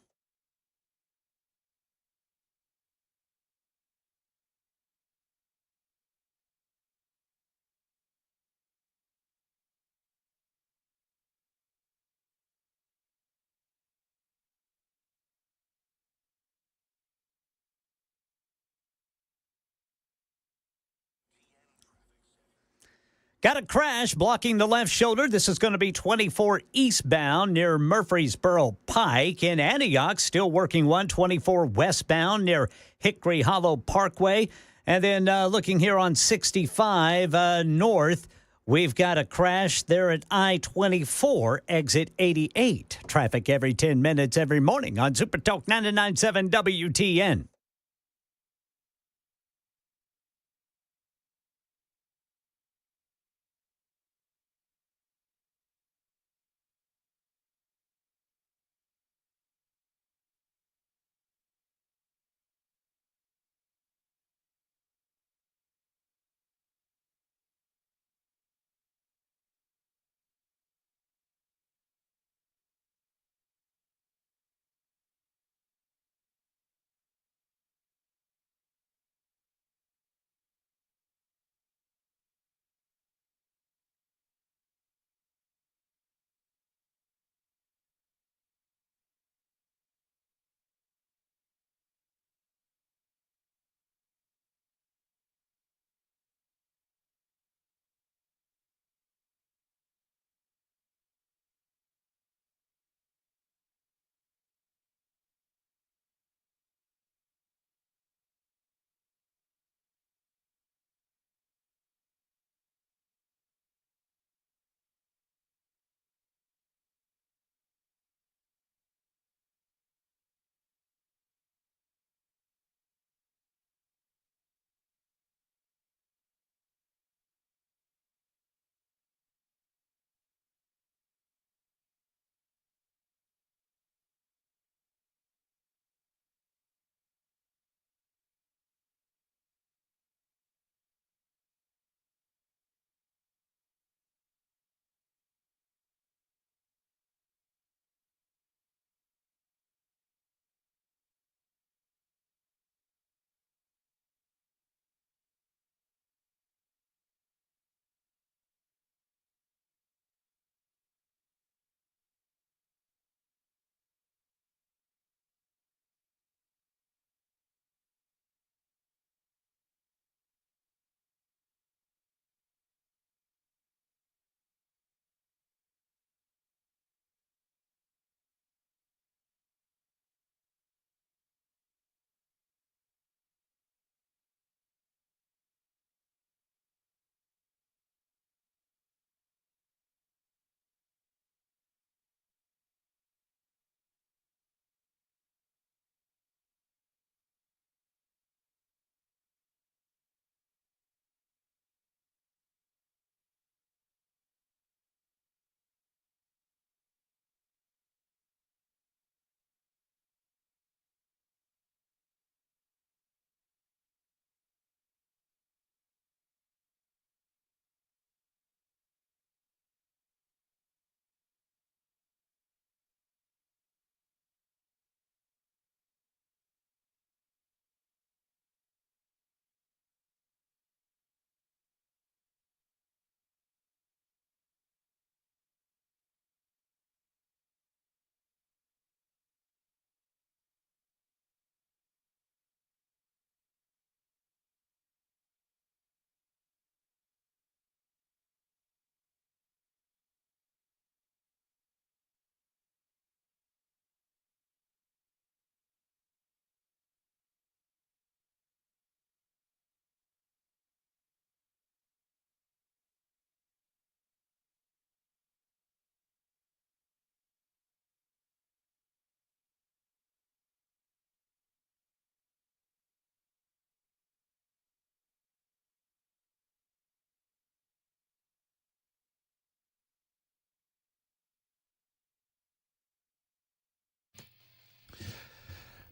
Got a crash blocking the left shoulder. This is going to be 24 eastbound near Murfreesboro Pike. In Antioch, still working 124 westbound near Hickory Hollow Parkway. And then looking here on 65 north, we've got a crash there at I-24, exit 88. Traffic every 10 minutes every morning on Super Talk 99.7 WTN.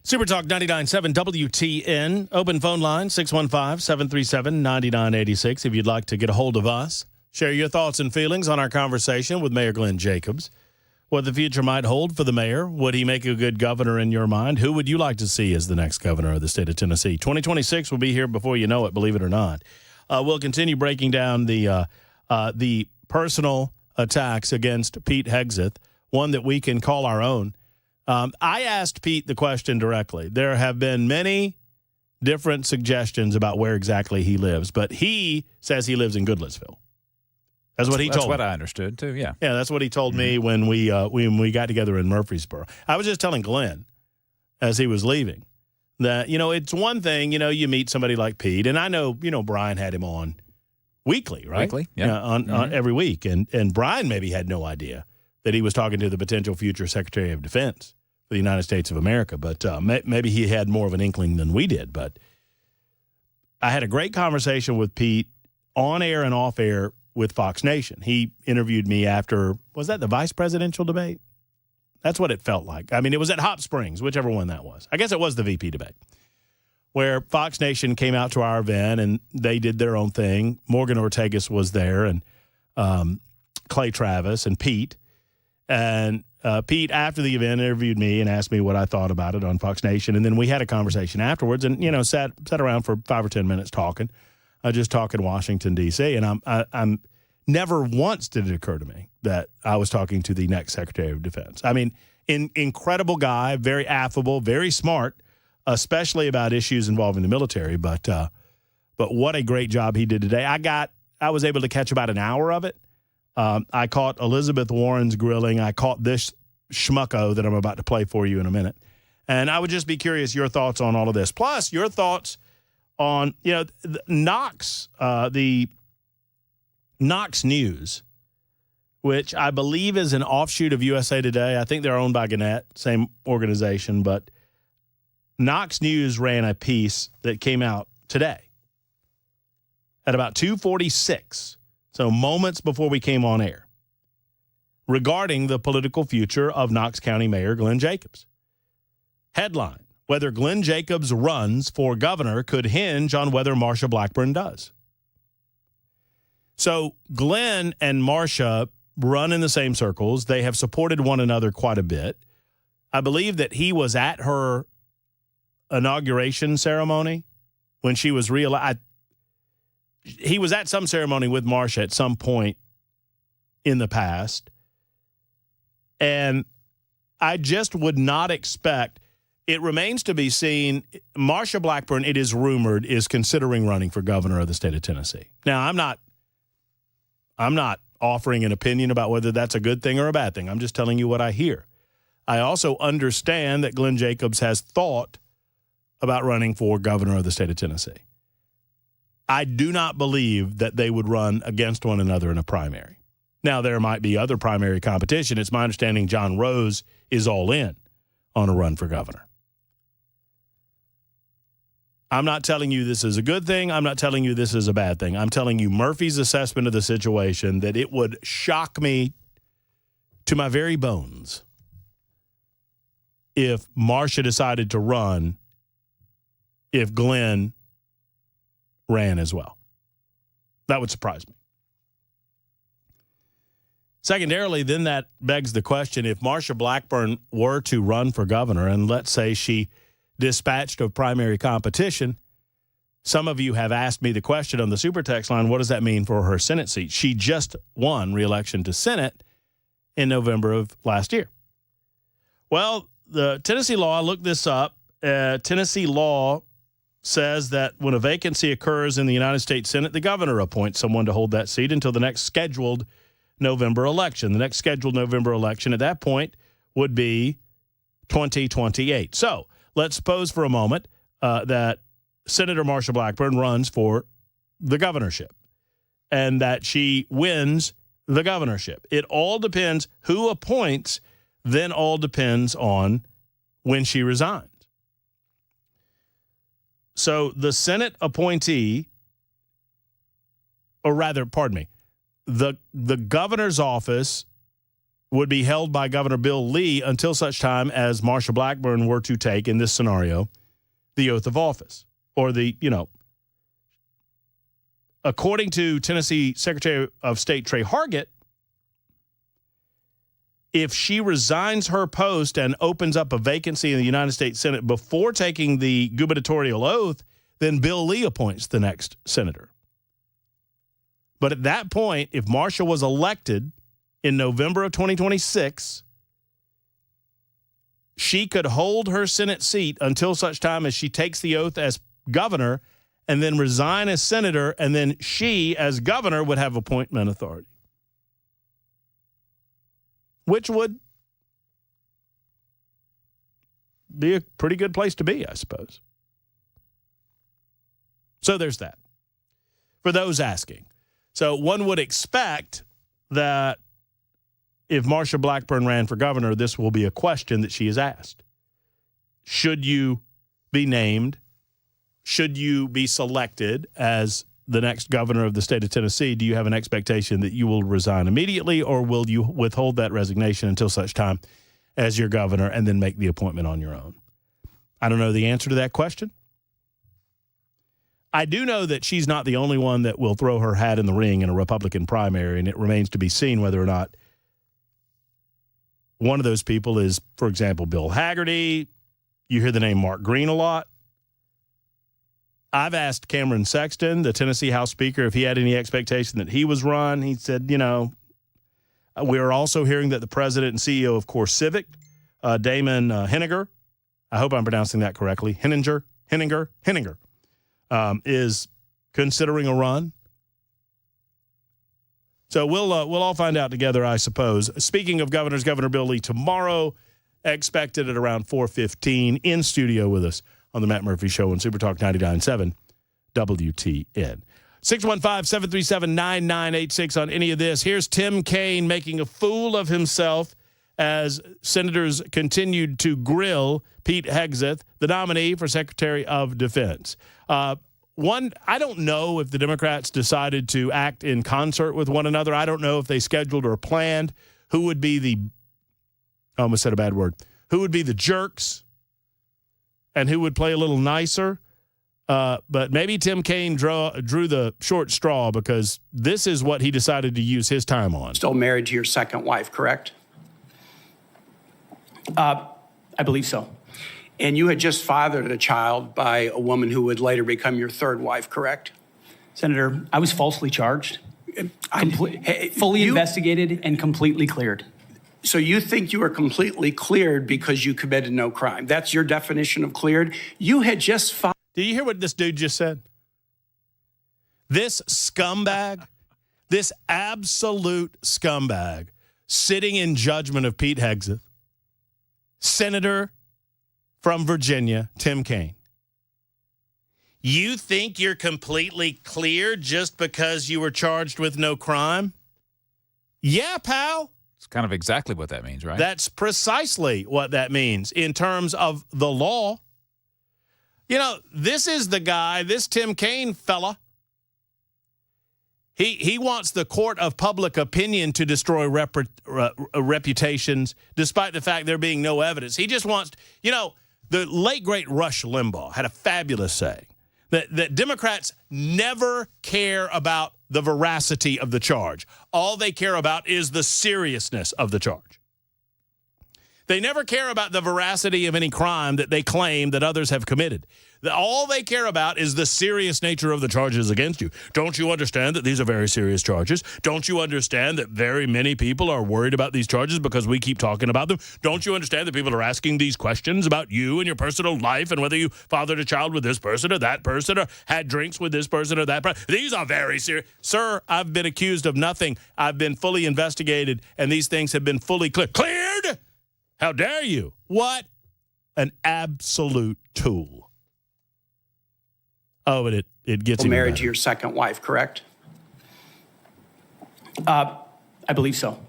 Super Talk 99.7 WTN. Open phone line 615-737-9986 if you'd like to get a hold of us. Share your thoughts and feelings on our conversation with Mayor Glenn Jacobs. What the future might hold for the mayor. Would he make a good governor in your mind? Who would you like to see as the next governor of the state of Tennessee? 2026 will be here before you know it, believe it or not. We'll continue breaking down the personal attacks against Pete Hegseth, one that we can call our own. I asked Pete the question directly. There have been many different suggestions about where exactly he lives, but he says he lives in Goodlettsville. That's what he told me. That's what I understood, too, yeah. Yeah, that's what he told me when we got together in Murfreesboro. I was just telling Glenn as he was leaving that, it's one thing, you meet somebody like Pete, and I know, Brian had him on weekly, right? Weekly, yeah. On every week, and Brian maybe had no idea that he was talking to the potential future Secretary of Defense for the United States of America, but maybe he had more of an inkling than we did. But I had a great conversation with Pete on air and off air with Fox Nation. He interviewed me after, was that the vice presidential debate? That's what it felt like. I mean, it was at Hot Springs, whichever one that was. I guess it was the VP debate, where Fox Nation came out to our event and they did their own thing. Morgan Ortagus was there, and Clay Travis and Pete. And Pete, after the event, interviewed me and asked me what I thought about it on Fox Nation. And then we had a conversation afterwards and, sat around for 5 or 10 minutes talking, just talking Washington, D.C. And I'm never once did it occur to me that I was talking to the next Secretary of Defense. I mean, incredible guy, very affable, very smart, especially about issues involving the military. But what a great job he did today. I was able to catch about an hour of it. I caught Elizabeth Warren's grilling. I caught this schmucko that I'm about to play for you in a minute. And I would just be curious your thoughts on all of this. Plus, your thoughts on, Knox, the Knox News, which I believe is an offshoot of USA Today. I think they're owned by Gannett, same organization. But Knox News ran a piece that came out today at about 2:46. So moments before we came on air, regarding the political future of Knox County Mayor Glenn Jacobs. Headline, whether Glenn Jacobs runs for governor could hinge on whether Marsha Blackburn does. So Glenn and Marsha run in the same circles. They have supported one another quite a bit. I believe that he was at her inauguration ceremony when she was reelected. He was at some ceremony with Marsha at some point in the past. And I just would not expect, it remains to be seen, Marsha Blackburn, it is rumored, is considering running for governor of the state of Tennessee. Now, I'm not offering an opinion about whether that's a good thing or a bad thing. I'm just telling you what I hear. I also understand that Glenn Jacobs has thought about running for governor of the state of Tennessee. I do not believe that they would run against one another in a primary. Now, there might be other primary competition. It's my understanding John Rose is all in on a run for governor. I'm not telling you this is a good thing. I'm not telling you this is a bad thing. I'm telling you Murphy's assessment of the situation, that it would shock me to my very bones if Marsha decided to run if Glenn ran as well. That would surprise me. Secondarily, then that begs the question, if Marsha Blackburn were to run for governor, and let's say she dispatched of primary competition, some of you have asked me the question on the super text line, what does that mean for her Senate seat? She just won re-election to Senate in November of last year. Well, the Tennessee law, I looked this up, Tennessee law says that when a vacancy occurs in the United States Senate, the governor appoints someone to hold that seat until the next scheduled November election. The next scheduled November election at that point would be 2028. So let's suppose for a moment that Senator Marsha Blackburn runs for the governorship and that she wins the governorship. It all depends who appoints, then all depends on when she resigns. So the Senate appointee, or rather, pardon me, the governor's office would be held by Governor Bill Lee until such time as Marsha Blackburn were to take, in this scenario, the oath of office. Or according to Tennessee Secretary of State Trey Hargett, if she resigns her post and opens up a vacancy in the United States Senate before taking the gubernatorial oath, then Bill Lee appoints the next senator. But at that point, if Marsha was elected in November of 2026, she could hold her Senate seat until such time as she takes the oath as governor and then resign as senator, and then she, as governor, would have appointment authority, which would be a pretty good place to be, I suppose. So there's that. For those asking. So one would expect that if Marsha Blackburn ran for governor, this will be a question that she is asked. Should you be named? Should you be selected as the next governor of the state of Tennessee? Do you have an expectation that you will resign immediately, or will you withhold that resignation until such time as your governor and then make the appointment on your own? I don't know the answer to that question. I do know that she's not the only one that will throw her hat in the ring in a Republican primary, and it remains to be seen whether or not one of those people is, for example, Bill Hagerty. You hear the name Mark Green a lot. I've asked Cameron Sexton, the Tennessee House Speaker, if he had any expectation that he was run. He said, we are also hearing that the president and CEO of CoreCivic, Damon Henninger, I hope I'm pronouncing that correctly, Henninger, is considering a run. So we'll all find out together, I suppose. Speaking of governors, Governor Bill Lee tomorrow, expected at around 4:15 in studio with us on the Matt Murphy Show on Super Talk 99.7 WTN. 615-737-9986 on any of this. Here's Tim Kaine making a fool of himself as senators continued to grill Pete Hegseth, the nominee for Secretary of Defense. I don't know if the Democrats decided to act in concert with one another. I don't know if they scheduled or planned who would be I almost said a bad word, who would be the jerks and who would play a little nicer. But maybe Tim Kaine drew the short straw, because this is what he decided to use his time on. Still married to your second wife, correct? I believe so. And you had just fathered a child by a woman who would later become your third wife, correct? Senator, I was falsely charged, fully investigated, and completely cleared. So you think you were completely cleared because you committed no crime? That's your definition of cleared? You had just fathered. Did you hear what this dude just said? This scumbag, this absolute scumbag, sitting in judgment of Pete Hegseth, Senator from Virginia, Tim Kaine. You think you're completely clear just because you were charged with no crime? Yeah, pal. It's kind of exactly what that means, right? That's precisely what that means in terms of the law. This is the guy, this Tim Kaine fella. He wants the court of public opinion to destroy reputations, despite the fact there being no evidence. He just wants, the late, great Rush Limbaugh had a fabulous saying that Democrats never care about the veracity of the charge. All they care about is the seriousness of the charge. They never care about the veracity of any crime that they claim that others have committed. All they care about is the serious nature of the charges against you. Don't you understand that these are very serious charges? Don't you understand that very many people are worried about these charges because we keep talking about them? Don't you understand that people are asking these questions about you and your personal life and whether you fathered a child with this person or that person or had drinks with this person or that person? These are very serious. Sir, I've been accused of nothing. I've been fully investigated, and these things have been fully cleared. How dare you? What an absolute tool. Oh, and it gets even married better. to your second wife, correct? I believe so.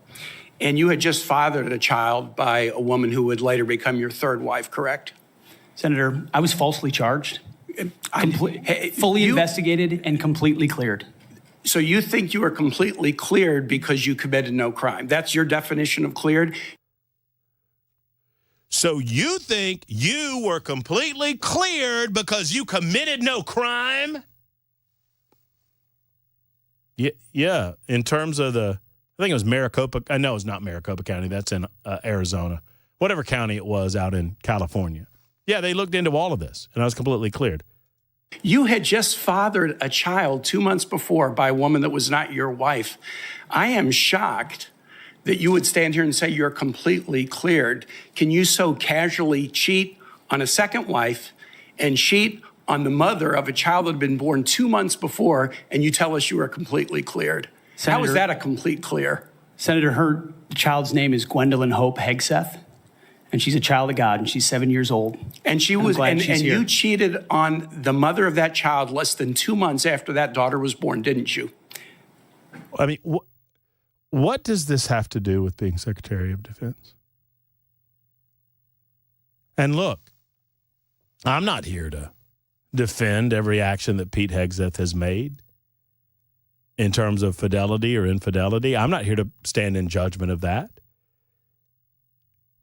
And you had just fathered a child by a woman who would later become your third wife, correct? Senator, I was falsely charged, fully investigated, and completely cleared. So you think you are completely cleared because you committed no crime? That's your definition of cleared? So you think you were completely cleared because you committed no crime? Yeah. In terms of I think it was Maricopa. I know it's not Maricopa County. That's in Arizona. Whatever county it was out in California. Yeah, they looked into all of this, and I was completely cleared. You had just fathered a child 2 months before by a woman that was not your wife. I am shocked that you would stand here and say you're completely cleared. Can you so casually cheat on a second wife and cheat on the mother of a child that had been born 2 months before, and you tell us you are completely cleared? How is that a complete clear? Senator, her child's name is Gwendolyn Hope Hegseth, and she's a child of God, and she's 7 years old. And she was, and you cheated on the mother of that child less than 2 months after that daughter was born, didn't you? I mean, what does this have to do with being Secretary of Defense? And look, I'm not here to defend every action that Pete Hegseth has made in terms of fidelity or infidelity. I'm not here to stand in judgment of that.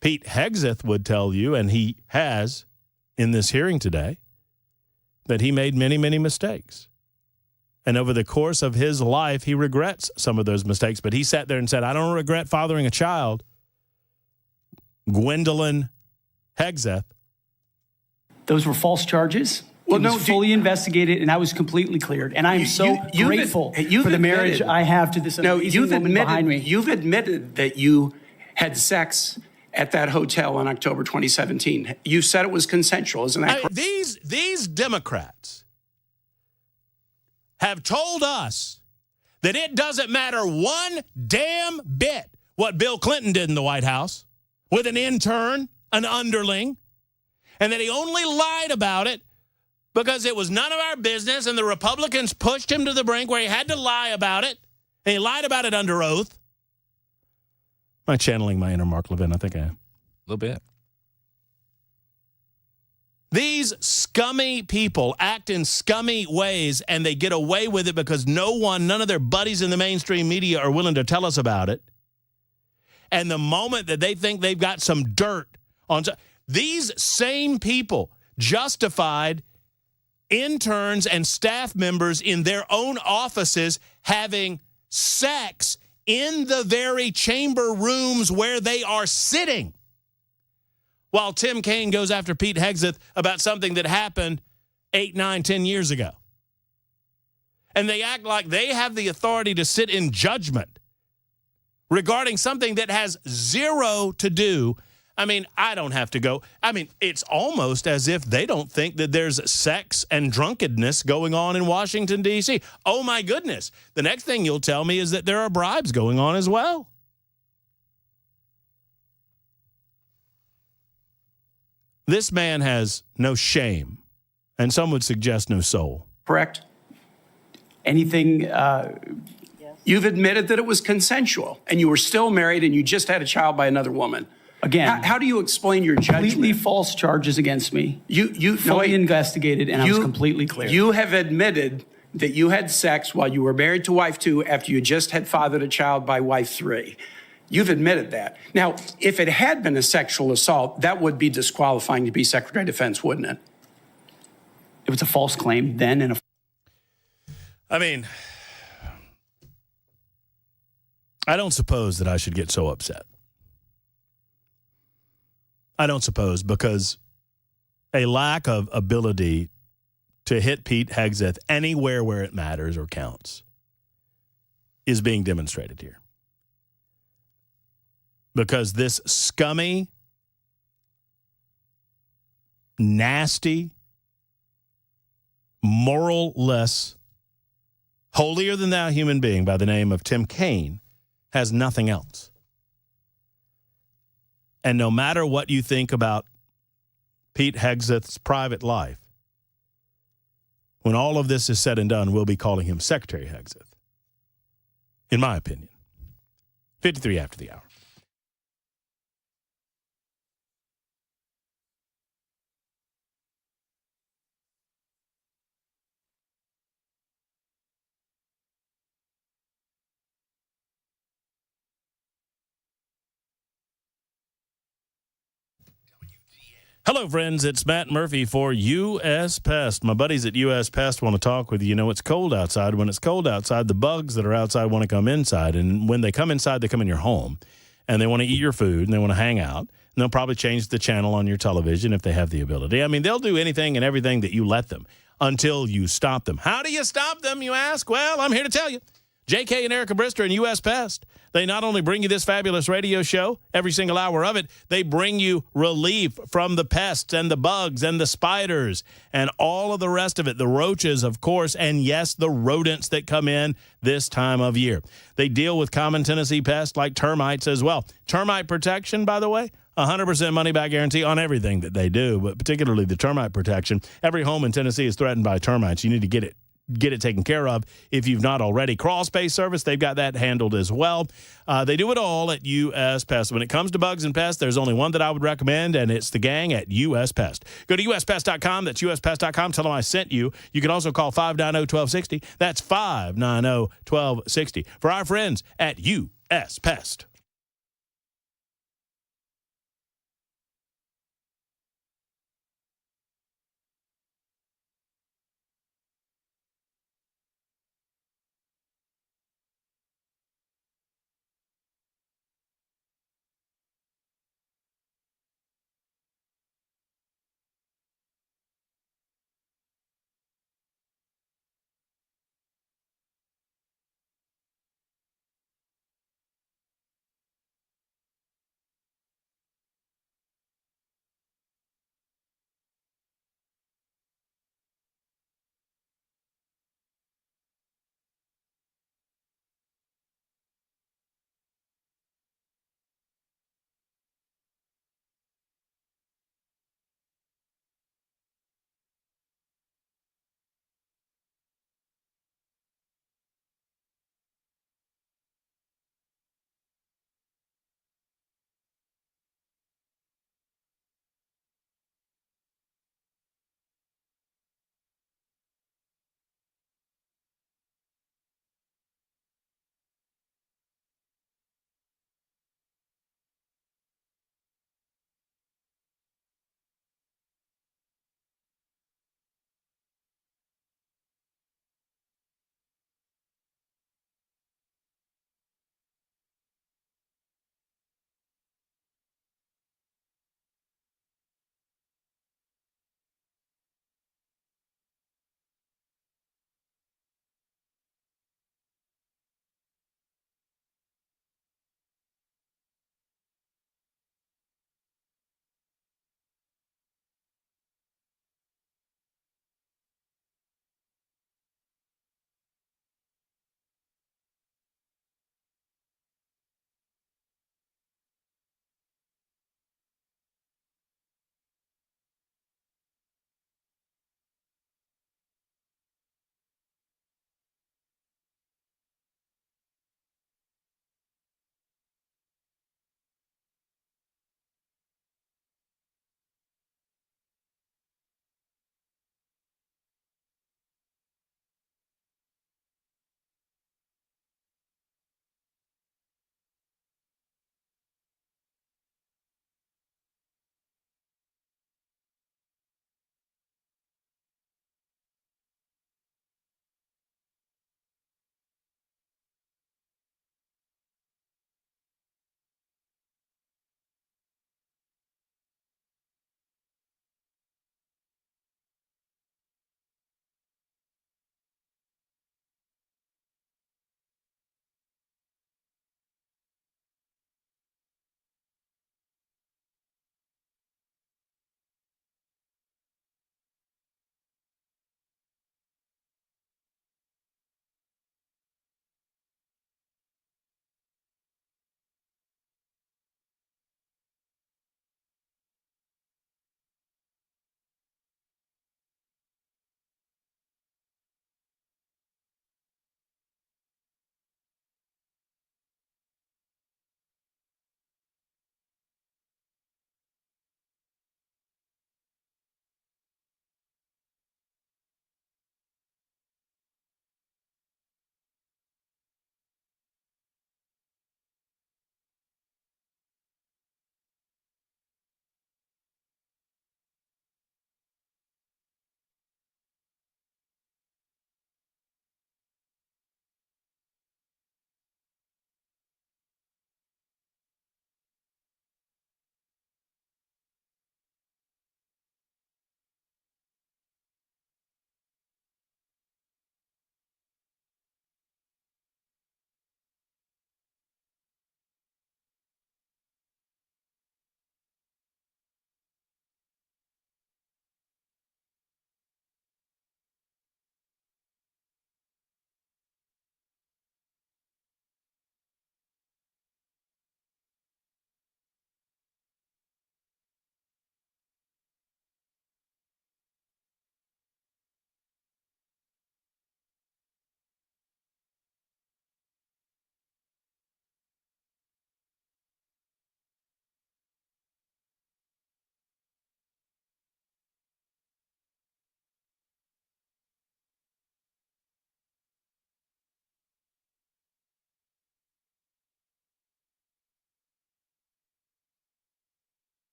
Pete Hegseth would tell you, and he has in this hearing today, that he made many, many mistakes. And over the course of his life, he regrets some of those mistakes. But he sat there and said, I don't regret fathering a child. Gwendolyn Hegseth. Those were false charges. Well, It was fully investigated, and I was completely cleared. And I am so grateful for the marriage I have to this amazing woman behind me. You've admitted that you had sex at that hotel in October 2017. You said it was consensual, isn't that correct? These Democrats have told us that it doesn't matter one damn bit what Bill Clinton did in the White House with an intern, an underling, and that he only lied about it because it was none of our business, and the Republicans pushed him to the brink where he had to lie about it, and he lied about it under oath. Am I channeling my inner Mark Levin? I think I am. A little bit. These scummy people act in scummy ways, and they get away with it because none of their buddies in the mainstream media are willing to tell us about it. And the moment that they think they've got some dirt on these same people justified interns and staff members in their own offices having sex in the very chamber rooms where they are sitting, while Tim Kaine goes after Pete Hegseth about something that happened 8, 9, 10 years ago. And they act like they have the authority to sit in judgment regarding something that has zero to do. I mean, I don't have to go. I mean, it's almost as if they don't think that there's sex and drunkenness going on in Washington, D.C. Oh, my goodness. The next thing you'll tell me is that there are bribes going on as well. This man has no shame, and some would suggest no soul. Correct? Anything... You've admitted that it was consensual, and you were still married, and you just had a child by another woman. Again, how do you explain your judgment? Completely false charges against me. You fully investigated, and I was completely clear. You have admitted that you had sex while you were married to wife 2 after you just had fathered a child by wife 3. You've admitted that. Now, if it had been a sexual assault, that would be disqualifying to be Secretary of Defense, wouldn't it? It was a false claim then, and I mean, I don't suppose that I should get so upset. I don't suppose, because a lack of ability to hit Pete Hegseth anywhere where it matters or counts is being demonstrated here. Because this scummy, nasty, moral-less, holier-than-thou human being by the name of Tim Kaine has nothing else. And no matter what you think about Pete Hegseth's private life, when all of this is said and done, we'll be calling him Secretary Hegseth, in my opinion. 53 after the hour. Hello, friends. It's Matt Murphy for U.S. Pest. My buddies at U.S. Pest want to talk with you. You know, it's cold outside. When it's cold outside, the bugs that are outside want to come inside. And when they come inside, they come in your home. And they want to eat your food, and they want to hang out. And they'll probably change the channel on your television if they have the ability. I mean, they'll do anything and everything that you let them until you stop them. How do you stop them, you ask? Well, I'm here to tell you. J.K. and Erica Brister and U.S. Pest. They not only bring you this fabulous radio show, every single hour of it, they bring you relief from the pests and the bugs and the spiders and all of the rest of it, the roaches, of course, and yes, the rodents that come in this time of year. They deal with common Tennessee pests like termites as well. Termite protection, by the way, 100% money-back guarantee on everything that they do, but particularly the termite protection. Every home in Tennessee is threatened by termites. You need to get it taken care of if you've not already. Crawl space service, they've got that handled as well. They do it all at U.S. Pest. When it comes to bugs and pests, there's only one that I would recommend, and it's the gang at U.S. Pest. Go to uspest.com. That's uspest.com. Tell them I sent you. You can also call 590-1260. That's 590-1260 for our friends at U.S. Pest.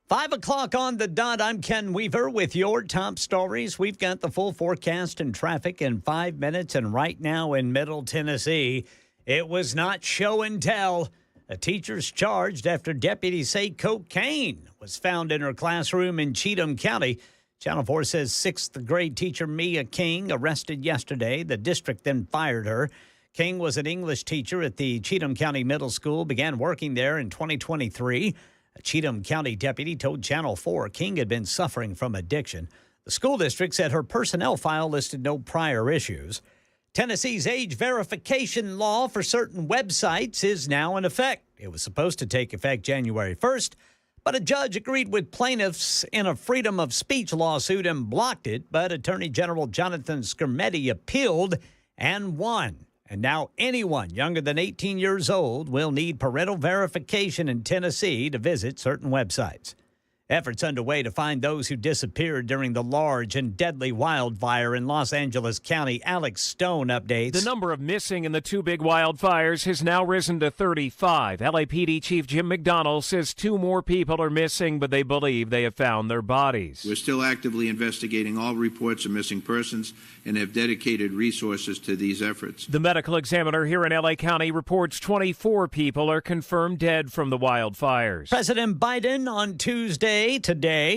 5 o'clock on the dot. I'm Ken Weaver with your top stories. We've got the full forecast and traffic in 5 minutes. And right now in Middle Tennessee, it was not show and tell. A teacher's charged after deputies say cocaine was found in her classroom in Cheatham County. Channel 4 says 6th grade teacher Mia King arrested yesterday. The district then fired her. King was an English teacher at the Cheatham County Middle School, began working there in 2023. A Cheatham County deputy told Channel 4 King had been suffering from addiction. The school district said her personnel file listed no prior issues. Tennessee's age verification law for certain websites is now in effect. It was supposed to take effect January 1st, but a judge agreed with plaintiffs in a freedom of speech lawsuit and blocked it. But Attorney General Jonathan Skrmetti appealed and won. And now anyone younger than 18 years old will need parental verification in Tennessee to visit certain websites. Efforts underway to find those who disappeared during the large and deadly wildfire in Los Angeles County. Alex Stone updates. The number of missing in the two big wildfires has now risen to 35. LAPD Chief Jim McDonnell says 2 more people are missing, but they believe they have found their bodies. We're still actively investigating all reports of missing persons and have dedicated resources to these efforts. The medical examiner here in LA County reports 24 people are confirmed dead from the wildfires. President Biden on today,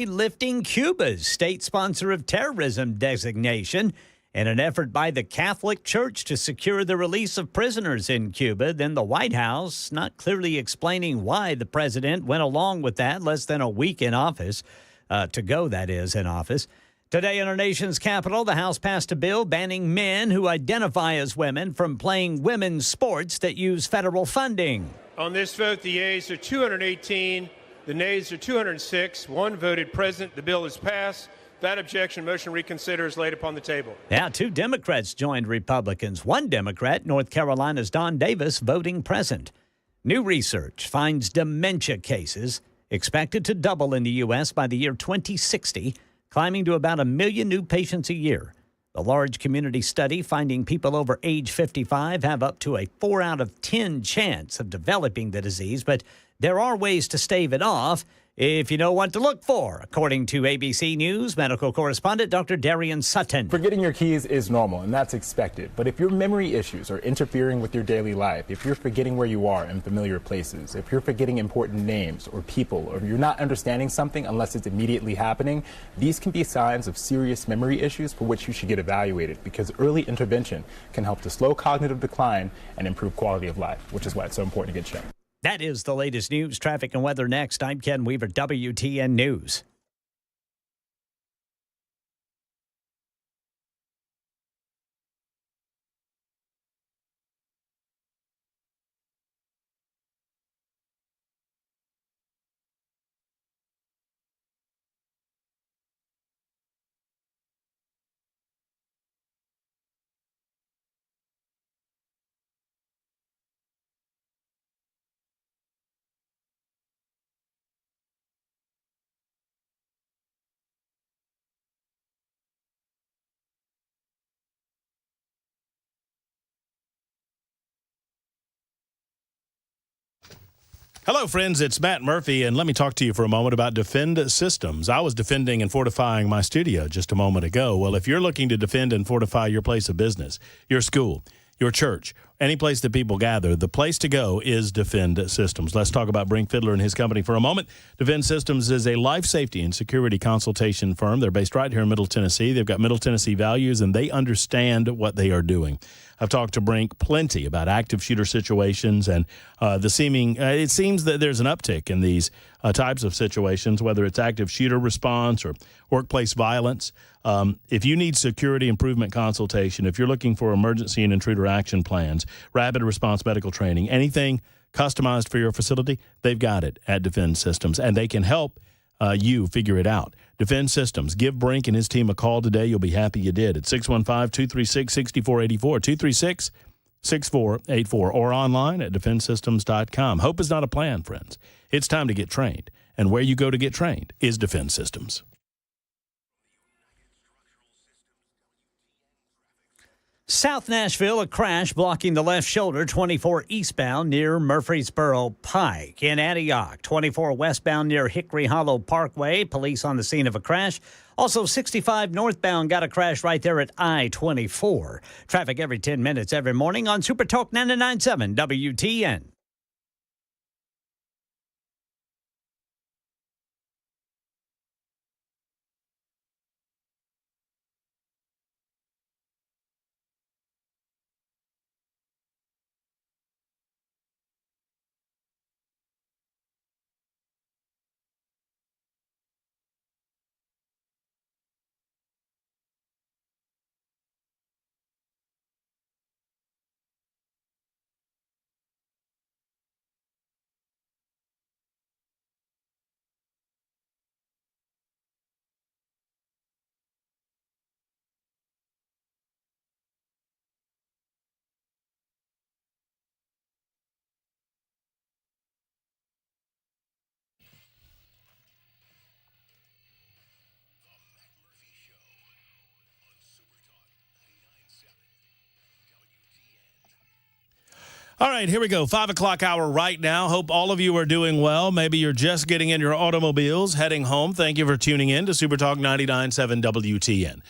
lifting Cuba's state sponsor of terrorism designation in an effort by the Catholic Church to secure the release of prisoners in Cuba. Then the White House not clearly explaining why the president went along with that less than a week in office, in office. Today in our nation's capital, the House passed a bill banning men who identify as women from playing women's sports that use federal funding. On this vote, the yeas are 218, the nays are 206. 1 voted present. The bill is passed. That objection, motion reconsider is laid upon the table. Yeah, 2 Democrats joined Republicans. 1 Democrat, North Carolina's Don Davis, voting present. New research finds dementia cases expected to double in the U.S. by the year 2060. Climbing to about 1 million new patients a year. The large community study finding people over age 55 have up to a 4 out of 10 chance of developing the disease, but there are ways to stave it off if you know what to look for, according to ABC News medical correspondent Dr. Darian Sutton. Forgetting your keys is normal, and that's expected. But if your memory issues are interfering with your daily life, if you're forgetting where you are in familiar places, if you're forgetting important names or people, or you're not understanding something unless it's immediately happening, these can be signs of serious memory issues for which you should get evaluated, because early intervention can help to slow cognitive decline and improve quality of life, which is why it's so important to get checked. That is the latest news, traffic, and weather next. I'm Ken Weaver, WTN News. Hello, friends. It's Matt Murphy, and let me talk to you for a moment about Defend Systems. I was defending and fortifying my studio just a moment ago. Well, if you're looking to defend and fortify your place of business, your school, your church, any place that people gather, the place to go is Defend Systems. Let's talk about Brink Fiddler and his company for a moment. Defend Systems is a life safety and security consultation firm. They're based right here in Middle Tennessee. They've got Middle Tennessee values, and they understand what they are doing. I've talked to Brink plenty about active shooter situations and it seems that there's an uptick in these types of situations, whether it's active shooter response or workplace violence. If you need security improvement consultation, if you're looking for emergency and intruder action plans, rapid response medical training, anything customized for your facility, they've got it at Defend Systems, and they can help you figure it out. Defend Systems. Give Brink and his team a call today. You'll be happy you did. At 615-236-6484, 236-6484, or online at defendsystems.com. Hope is not a plan, friends. It's time to get trained. And where you go to get trained is Defend Systems. South Nashville, a crash blocking the left shoulder, 24 eastbound near Murfreesboro Pike. In Antioch, 24 westbound near Hickory Hollow Parkway. Police on the scene of a crash. Also, 65 northbound got a crash right there at I-24. Traffic every 10 minutes every morning on Super Talk 99.7 WTN. All right, here we go. 5 o'clock hour right now. Hope all of you are doing well. Maybe you're just getting in your automobiles, heading home. Thank you for tuning in to Super Talk 99.7 WTN.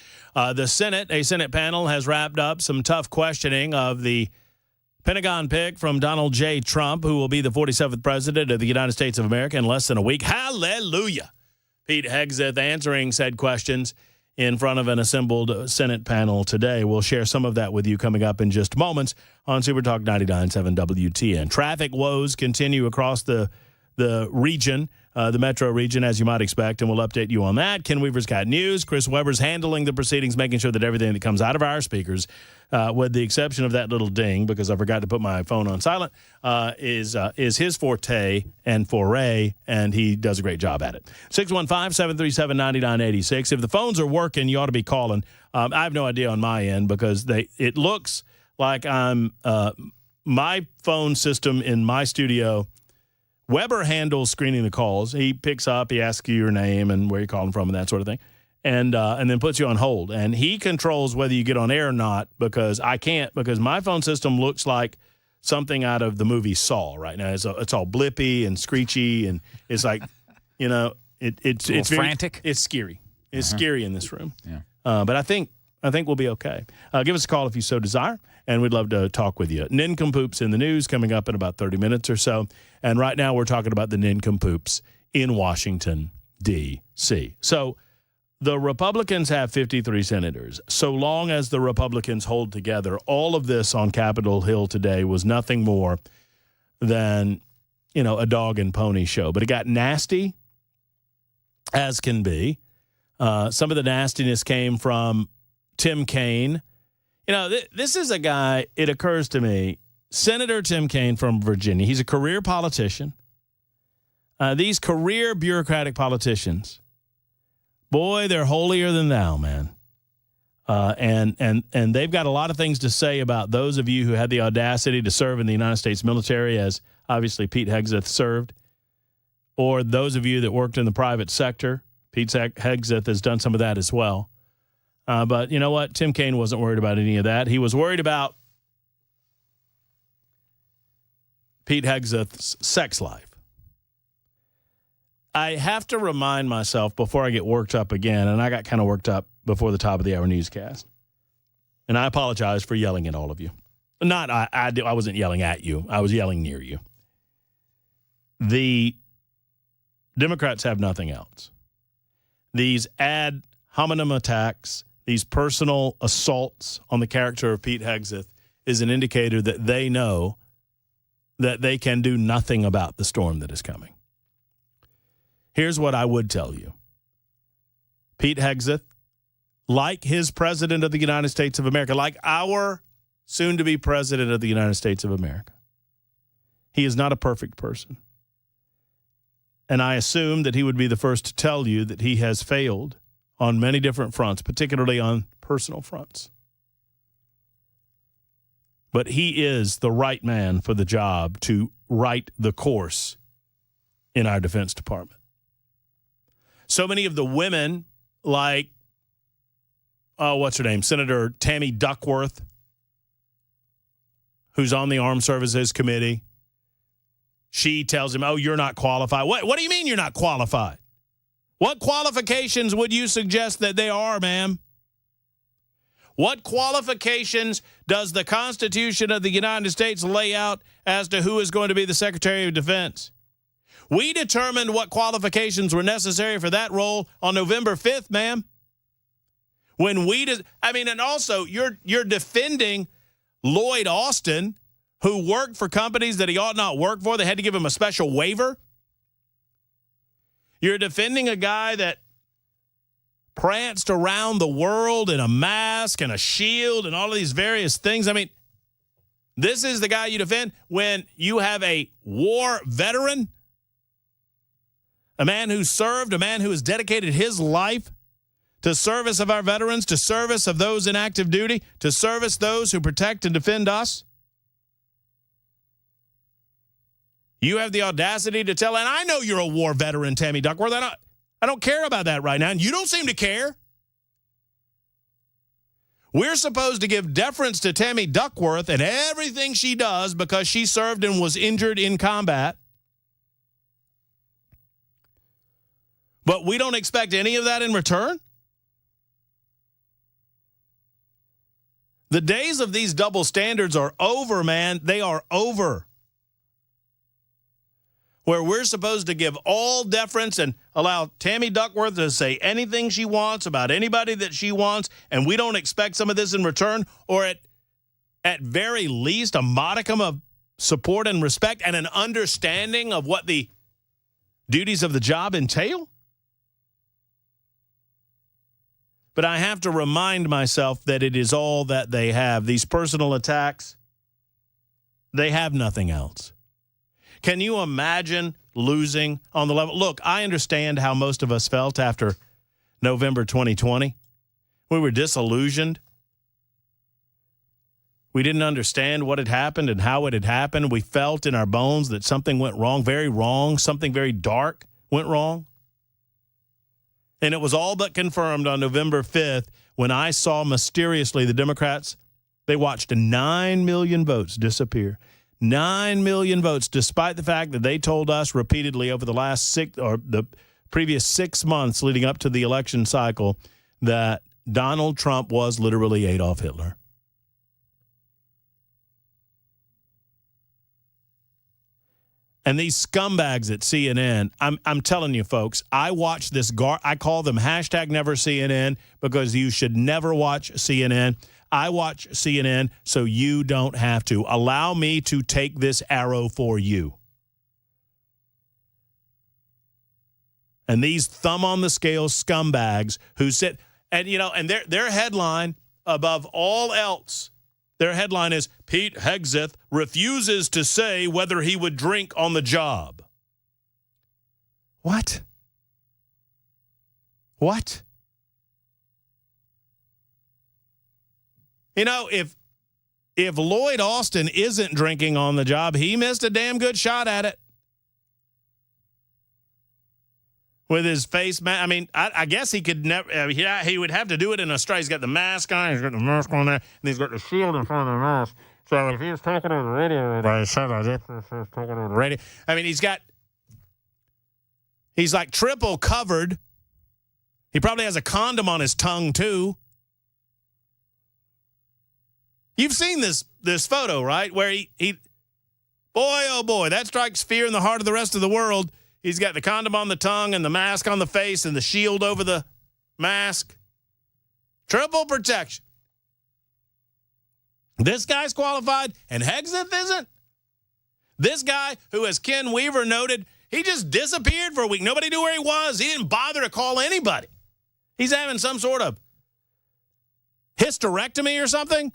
The Senate, a Senate panel, has wrapped up some tough questioning of the Pentagon pick from Donald J. Trump, who will be the 47th president of the United States of America in less than a week. Hallelujah. Pete Hegseth answering said questions in front of an assembled Senate panel today. We'll share some of that with you coming up in just moments on Super Talk 99.7 WTN. Traffic woes continue across the region, the metro region, as you might expect, and we'll update you on that. Ken Weaver's got news. Chris Weber's handling the proceedings, making sure that everything that comes out of our speakers, with the exception of that little ding, because I forgot to put my phone on silent, is his forte and foray, and he does a great job at it. 615-737-9986. If the phones are working, you ought to be calling. I have no idea on my end because it looks like I'm my phone system in my studio. Weber handles screening the calls. He picks up, he asks you your name and where you're calling from and that sort of thing, and then puts you on hold. And he controls whether you get on air or not, because I can't, because my phone system looks like something out of the movie Saw right now. It's all blippy and screechy, and it's like, it's very frantic. It's scary. It's scary in this room. Yeah. But I think we'll be okay. Give us a call if you so desire, and we'd love to talk with you. Nincompoops in the news coming up in about 30 minutes or so. And right now we're talking about the nincompoops in Washington, D.C. So the Republicans have 53 senators. So long as the Republicans hold together, all of this on Capitol Hill today was nothing more than, a dog and pony show. But it got nasty, as can be. Some of the nastiness came from Tim Kaine. This is a guy, it occurs to me, Senator Tim Kaine from Virginia. He's a career politician. These career bureaucratic politicians, boy, they're holier than thou, man. And they've got a lot of things to say about those of you who had the audacity to serve in the United States military, as obviously Pete Hegseth served, or those of you that worked in the private sector. Pete Hegseth has done some of that as well. But you know what? Tim Kaine wasn't worried about any of that. He was worried about Pete Hegseth's sex life. I have to remind myself before I get worked up again, and I got kind of worked up before the top of the hour newscast, and I apologize for yelling at all of you. I wasn't yelling at you. I was yelling near you. The Democrats have nothing else. These ad hominem attacks, these personal assaults on the character of Pete Hegseth is an indicator that they know that they can do nothing about the storm that is coming. Here's what I would tell you. Pete Hegseth, like his president of the United States of America, like our soon-to-be president of the United States of America, he is not a perfect person. And I assume that he would be the first to tell you that he has failed on many different fronts, particularly on personal fronts. But he is the right man for the job to right the course in our Defense Department. So many of the women, like, what's her name, Senator Tammy Duckworth who's on the Armed Services Committee. She tells him, oh, you're not qualified. What do you mean you're not qualified? What qualifications would you suggest that they are, ma'am? What qualifications does the Constitution of the United States lay out as to who is going to be the Secretary of Defense? We determined what qualifications were necessary for that role on November 5th, ma'am. When and also you're defending Lloyd Austin, who worked for companies that he ought not work for. They had to give him a special waiver. You're defending a guy that pranced around the world in a mask and a shield and all of these various things. I mean, this is the guy you defend when you have a war veteran, a man who served, a man who has dedicated his life to service of our veterans, to service of those in active duty, to service those who protect and defend us. You have the audacity to tell, and I know you're a war veteran, Tammy Duckworth. I don't care about that right now, and you don't seem to care. We're supposed to give deference to Tammy Duckworth and everything she does because she served and was injured in combat. But we don't expect any of that in return? The days of these double standards are over, man. They are over. Where we're supposed to give all deference and allow Tammy Duckworth to say anything she wants about anybody that she wants, and we don't expect some of this in return, or at very least a modicum of support and respect and an understanding of what the duties of the job entail? But I have to remind myself that it is all that they have. These personal attacks, they have nothing else. Can you imagine losing on the level? Look, I understand how most of us felt after November 2020. We were disillusioned. We didn't understand what had happened and how it had happened. We felt in our bones that something went wrong, something very dark went wrong. And it was all but confirmed on November 5th when I saw mysteriously the Democrats, they watched 9 million votes disappear. 9 million votes, despite the fact that they told us repeatedly over the last the previous 6 months leading up to the election cycle that Donald Trump was literally Adolf Hitler. And these scumbags at CNN, I'm telling you, folks, I watch this. I call them #NeverCNN because you should never watch CNN. I watch CNN so you don't have to. Allow me to take this arrow for you. And these thumb on the scale scumbags who sit and their headline above all else. Their headline is, Pete Hegseth refuses to say whether he would drink on the job. What? What? You know, if Lloyd Austin isn't drinking on the job, he missed a damn good shot at it. With his face mask. I mean, I guess he could never. He would have to do it in a straight. He's got the mask on. He's got the mask on there, and he's got the shield in front of the mask. So if he was talking on the radio, talking on the radio. I mean, he's like triple covered. He probably has a condom on his tongue too. You've seen this photo, right? Where he boy, oh boy, that strikes fear in the heart of the rest of the world. He's got the condom on the tongue and the mask on the face and the shield over the mask. Triple protection. This guy's qualified and Hegseth isn't? This guy, who, as Ken Weaver noted, he just disappeared for a week. Nobody knew where he was. He didn't bother to call anybody. He's having some sort of hysterectomy or something.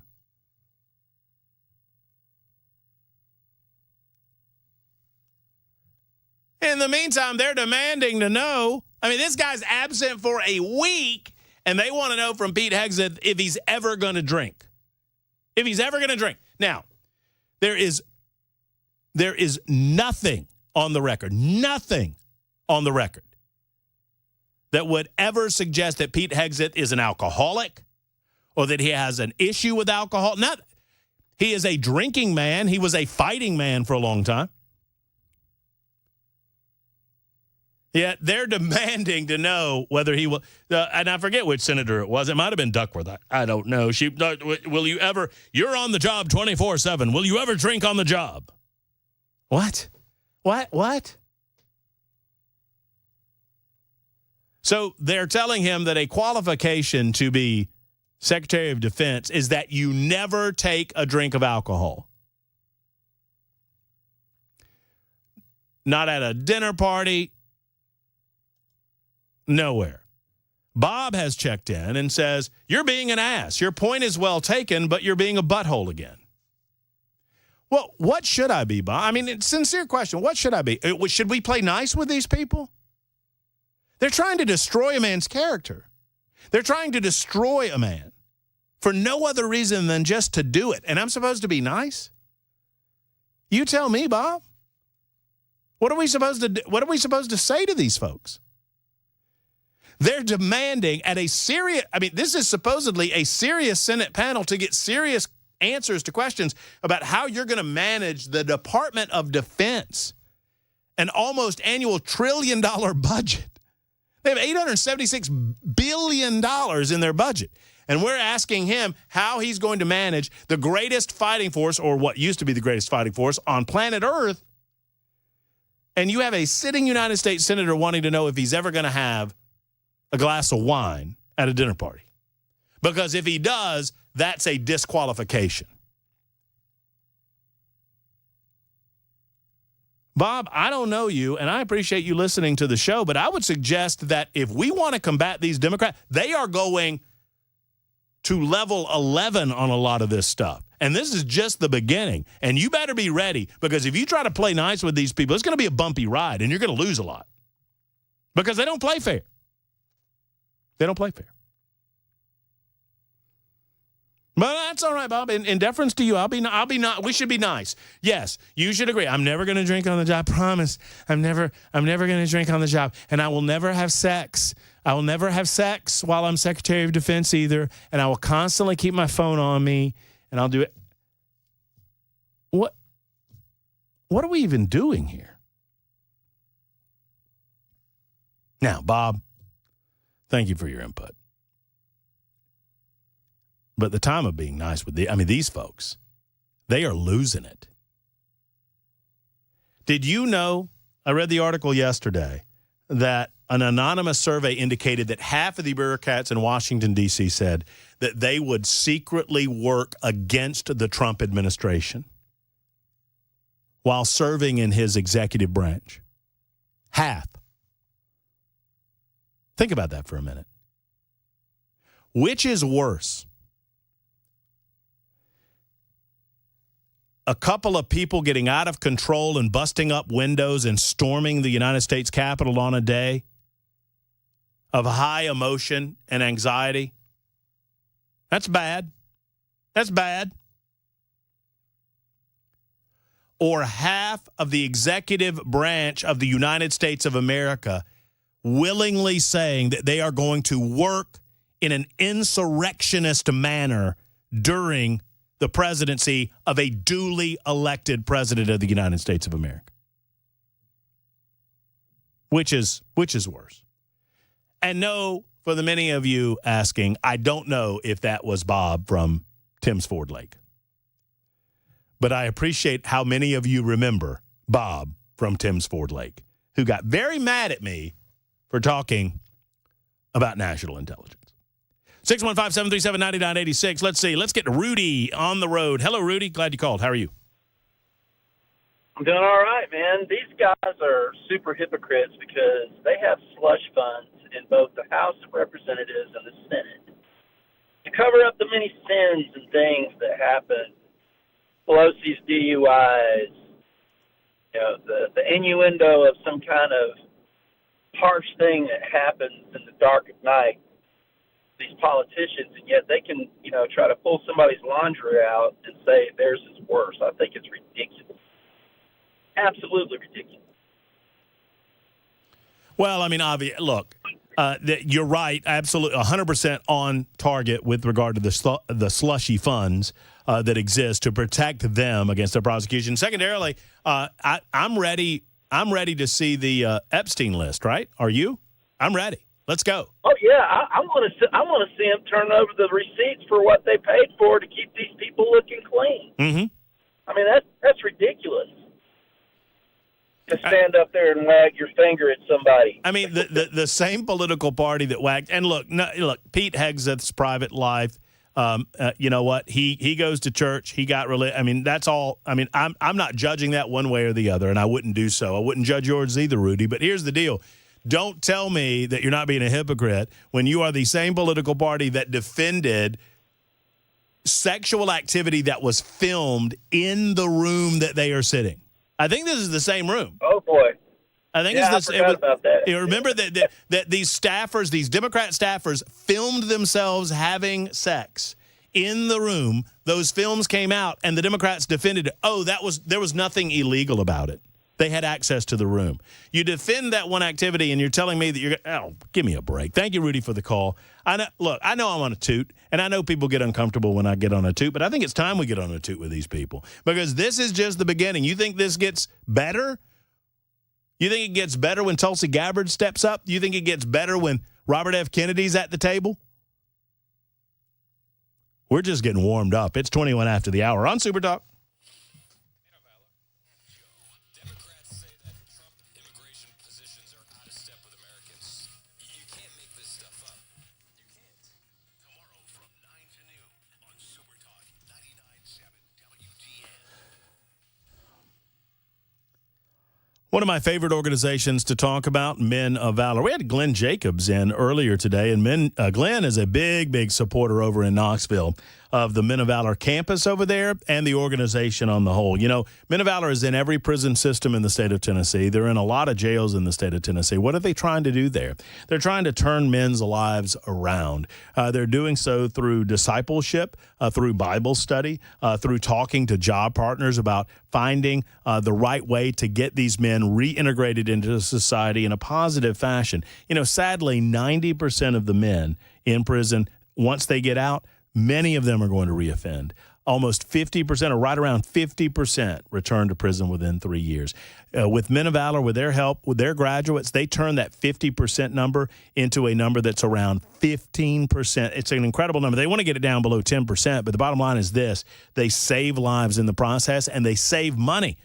In the meantime, they're demanding to know. I mean, this guy's absent for a week, and they want to know from Pete Hegseth if he's ever going to drink. If he's ever going to drink. Now, there is nothing on the record, that would ever suggest that Pete Hegseth is an alcoholic or that he has an issue with alcohol. He is a drinking man. He was a fighting man for a long time. Yet they're demanding to know whether he will. And I forget which senator it was. It might have been Duckworth. I don't know. Will you ever? You're on the job 24/7. Will you ever drink on the job? What? So they're telling him that a qualification to be Secretary of Defense is that you never take a drink of alcohol. Not at a dinner party. Nowhere. Bob has checked in and says, you're being an ass. Your point is well taken, but you're being a butthole again. Well, what should I be, Bob? I mean, it's a sincere question. What should I be? Should we play nice with these people? They're trying to destroy a man's character. They're trying to destroy a man for no other reason than just to do it. And I'm supposed to be nice? You tell me, Bob. What are we supposed to do? What are we supposed to say to these folks? They're demanding at a serious, this is supposedly a serious Senate panel to get serious answers to questions about how you're going to manage the Department of Defense, an almost annual $1 trillion budget. They have $876 billion in their budget. And we're asking him how he's going to manage the greatest fighting force, or what used to be the greatest fighting force on planet Earth. And you have a sitting United States senator wanting to know if he's ever going to have a glass of wine at a dinner party. Because if he does, that's a disqualification. Bob, I don't know you, and I appreciate you listening to the show, but I would suggest that if we want to combat these Democrats, they are going to level 11 on a lot of this stuff. And this is just the beginning. And you better be ready, because if you try to play nice with these people, it's going to be a bumpy ride, and you're going to lose a lot. Because they don't play fair. They don't play fair. But that's all right, Bob. In deference to you, I'll be not. We should be nice. Yes, you should agree. I'm never going to drink on the job. Promise. I'm never going to drink on the job. And I will never have sex. I will never have sex while I'm Secretary of Defense either. And I will constantly keep my phone on me. And I'll do it. What are we even doing here? Now, Bob, thank you for your input. But the time of being nice with these folks, they are losing it. Did you know, I read the article yesterday, that an anonymous survey indicated that half of the bureaucrats in Washington, D.C. said that they would secretly work against the Trump administration while serving in his executive branch. Half. Think about that for a minute. Which is worse? A couple of people getting out of control and busting up windows and storming the United States Capitol on a day of high emotion and anxiety? That's bad. That's bad. Or half of the executive branch of the United States of America willingly saying that they are going to work in an insurrectionist manner during the presidency of a duly elected president of the United States of America. Which is worse? And no, for the many of you asking, I don't know if that was Bob from Tim's Ford Lake. But I appreciate how many of you remember Bob from Tim's Ford Lake, who got very mad at me for talking about national intelligence. 615-737-9986. Let's see. Let's get Rudy on the road. Hello, Rudy. Glad you called. How are you? I'm doing all right, man. These guys are super hypocrites because they have slush funds in both the House of Representatives and the Senate to cover up the many sins and things that happen. Pelosi's DUIs, the innuendo of some kind of harsh thing that happens in the dark of night. These politicians, and yet they can, try to pull somebody's laundry out and say theirs is worse. I think it's ridiculous. Absolutely ridiculous. Well, look, You're right, absolutely, 100% on target with regard to the slushy funds that exist to protect them against their prosecution. Secondarily, I'm ready. I'm ready to see the Epstein list. Right? Are you? I'm ready. Let's go. Oh yeah, I want to see them turn over the receipts for what they paid for to keep these people looking clean. Mm-hmm. I mean that's ridiculous. To stand up there and wag your finger at somebody. I mean, the same political party that wagged. And look, Pete Hegseth's private life. You know what? He goes to church. He got I mean, that's all. I mean, I'm not judging that one way or the other, and I wouldn't do so. I wouldn't judge yours either, Rudy. But here's the deal. Don't tell me that you're not being a hypocrite when you are the same political party that defended sexual activity that was filmed in the room that they are sitting. I think this is the same room. Oh boy! I think I forgot about that. You remember that these staffers, these Democrat staffers, filmed themselves having sex in the room. Those films came out, and the Democrats defended it. Oh, there was nothing illegal about it. They had access to the room. You defend that one activity, and you're telling me that give me a break. Thank you, Rudy, for the call. I know I'm on a toot, and I know people get uncomfortable when I get on a toot, but I think it's time we get on a toot with these people because this is just the beginning. You think this gets better? You think it gets better when Tulsi Gabbard steps up? You think it gets better when Robert F. Kennedy's at the table? We're just getting warmed up. It's 21 after the hour on Super Talk. One of my favorite organizations to talk about, Men of Valor. We had Glenn Jacobs in earlier today, and Glenn is a big supporter over in Knoxville of the Men of Valor campus over there and the organization on the whole. You know, Men of Valor is in every prison system in the state of Tennessee. They're in a lot of jails in the state of Tennessee. What are they trying to do there? They're trying to turn men's lives around. They're doing so through discipleship, through Bible study, through talking to job partners about finding the right way to get these men reintegrated into society in a positive fashion. You know, sadly, 90% of the men in prison, once they get out, many of them are going to reoffend. Almost 50%, or right around 50%, return to prison within 3 years. With Men of Valor, with their help, with their graduates, they turn that 50% number into a number that's around 15%. It's an incredible number. They want to get it down below 10%, but the bottom line is this. They save lives in the process, and they save money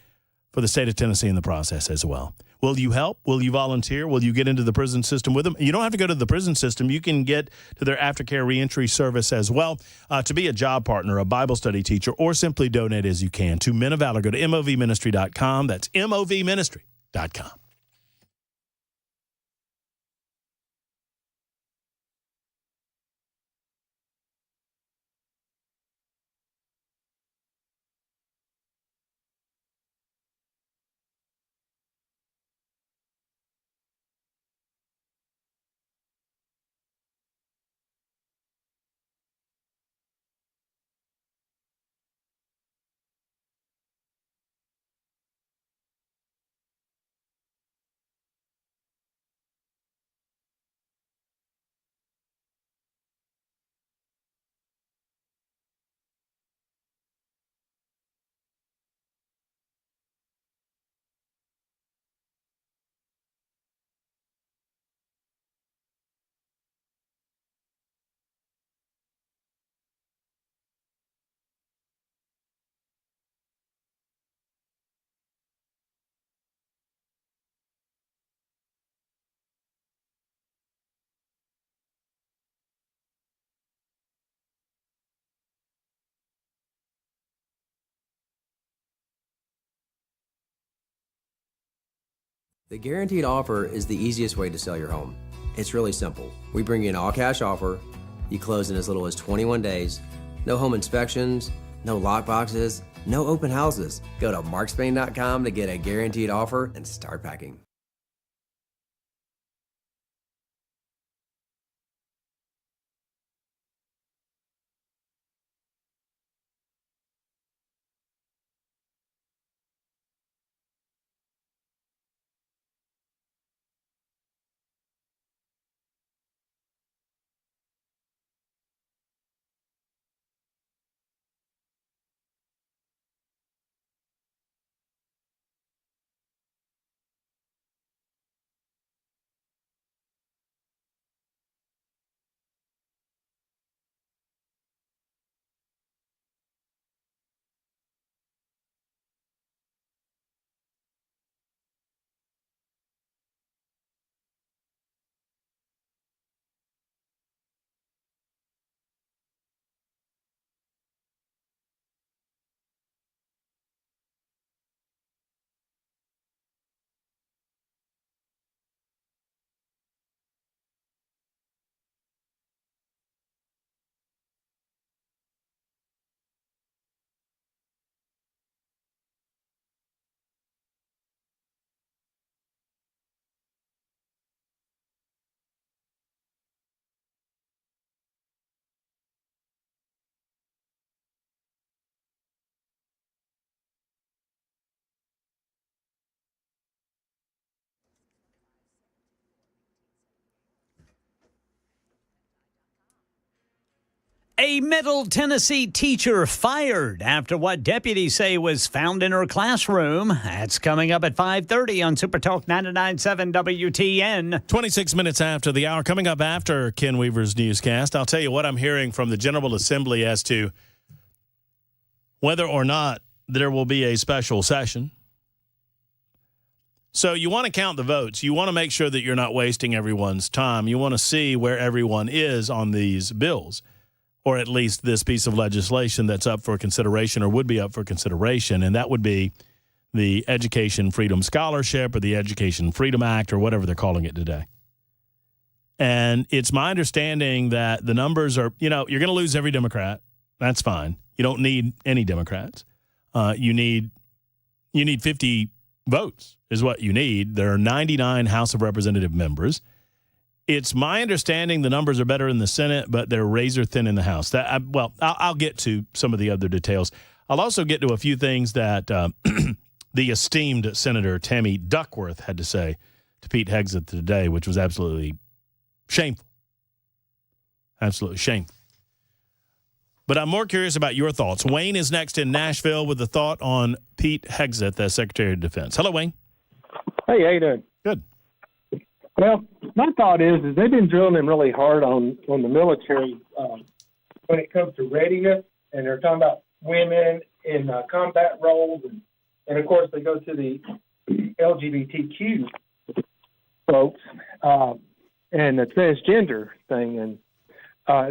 for the state of Tennessee in the process as well. Will you help? Will you volunteer? Will you get into the prison system with them? You don't have to go to the prison system. You can get to their aftercare reentry service as well to be a job partner, a Bible study teacher, or simply donate as you can to Men of Valor. Go to movministry.com. That's movministry.com. The Guaranteed Offer is the easiest way to sell your home. It's really simple. We bring you an all-cash offer. You close in as little as 21 days. No home inspections, no lockboxes, no open houses. Go to markspain.com to get a Guaranteed Offer and start packing. A Middle Tennessee teacher fired after what deputies say was found in her classroom. That's coming up at 5:30 on Super Talk 99.7 WTN. 26 minutes after the hour. Coming up after Ken Weaver's newscast, I'll tell you what I'm hearing from the General Assembly as to whether or not there will be a special session. So you want to count the votes. You want to make sure that you're not wasting everyone's time. You want to see where everyone is on these bills, or at least this piece of legislation that's up for consideration or would be up for consideration, and that would be the Education Freedom Scholarship or the Education Freedom Act or whatever they're calling it today. And it's my understanding that the numbers are, you're going to lose every Democrat. That's fine. You don't need any Democrats. You need 50 votes is what you need. There are 99 House of Representative members. It's my understanding the numbers are better in the Senate, but they're razor thin in the House. I'll get to some of the other details. I'll also get to a few things that the esteemed Senator Tammy Duckworth had to say to Pete Hegseth today, which was absolutely shameful. Absolutely shameful. But I'm more curious about your thoughts. Wayne is next in Nashville with a thought on Pete Hegseth as Secretary of Defense. Hello, Wayne. Hey, how you doing? Good. Well, my thought is they've been drilling him really hard on the military when it comes to readiness, and they're talking about women in combat roles, and of course they go to the LGBTQ folks and the transgender thing, and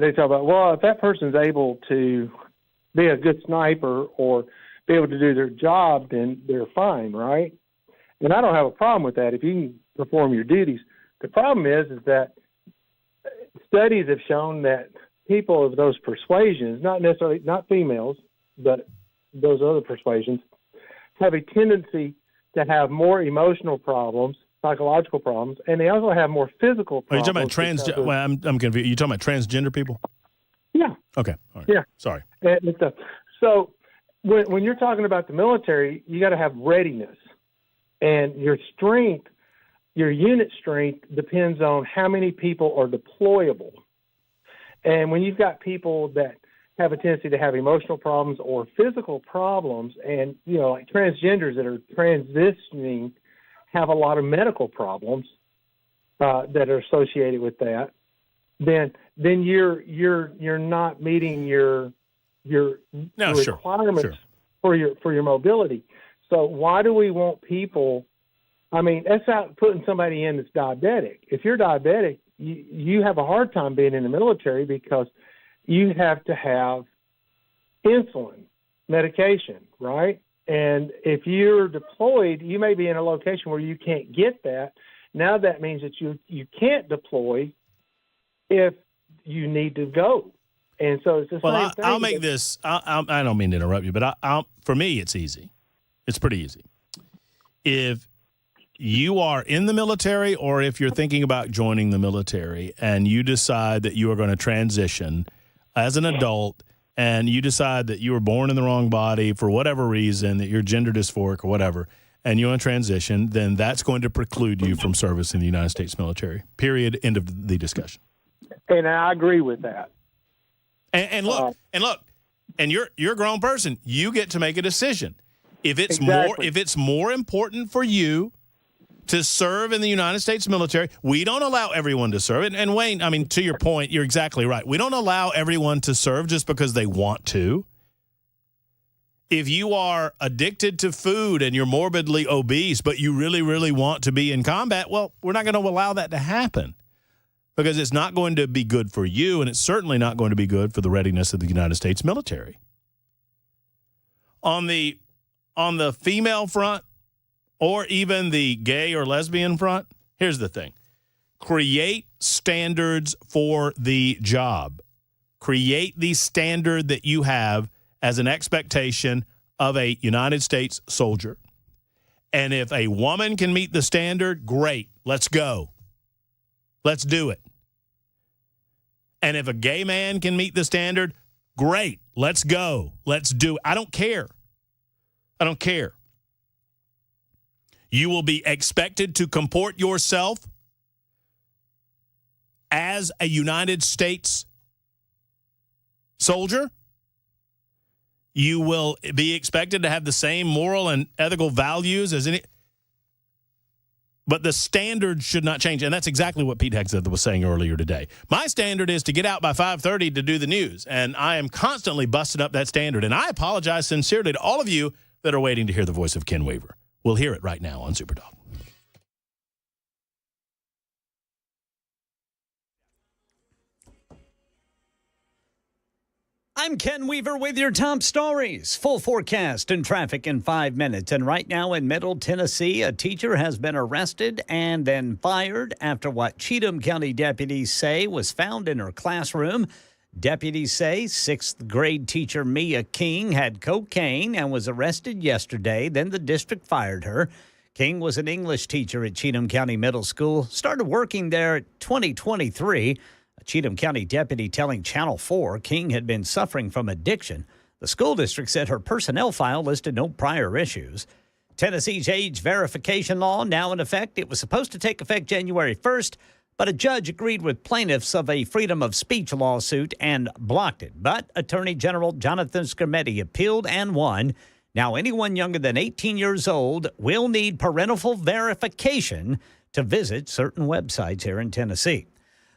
they talk about, well, if that person's able to be a good sniper or be able to do their job, then they're fine, right? And I don't have a problem with that if you can perform your duties. The problem is that studies have shown that people of those persuasions, not females, but those other persuasions, have a tendency to have more emotional problems, psychological problems, and they also have more physical problems. Are you talking about transgender? Well, I'm confused. You talking about transgender people? Yeah. Okay. All right. Yeah. Sorry. So when you're talking about the military, you got to have readiness, and your strength. Your unit strength depends on how many people are deployable. And when you've got people that have a tendency to have emotional problems or physical problems, and, like transgenders that are transitioning have a lot of medical problems that are associated with that, then you're not meeting your requirements for your mobility. So why do we want people? I mean, that's not putting somebody in that's diabetic. If you're diabetic, you have a hard time being in the military because you have to have insulin medication, right? And if you're deployed, you may be in a location where you can't get that. Now that means that you can't deploy if you need to go. And so it's the same thing. I'll make this. I don't mean to interrupt you, but for me, it's easy. It's pretty easy. If you are in the military, or if you're thinking about joining the military and you decide that you are going to transition as an adult, and you decide that you were born in the wrong body for whatever reason, that you're gender dysphoric or whatever, and you want to transition, then that's going to preclude you from service in the United States military. Period. End of the discussion. And I agree with that. And look, and you're a grown person. You get to make a decision. If it's more important for you to serve in the United States military, we don't allow everyone to serve. And Wayne, I mean, to your point, you're exactly right. We don't allow everyone to serve just because they want to. If you are addicted to food and you're morbidly obese, but you really, really want to be in combat, well, we're not going to allow that to happen because it's not going to be good for you, and it's certainly not going to be good for the readiness of the United States military. On the female front, or even the gay or lesbian front, here's the thing. Create standards for the job. Create the standard that you have as an expectation of a United States soldier. And if a woman can meet the standard, great, let's go. Let's do it. And if a gay man can meet the standard, great, let's go. Let's do it. I don't care. I don't care. You will be expected to comport yourself as a United States soldier, you will be expected to have the same moral and ethical values as any. But the standard should not change. And that's exactly what Pete Hegseth was saying earlier today. My standard is to get out by 5:30 to do the news. And I am constantly busting up that standard. And I apologize sincerely to all of you that are waiting to hear the voice of Ken Weaver. We'll hear it right now on Superdog. I'm Ken Weaver with your top stories. Full forecast and traffic in 5 minutes. And right now in Middle Tennessee, a teacher has been arrested and then fired after what Cheatham County deputies say was found in her classroom. Deputies say 6th grade teacher Mia King had cocaine and was arrested yesterday. Then the district fired her. King was an English teacher at Cheatham County Middle School, started working there in 2023. A Cheatham County deputy telling Channel 4 King had been suffering from addiction. The school district said her personnel file listed no prior issues. Tennessee's age verification law now in effect. It was supposed to take effect January 1st, but a judge agreed with plaintiffs of a freedom of speech lawsuit and blocked it. But Attorney General Jonathan Skrmetti appealed and won. Now anyone younger than 18 years old will need parental verification to visit certain websites here in Tennessee.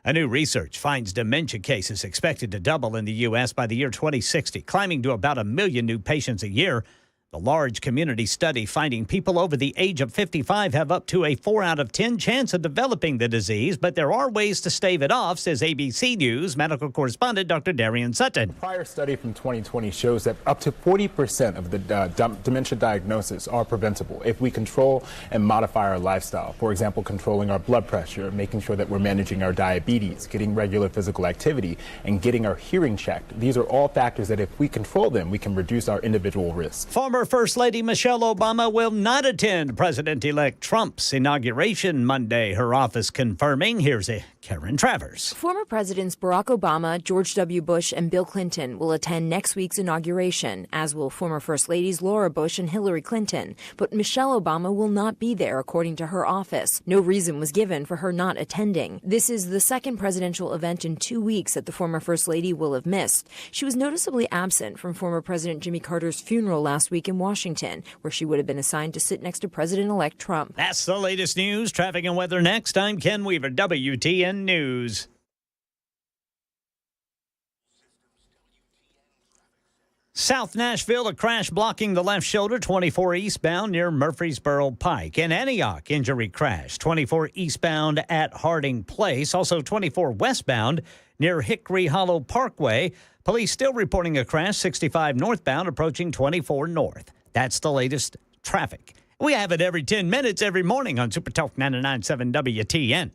A new research finds dementia cases expected to double in the U.S. by the year 2060, climbing to about 1 million new patients a year. The large community study finding people over the age of 55 have up to a 4 out of 10 chance of developing the disease, but there are ways to stave it off, says ABC News medical correspondent Dr. Darian Sutton. A prior study from 2020 shows that up to 40% of the dementia diagnoses are preventable if we control and modify our lifestyle. For example, controlling our blood pressure, making sure that we're managing our diabetes, getting regular physical activity, and getting our hearing checked. These are all factors that if we control them, we can reduce our individual risk. Former First Lady Michelle Obama will not attend President-elect Trump's inauguration Monday, her office confirming. Here's Karen Travers. Former Presidents Barack Obama, George W. Bush, and Bill Clinton will attend next week's inauguration, as will former First Ladies Laura Bush and Hillary Clinton. But Michelle Obama will not be there, according to her office. No reason was given for her not attending. This is the second presidential event in 2 weeks that the former First Lady will have missed. She was noticeably absent from former President Jimmy Carter's funeral last week in Washington, where she would have been assigned to sit next to President-elect Trump. That's the latest news. Traffic and weather next. I'm Ken Weaver, WTN News. South Nashville, a crash blocking the left shoulder, 24 eastbound near Murfreesboro Pike. In Antioch, injury crash, 24 eastbound at Harding Place. Also 24 westbound near Hickory Hollow Parkway. Police still reporting a crash, 65 northbound approaching 24 north. That's the latest traffic. We have it every 10 minutes every morning on Super Talk 99.7 WTN.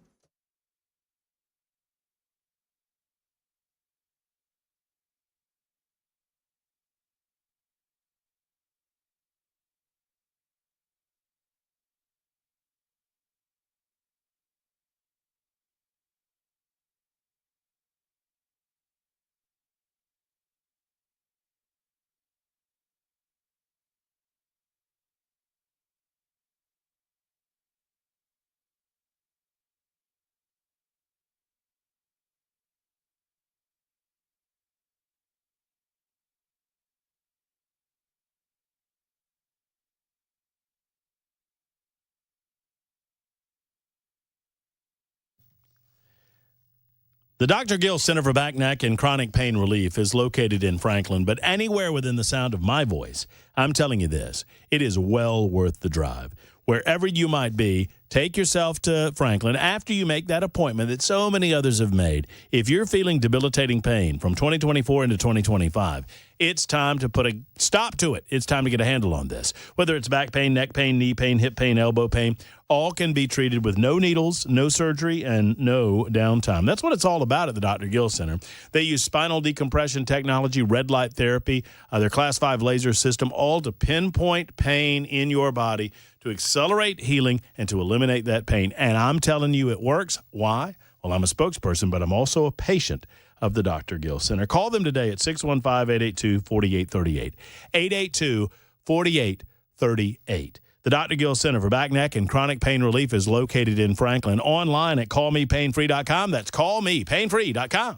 The Dr. Gill Center for Back, Neck, and Chronic Pain Relief is located in Franklin, but anywhere within the sound of my voice, I'm telling you this, it is well worth the drive. Wherever you might be, take yourself to Franklin after you make that appointment that so many others have made. If you're feeling debilitating pain from 2024 into 2025, it's time to put a stop to it. It's time to get a handle on this. Whether it's back pain, neck pain, knee pain, hip pain, elbow pain, all can be treated with no needles, no surgery, and no downtime. That's what it's all about at the Dr. Gill Center. They use spinal decompression technology, red light therapy, their Class 5 laser system, all to pinpoint pain in your body, to accelerate healing, and to eliminate that pain. And I'm telling you it works. Why? Well, I'm a spokesperson, but I'm also a patient of the Dr. Gill Center. Call them today at 615-882-4838. 882-4838. The Dr. Gill Center for Back, Neck, and Chronic Pain Relief is located in Franklin. Online at callmepainfree.com. That's callmepainfree.com.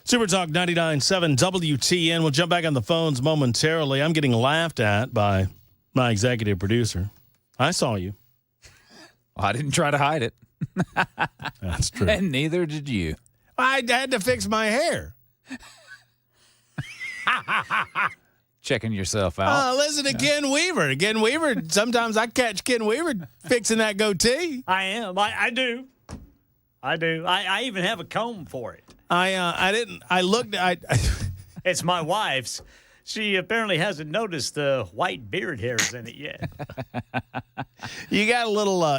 Super Talk 99.7 WTN. We'll jump back on the phones momentarily. I'm getting laughed at by my executive producer. I saw you. Well, I didn't try to hide it. That's true. And neither did you. I had to fix my hair. Checking yourself out. Listen to Ken Weaver. Ken Weaver, sometimes I catch Ken Weaver fixing that goatee. I am. I do. I even have a comb for it. It's my wife's. She apparently hasn't noticed the white beard hairs in it yet. You got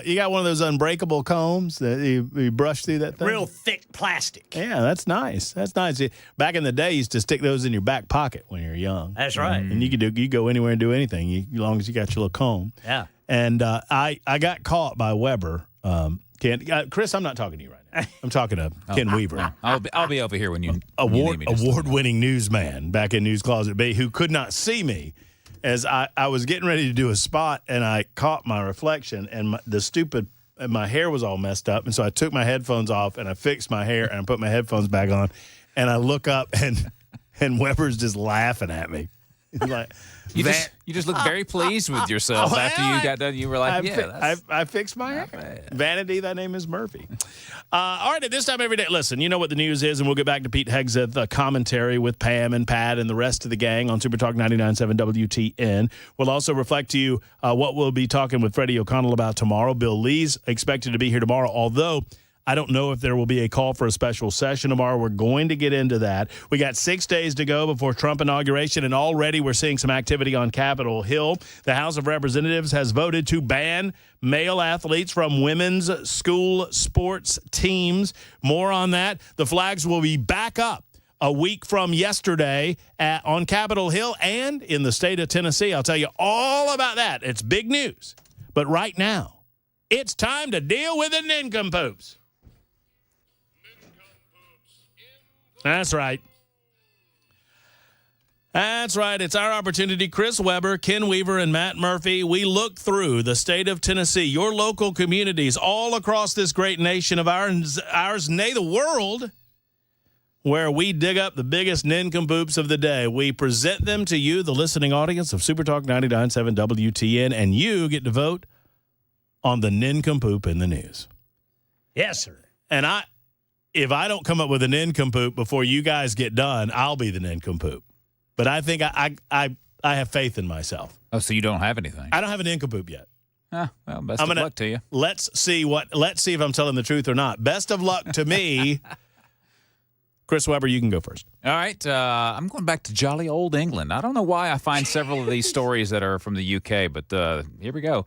you got one of those unbreakable combs that you brush through that thing? Real thick plastic. Yeah, that's nice. That's nice. Back in the day, you used to stick those in your back pocket when you were young. That's right. And you go anywhere and do anything as long as you got your little comb. Yeah. And I got caught by Weber. Chris, I'm not talking to you right now. I'm talking to Ken Weaver. I'll be over here when you need me. Award-winning newsman back in News Closet Bay who could not see me as I was getting ready to do a spot, and I caught my reflection, and my hair was all messed up, and so I took my headphones off, and I fixed my hair, and I put my headphones back on, and I look up, and Weber's just laughing at me. He's like, you just look very pleased with yourself after you got done. You were like, I fixed my hair. Vanity, that name is Murphy. All right, at this time every day, listen, you know what the news is, and we'll get back to Pete Hegseth commentary with Pam and Pat and the rest of the gang on Super Talk 99.7 WTN. We'll also reflect to you what we'll be talking with Freddie O'Connell about tomorrow. Bill Lee's expected to be here tomorrow, although I don't know if there will be a call for a special session tomorrow. We're going to get into that. We got 6 days to go before Trump inauguration, and already we're seeing some activity on Capitol Hill. The House of Representatives has voted to ban male athletes from women's school sports teams. More on that. The flags will be back up a week from yesterday on Capitol Hill and in the state of Tennessee. I'll tell you all about that. It's big news. But right now, it's time to deal with the nincompoops. That's right. That's right. It's our opportunity. Chris Weber, Ken Weaver, and Matt Murphy. We look through the state of Tennessee, your local communities all across this great nation of ours, nay, the world, where we dig up the biggest nincompoops of the day. We present them to you, the listening audience of Super Talk 99.7 WTN, and you get to vote on the nincompoop in the news. Yes, sir. And if I don't come up with a nincompoop before you guys get done, I'll be the nincompoop. But I think I have faith in myself. Oh, so you don't have anything? I don't have a nincompoop yet. Well, best of luck to you. Let's see if I'm telling the truth or not. Best of luck to me. Chris Weber, you can go first. All right. I'm going back to jolly old England. I don't know why I find several of these stories that are from the UK, but here we go.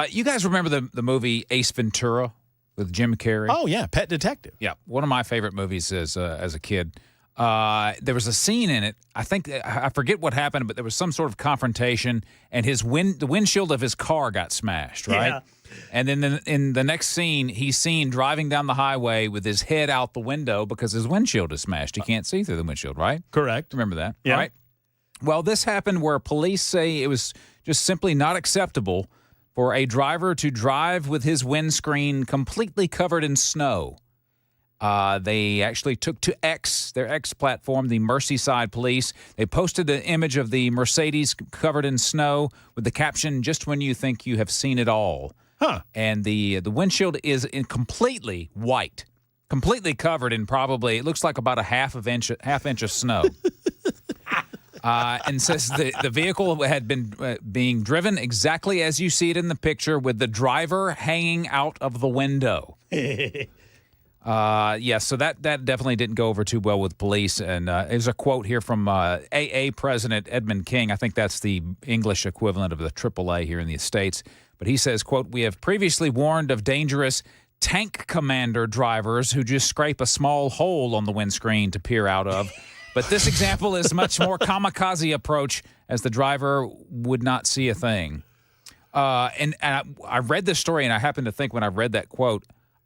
You guys remember the movie Ace Ventura with Jim Carrey? Oh, yeah, Pet Detective. Yeah, one of my favorite movies as a kid. There was a scene in it. I forget what happened, but there was some sort of confrontation, and the windshield of his car got smashed, right? Yeah. And then in the next scene, he's seen driving down the highway with his head out the window because his windshield is smashed. He can't see through the windshield, right? Correct. Remember that? Yeah. Right? Well, this happened where police say it was just simply not acceptable for a driver to drive with his windscreen completely covered in snow. They actually took to their X platform, the Merseyside police. They posted the image of the Mercedes covered in snow with the caption, "Just when you think you have seen it all." Huh. And the windshield is completely white, completely covered in probably, it looks like about a half inch of snow. And says the vehicle had been being driven exactly as you see it in the picture, with the driver hanging out of the window. So that definitely didn't go over too well with police. And there's a quote here from AA President Edmund King. I think that's the English equivalent of the AAA here in the States. But he says, quote, "We have previously warned of dangerous tank commander drivers who just scrape a small hole on the windscreen to peer out of. But this example is much more kamikaze approach, as the driver would not see a thing." And I read this story, and I happened to think when I read that quote,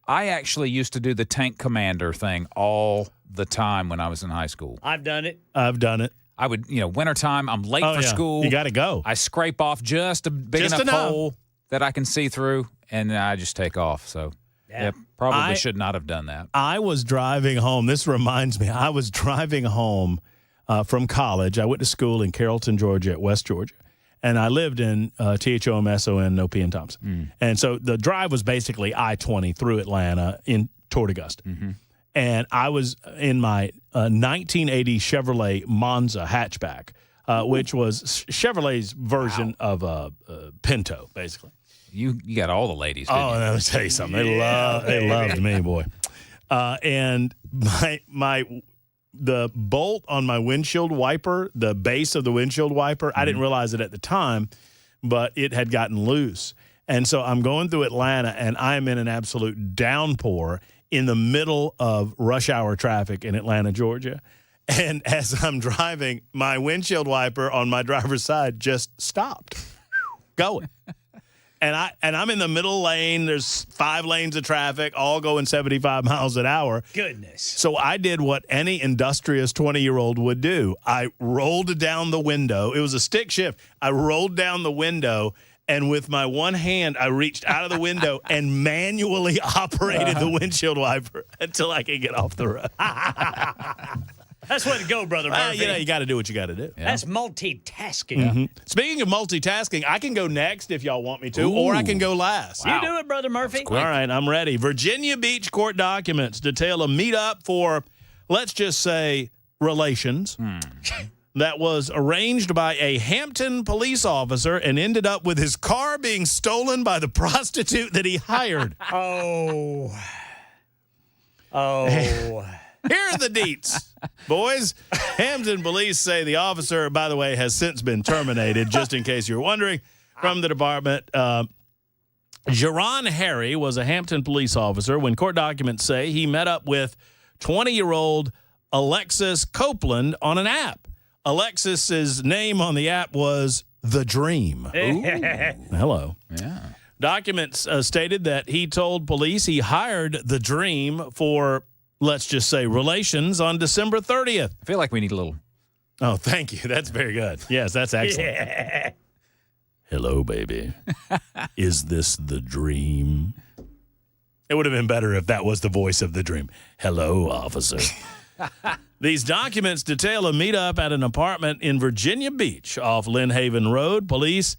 I actually used to do the tank commander thing all the time when I was in high school. I've done it. I would, wintertime, I'm late for school. You got to go. I scrape off just a big enough hole that I can see through, and I just take off. So Yeah, probably should not have done that. I was driving home. This reminds me. I was driving home from college. I went to school in Carrollton, Georgia, at West Georgia. And I lived in THOMSON, no P in Thompson. And so the drive was basically I-20 through Atlanta toward Augusta. And I was in my 1980 Chevrolet Monza hatchback, which was Chevrolet's version of a Pinto, basically. You got all the ladies, didn't you? Let me tell you something. They loved me, boy. And the bolt on my windshield wiper, the base of the windshield wiper, I didn't realize it at the time, but it had gotten loose. And so I'm going through Atlanta, and I'm in an absolute downpour in the middle of rush hour traffic in Atlanta, Georgia. And as I'm driving, my windshield wiper on my driver's side just stopped going. And I'm in the middle lane. There's 5 lanes of traffic, all going 75 miles an hour. Goodness. So I did what any industrious 20-year-old would do. I rolled down the window. It was a stick shift. I rolled down the window, and with my one hand, I reached out of the window and manually operated the windshield wiper until I could get off the road. That's the way to go, Brother Murphy. You got to do what you got to do. That's multitasking. Speaking of multitasking, I can go next if y'all want me to, or I can go last. You do it, Brother Murphy. All right, I'm ready. Virginia Beach court documents detail a meetup for, let's just say, relations that was arranged by a Hampton police officer and ended up with his car being stolen by the prostitute that he hired. Oh. Here are the deets, boys. Hampton police say the officer, by the way, has since been terminated, just in case you're wondering, from the department. Jerron Harry was a Hampton police officer when court documents say he met up with 20-year-old Alexis Copeland on an app. Alexis's name on the app was The Dream. Hello. Yeah. Documents stated that he told police he hired The Dream for, let's just say, relations on December 30th. I feel like we need a little. Oh, thank you. That's very good. Yes, that's excellent. Yeah. Hello, baby. Is this the dream? It would have been better if that was the voice of the dream. Hello, officer. These documents detail a meetup at an apartment in Virginia Beach off Lynn Haven Road. Police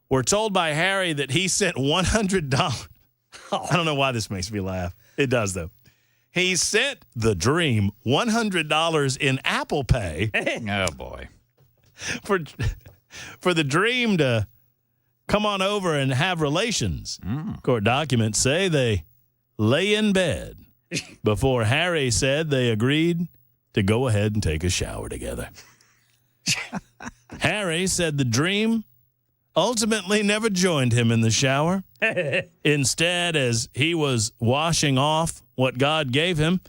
were told by Harry that he sent $100. I don't know why this makes me laugh. It does, though. He sent the dream $100 in Apple Pay. Oh, boy. For the dream to come on over and have relations. Court documents say they lay in bed before Harry said they agreed to go ahead and take a shower together. Harry said the dream ultimately never joined him in the shower. Instead, as he was washing off what God gave him,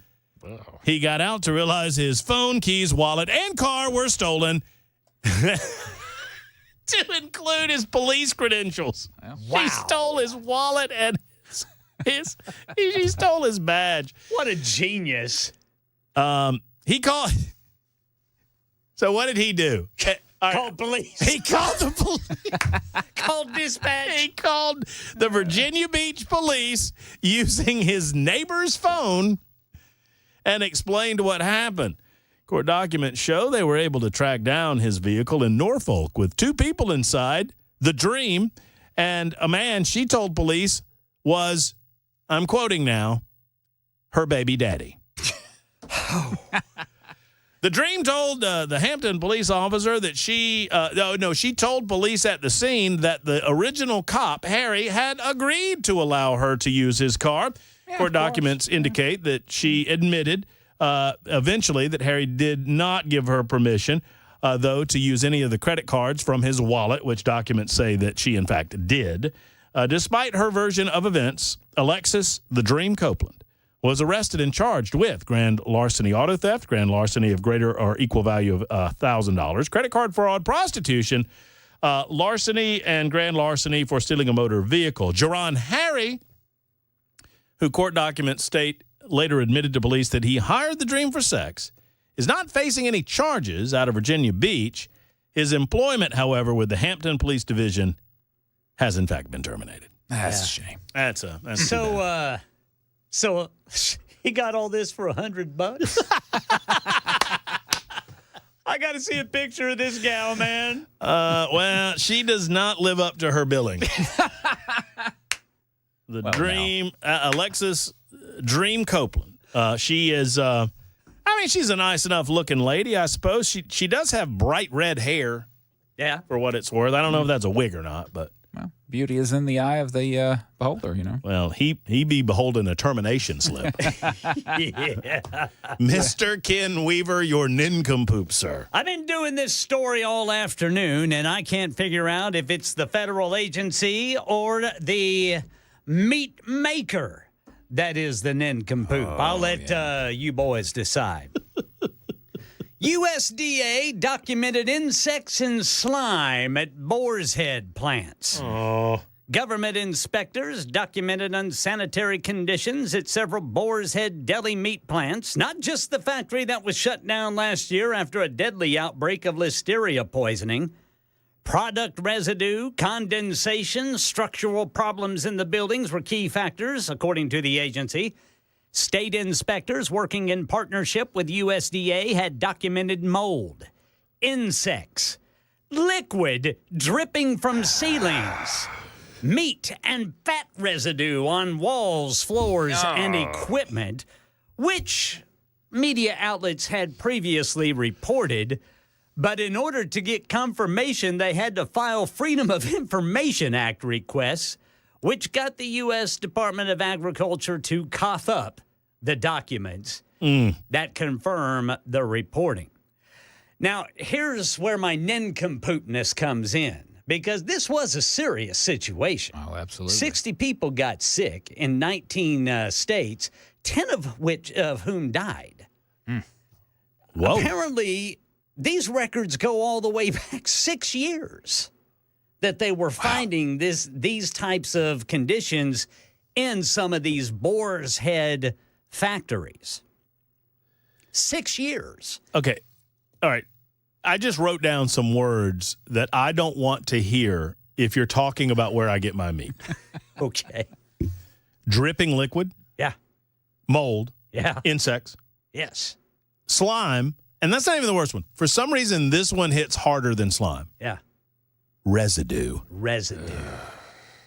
he got out to realize his phone, keys, wallet, and car were stolen. To include his police credentials. Wow. He stole his wallet and he stole his badge. What a genius. He called. So what did he do? Called police. He called the police. Called dispatch. He called the Virginia Beach police using his neighbor's phone and explained what happened. Court documents show they were able to track down his vehicle in Norfolk with 2 people inside, the dream, and a man she told police was, I'm quoting now, her baby daddy. The dream told the Hampton police officer that she told police at the scene that the original cop, Harry, had agreed to allow her to use his car. Court documents indicate that she admitted eventually that Harry did not give her permission, though, to use any of the credit cards from his wallet, which documents say that she, in fact, did. Despite her version of events, Alexis the Dream Copeland was arrested and charged with grand larceny auto theft, grand larceny of greater or equal value of $1,000, credit card fraud, prostitution, larceny, and grand larceny for stealing a motor vehicle. Jerron Harry, who court documents state later admitted to police that he hired the dream for sex, is not facing any charges out of Virginia Beach. His employment, however, with the Hampton Police Division has in fact been terminated. That's a shame. That's So So he got all this for $100. I got to see a picture of this gal, man. Well, she does not live up to her billing. Alexis Dream Copeland. She is, she's a nice enough looking lady, I suppose. She does have bright red hair. Yeah. For what it's worth. I don't know if that's a wig or not, but. Well, beauty is in the eye of the beholder, you know. Well, he be beholden a termination slip. Yeah. Mr. Ken Weaver, your nincompoop, sir. I've been doing this story all afternoon, and I can't figure out if it's the federal agency or the meat maker that is the nincompoop. I'll let you boys decide. USDA documented insects and slime at Boar's Head plants. Oh. Government inspectors documented unsanitary conditions at several Boar's Head deli meat plants, not just the factory that was shut down last year after a deadly outbreak of listeria poisoning. Product residue, condensation, structural problems in the buildings were key factors, according to the agency. State inspectors working in partnership with USDA had documented mold, insects, liquid dripping from ceilings, meat and fat residue on walls, floors, and equipment, which media outlets had previously reported. But in order to get confirmation, they had to file Freedom of Information Act requests, which got the U.S. Department of Agriculture to cough up the documents that confirm the reporting. Now, here's where my nincompoopness comes in, because this was a serious situation. Oh, absolutely. 60 people got sick in 19 states, 10 of whom died. Whoa. Apparently, these records go all the way back 6 years that they were finding these types of conditions in some of these Boar's Head factories. 6 years. Okay. All right. I just wrote down some words that I don't want to hear if you're talking about where I get my meat. Okay. Dripping liquid. Yeah. Mold. Yeah. Insects. Yes. Slime. And that's not even the worst one. For some reason, this one hits harder than slime. Yeah. Residue.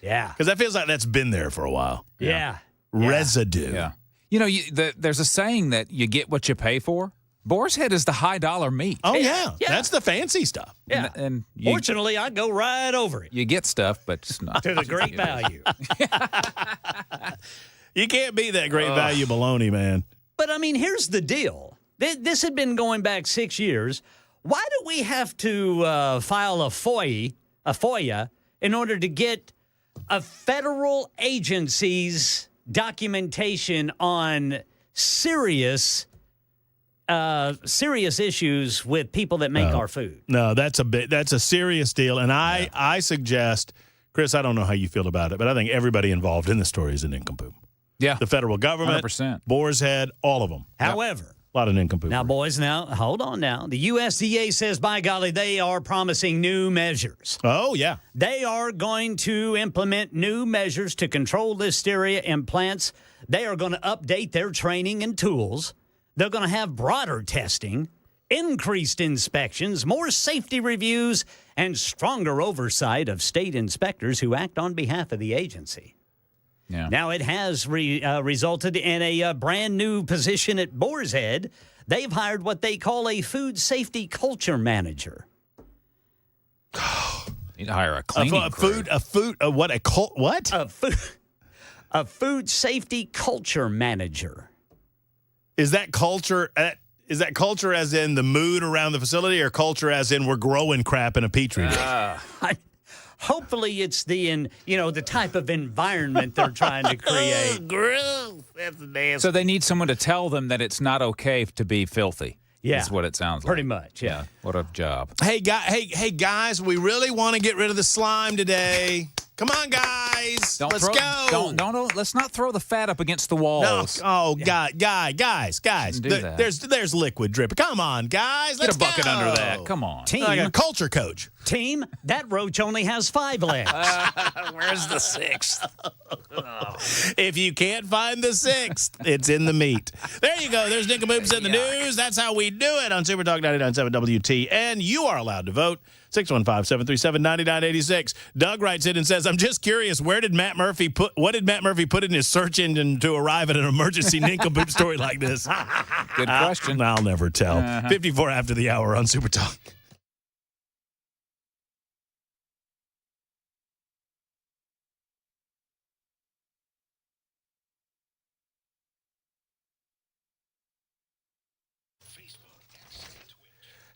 Yeah. Because that feels like that's been there for a while. Yeah. Residue. Yeah. You know, there's a saying that you get what you pay for. Boar's Head is the high dollar meat. Oh, yeah. That's the fancy stuff. Yeah. And fortunately, I go right over it. You get stuff, but it's not. To the great value. You can't beat that great value baloney, man. But, I mean, here's the deal. This had been going back 6 years. Why do we have to file a FOIA in order to get a federal agency's documentation on serious issues with people that make our food? No, that's a serious deal. And I suggest, Chris, I don't know how you feel about it, but I think everybody involved in the story is an nincompoop. Yeah. The federal government, 100%. Boar's Head, all of them. However, a lot of nincompoops. Now, boys, hold on now. The USDA says, by golly, they are promising new measures. Oh, yeah. They are going to implement new measures to control listeria in plants. They are going to update their training and tools. They're going to have broader testing, increased inspections, more safety reviews, and stronger oversight of state inspectors who act on behalf of the agency. Yeah. Now, it has resulted in a brand new position at Boar's Head. They've hired what they call a food safety culture manager. You need to hire a cleaning crew. A food safety culture manager. Is that culture? Is that culture as in the mood around the facility, or culture as in we're growing crap in a petri dish? Hopefully, it's the type of environment they're trying to create. Gross. That's nasty. So they need someone to tell them that it's not okay to be filthy. Yeah. That's what it sounds like. Pretty much, yeah. What a job. Hey guys, we really want to get rid of the slime today. Come on, guys. Let's go. Don't. Let's not throw the fat up against the walls. No. Oh, guys. Do that. There's liquid dripping. Come on, guys. Get Let's a bucket go. under that. Come on. Like a culture coach. Team, that roach only has 5 legs. Where's the 6th? If you can't find the 6th, it's in the meat. There you go. There's Nick and Boops in the news. That's how we do it on Super Talk 99.7 WT. And you are allowed to vote. 615-737-9986. Doug writes in and says, I'm just curious, what did Matt Murphy put in his search engine to arrive at an emergency nincompoop story like this? Good question. I'll never tell. 54 after the hour on Super Talk.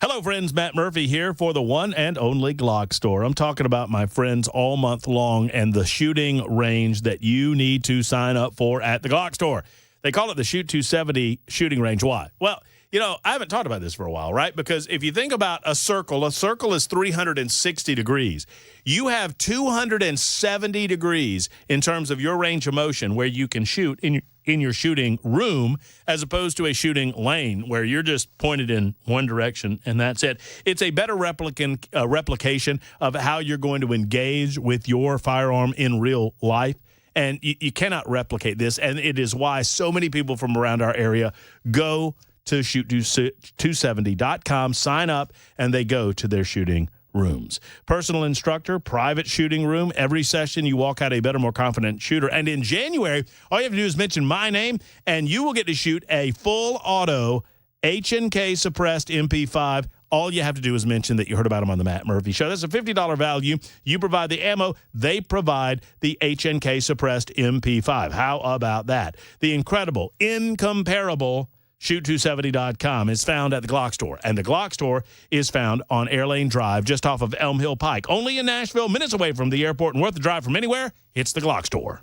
Hello, friends. Matt Murphy here for the one and only Glock Store. I'm talking about my friends all month long and the shooting range that you need to sign up for at the Glock Store. They call it the Shoot 270 shooting range. Why? Well, you know, I haven't talked about this for a while, right? Because if you think about a circle is 360 degrees. You have 270 degrees in terms of your range of motion where you can shoot in your shooting room as opposed to a shooting lane where you're just pointed in one direction and that's it. It's a better replication of how you're going to engage with your firearm in real life. And you cannot replicate this. And it is why so many people from around our area go to shoot270.com, sign up, and they go to their shooting rooms. Personal instructor, private shooting room. Every session, you walk out a better, more confident shooter. And in January, all you have to do is mention my name, and you will get to shoot a full auto H&K suppressed MP5. All you have to do is mention that you heard about them on the Matt Murphy Show. That's a $50 value. You provide the ammo. They provide the H&K suppressed MP5. How about that? The incredible, incomparable Shoot270.com is found at the Glock Store. And the Glock Store is found on Airlane Drive, just off of Elm Hill Pike. Only in Nashville, minutes away from the airport and worth the drive from anywhere. It's the Glock Store.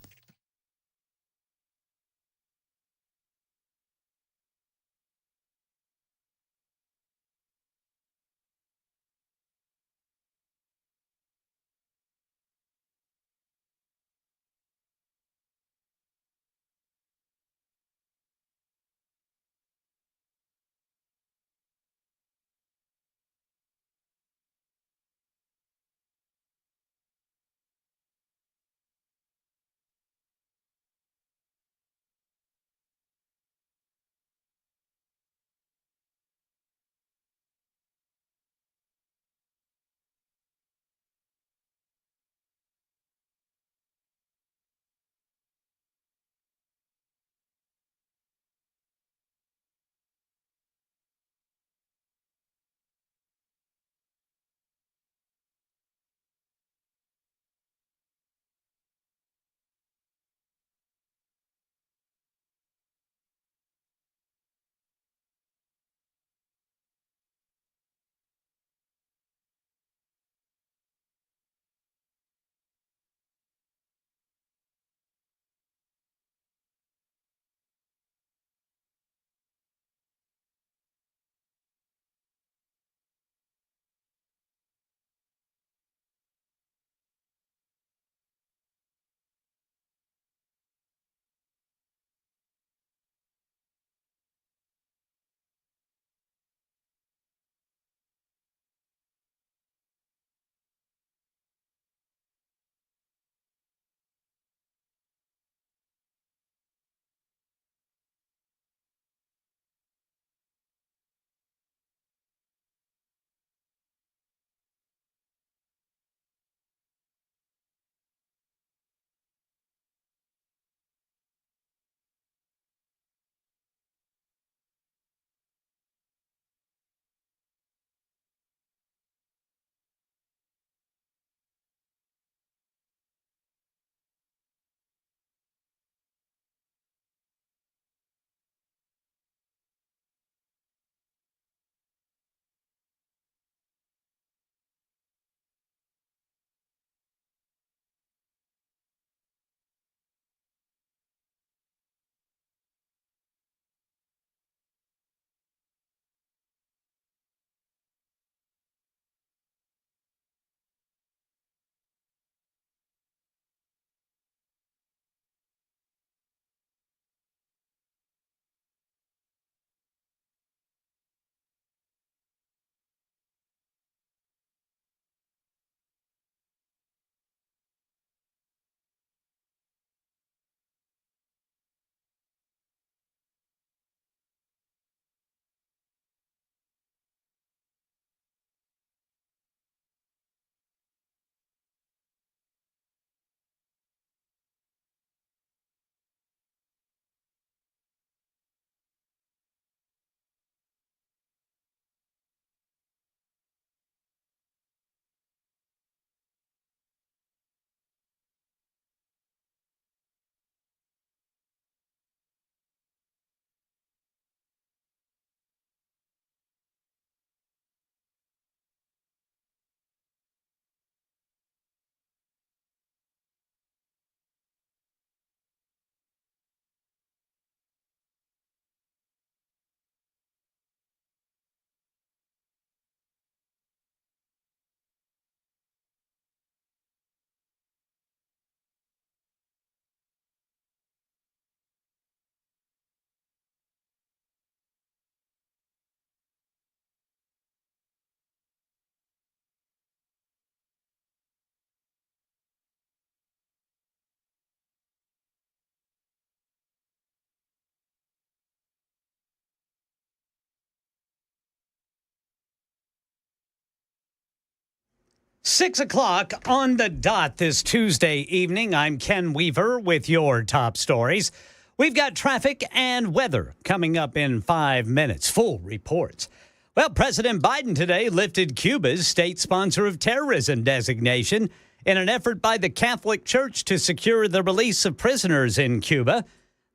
6 o'clock on the dot this Tuesday evening. I'm Ken Weaver with your top stories. We've got traffic and weather coming up in 5 minutes. Full reports. Well, President Biden today lifted Cuba's state sponsor of terrorism designation in an effort by the Catholic Church to secure the release of prisoners in Cuba.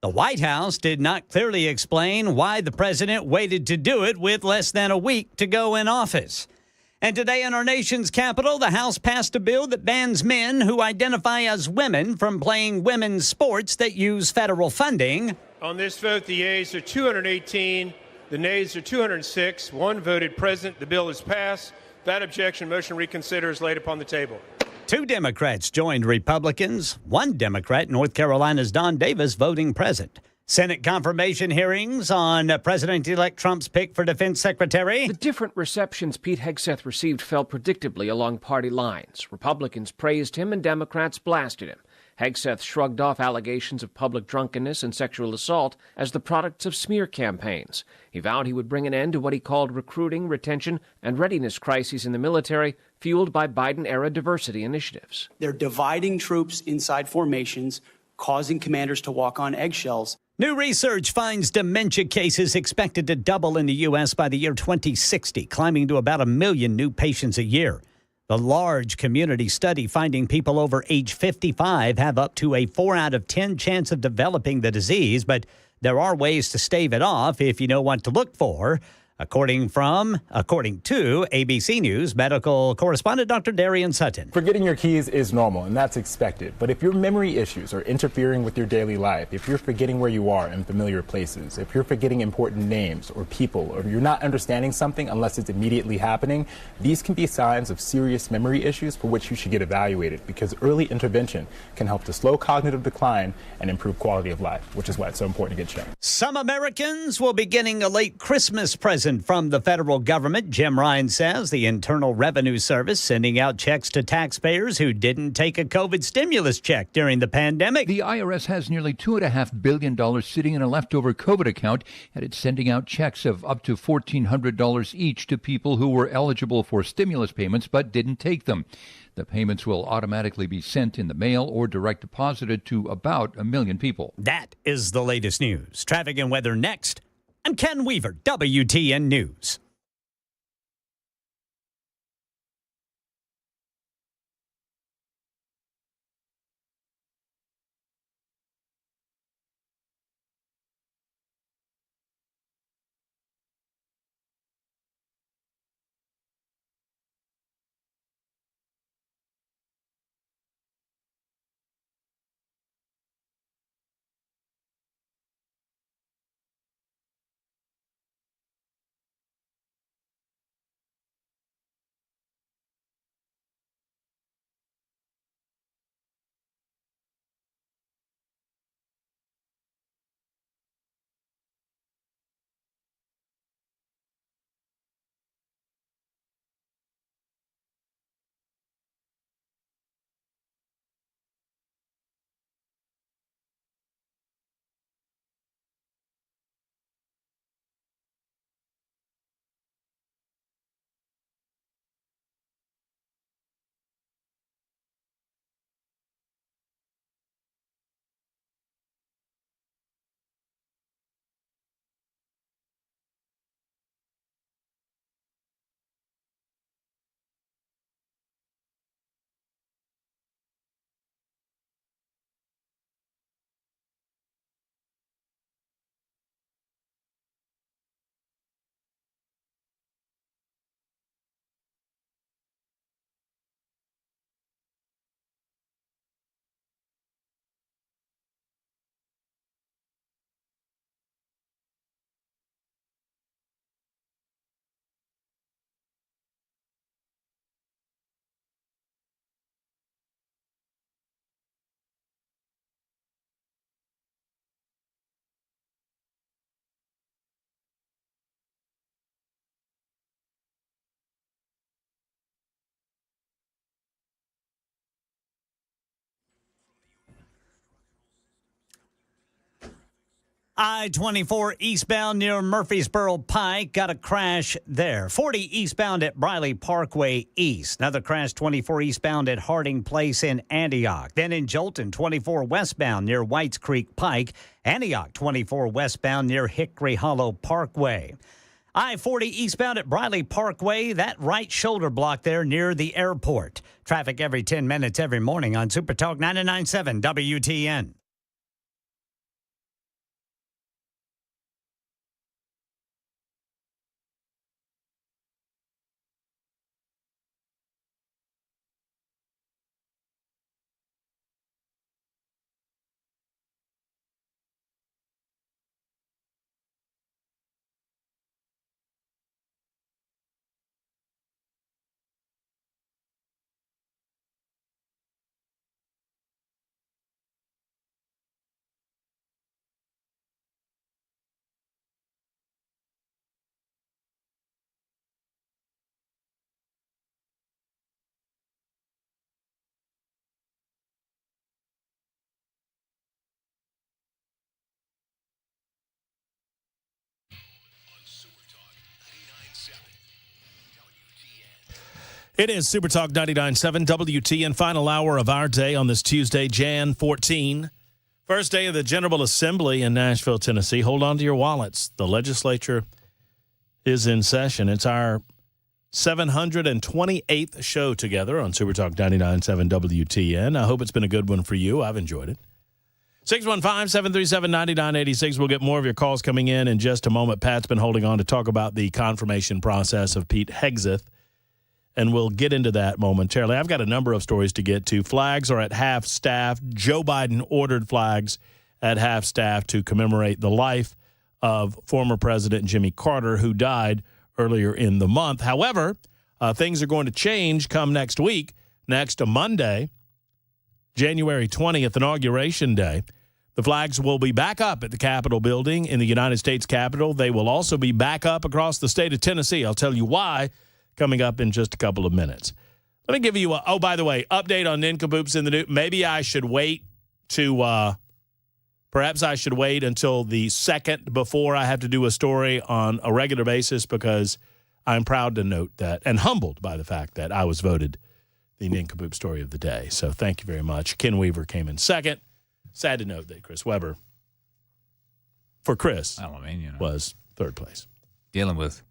The White House did not clearly explain why the president waited to do it with less than a week to go in office. And today in our nation's capital, the House passed a bill that bans men who identify as women from playing women's sports that use federal funding. On this vote, the yeas are 218, the nays are 206. One voted present. The bill is passed. Without objection, motion reconsider is laid upon the table. 2 Democrats joined Republicans. 1 Democrat, North Carolina's Don Davis, voting present. Senate confirmation hearings on President-elect Trump's pick for defense secretary. The different receptions Pete Hegseth received fell predictably along party lines. Republicans praised him and Democrats blasted him. Hegseth shrugged off allegations of public drunkenness and sexual assault as the products of smear campaigns. He vowed he would bring an end to what he called recruiting, retention, and readiness crises in the military, fueled by Biden-era diversity initiatives. They're dividing troops inside formations, causing commanders to walk on eggshells. New research finds dementia cases expected to double in the U.S. by the year 2060, climbing to about 1 million new patients a year. The large community study finding people over age 55 have up to a 4 out of 10 chance of developing the disease, but there are ways to stave it off if you know what to look for. According to ABC News medical correspondent Dr. Darian Sutton. Forgetting your keys is normal, and that's expected. But if your memory issues are interfering with your daily life, if you're forgetting where you are in familiar places, if you're forgetting important names or people, or you're not understanding something unless it's immediately happening, these can be signs of serious memory issues for which you should get evaluated, because early intervention can help to slow cognitive decline and improve quality of life, which is why it's so important to get checked. Some Americans will be getting a late Christmas present from the federal government. Jim Ryan says the Internal Revenue Service sending out checks to taxpayers who didn't take a COVID stimulus check during the pandemic. The IRS has nearly $2.5 billion sitting in a leftover COVID account, and it's sending out checks of up to $1,400 each to people who were eligible for stimulus payments but didn't take them. The payments will automatically be sent in the mail or direct deposited to about 1 million people. That is the latest news. Traffic and weather next. I'm Ken Weaver, WTN News. I-24 eastbound near Murfreesboro Pike. Got a crash there. 40 eastbound at Briley Parkway East. Another crash 24 eastbound at Harding Place in Antioch. Then in Jolton, 24 westbound near Whites Creek Pike. Antioch, 24 westbound near Hickory Hollow Parkway. I-40 eastbound at Briley Parkway. That right shoulder block there near the airport. Traffic every 10 minutes every morning on Super Talk 99.7 WTN. It is Super Talk 99.7 WTN, final hour of our day on this Tuesday, Jan 14. First day of the General Assembly in Nashville, Tennessee. Hold on to your wallets. The legislature is in session. It's our 728th show together on Super Talk 99.7 WTN. I hope it's been a good one for you. I've enjoyed it. 615-737-9986. We'll get more of your calls coming in just a moment. Pat's been holding on to talk about the confirmation process of Pete Hegseth, and we'll get into that momentarily. I've got a number of stories to get to. Flags are at half-staff. Joe Biden ordered flags at half-staff to commemorate the life of former President Jimmy Carter, who died earlier in the month. However, things are going to change come next week. Next Monday, January 20th, Inauguration Day. The flags will be back up at the Capitol building in the United States Capitol. They will also be back up across the state of Tennessee. I'll tell you why coming up in just a couple of minutes. Let me give you a, by the way, update on nincompoops in the news. Maybe I should wait to, perhaps I should wait until the second before I have to do a story on a regular basis, because I'm proud to note that and humbled by the fact that I was voted the nincompoop story of the day. So thank you very much. Ken Weaver came in second. Sad to note that Chris Webber, for Chris, was third place. Dealing with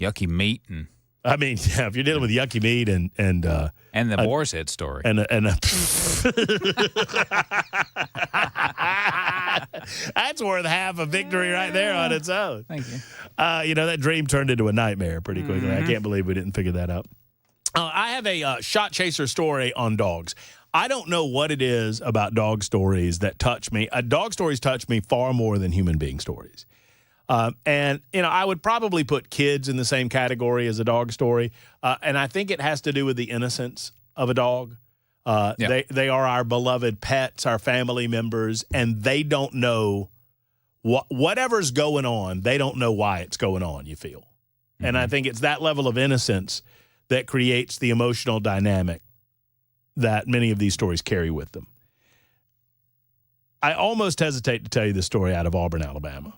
yucky meat and yeah, if you're dealing with yucky meat and the boar's head story that's worth half a victory right there on its own. Thank you. That dream turned into a nightmare pretty quickly. I can't believe we didn't figure that out. I have a shot chaser story on dogs. I don't know what it is about dog stories that touch me. Dog stories touch me far more than human being stories. And I would probably put kids in the same category as a dog story. And I think it has to do with the innocence of a dog. They are our beloved pets, our family members, and they don't know whatever's going on. They don't know why it's going on, you feel. Mm-hmm. And I think it's that level of innocence that creates the emotional dynamic that many of these stories carry with them. I almost hesitate to tell you the story out of Auburn, Alabama.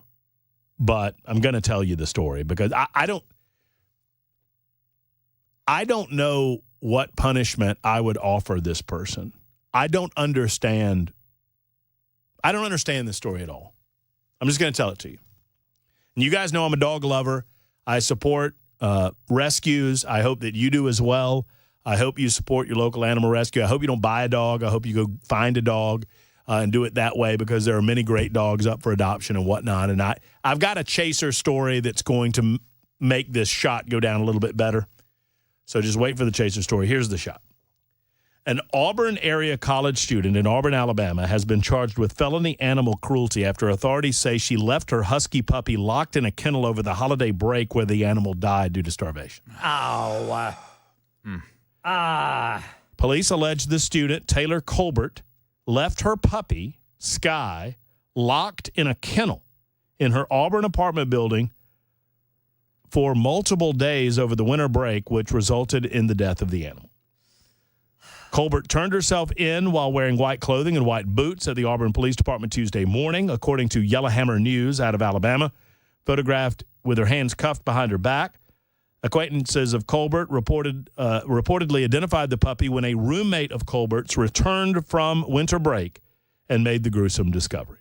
But I'm going to tell you the story because I don't know what punishment I would offer this person. I don't understand this story at all. I'm just going to tell it to you. And you guys know I'm a dog lover. I support rescues. I hope that you do as well. I hope you support your local animal rescue. I hope you don't buy a dog. I hope you go find a dog. And do it that way, because there are many great dogs up for adoption and whatnot. And I've got a chaser story that's going to make this shot go down a little bit better. So just wait for the chaser story. Here's the shot. An Auburn area college student in Auburn, Alabama, has been charged with felony animal cruelty after authorities say she left her husky puppy locked in a kennel over the holiday break, where the animal died due to starvation. Police allege the student, Taylor Colbert, left her puppy, Sky, locked in a kennel in her Auburn apartment building for multiple days over the winter break, which resulted in the death of the animal. Colbert turned herself in while wearing white clothing and white boots at the Auburn Police Department Tuesday morning, according to Yellowhammer News out of Alabama. Photographed with her hands cuffed behind her back. Acquaintances of Colbert reportedly identified the puppy when a roommate of Colbert's returned from winter break and made the gruesome discovery.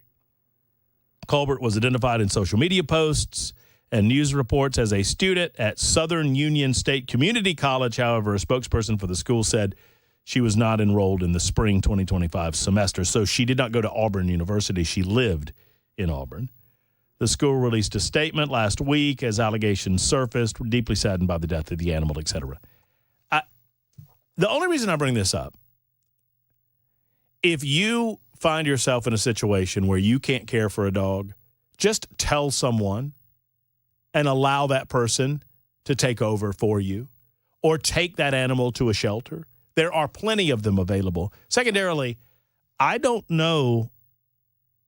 Colbert was identified in social media posts and news reports as a student at Southern Union State Community College. However, a spokesperson for the school said she was not enrolled in the spring 2025 semester. So she did not go to Auburn University. She lived in Auburn. The school released a statement last week as allegations surfaced, deeply saddened by the death of the animal, etc. The only reason I bring this up, if you find yourself in a situation where you can't care for a dog, just tell someone and allow that person to take over for you or take that animal to a shelter. There are plenty of them available. Secondarily, I don't know